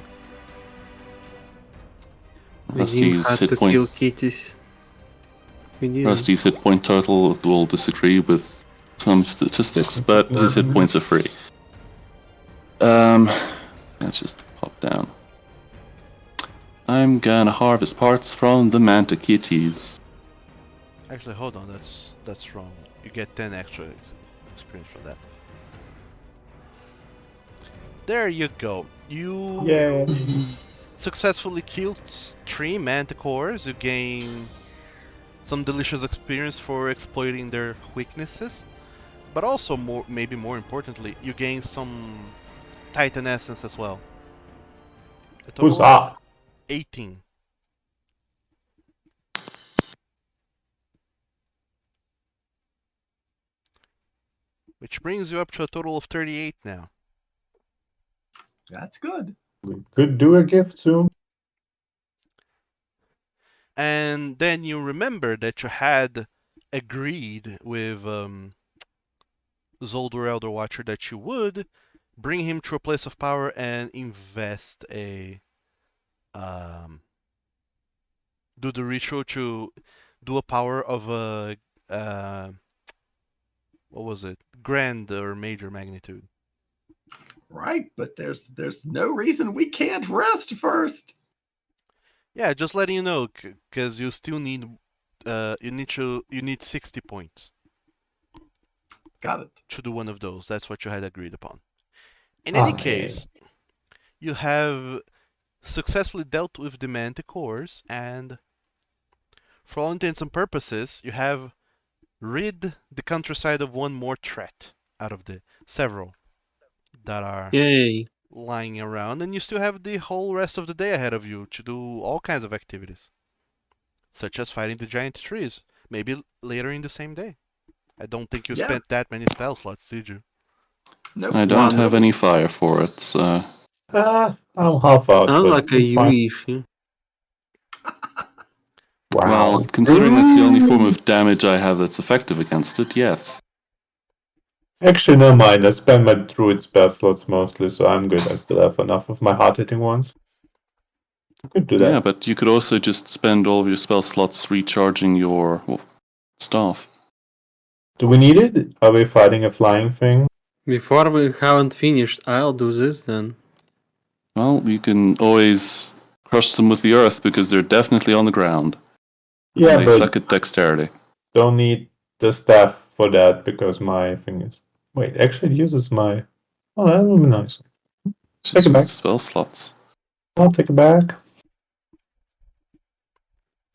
We didn't Rusty's have hit to point. kill kitties. We didn't. Rusty's hit point total will disagree with some statistics, but his hit points are free. Let's just pop down. I'm gonna harvest parts from the Manta Kitties. Actually, hold on, that's wrong. You get 10 extra experience from that. There you go. You Yeah. successfully killed 3 Manticores. You gain some delicious experience for exploiting their weaknesses, but also maybe more importantly, you gain some Titan essence as well. A total Who's of up? 18. Which brings you up to a total of 38 now. That's good. We could do a gift soon. And then you remember that you had agreed with Zoldur Elder Watcher that you would bring him to a place of power and invest a do the ritual to do a power of a what was it? Grand or major magnitude. Right, but there's no reason we can't rest first. Yeah, just letting you know, because you still need you need 60 points Got it. to do one of those. That's what you had agreed upon. In any Okay. case, you have successfully dealt with the Manticores, and for all intents and purposes, you have rid the countryside of one more threat out of the several that are Yay. lying around, and you still have the whole rest of the day ahead of you to do all kinds of activities, such as fighting the giant trees, maybe later in the same day. I don't think you Yeah. spent that many spell slots, did you? No, I don't not have really. any fire for it, so I'm half out. Sounds but like a it's you fine. issue. Wow. well, considering that's the only form of damage I have that's effective against it, yes. Actually, never mind. I spend my druid spell slots mostly, so I'm good. I still have enough of my hard-hitting ones. I could do that. Yeah, but you could also just spend all of your spell slots recharging your staff. Do we need it? Are we fighting a flying thing? Before we haven't finished, I'll do this then. Well, you can always crush them with the earth because they're definitely on the ground. Yeah, And they but suck at dexterity. don't need the staff for that because my thing is. Wait, actually, it uses my. Oh, that would be nice. Just Take it back. use spell slots. I'll take it back.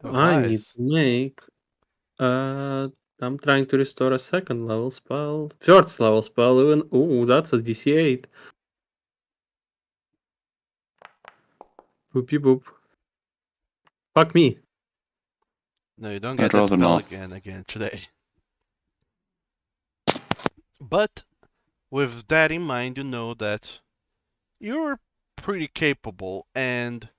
I need Advice. to make. I'm trying to restore a second level spell. First level spell, even. Ooh, that's a DC 8. Boopy boop. Fuck me. No, you don't I'd get that rather spell not. again today. But with that in mind, you know that you're pretty capable, and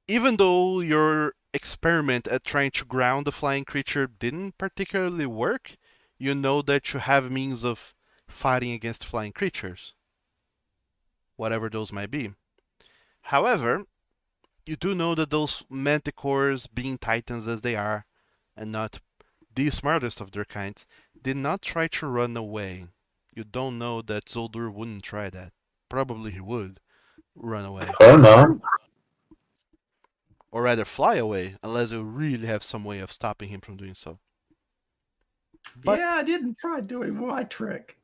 even though your experiment at trying to ground the flying creature didn't particularly work, you know that you have means of fighting against flying creatures, whatever those might be. However, you do know that those manticores, being titans as they are, and not the smartest of their kinds, did not try to run away. You don't know that Zoldur wouldn't try that. Probably he would run away. Or not. Or rather fly away, unless you really have some way of stopping him from doing so. But Yeah, I didn't try doing my trick.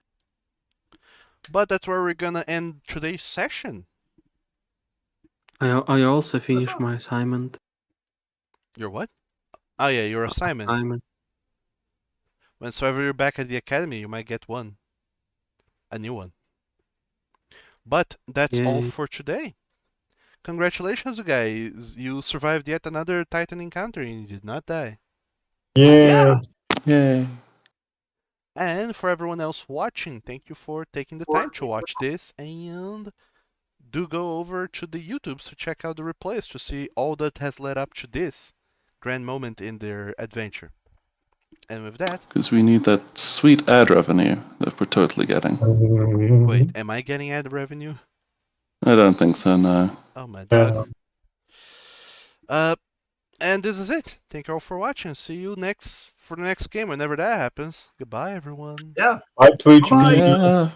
that's where we're gonna end today's session. I also What's finished up? my assignment. Your what? Oh yeah, your assignment. Whensoever you're back at the academy, you might get one. A new one. But that's all Yay. for today. Congratulations, you guys. You survived yet another Titan encounter and you did not die. Yeah. Yay. And for everyone else watching, thank you for taking the time to watch this. And do go over to the YouTubes to check out the replays to see all that has led up to this grand moment in their adventure. And with that, Because we need that sweet ad revenue that we're totally getting. wait, am I getting ad revenue? I don't think so, no. Oh my Yeah. god. And this is it. Thank you all for watching. See you for the next game whenever that happens. Goodbye, everyone. Yeah. I tweet Bye. me. Yeah.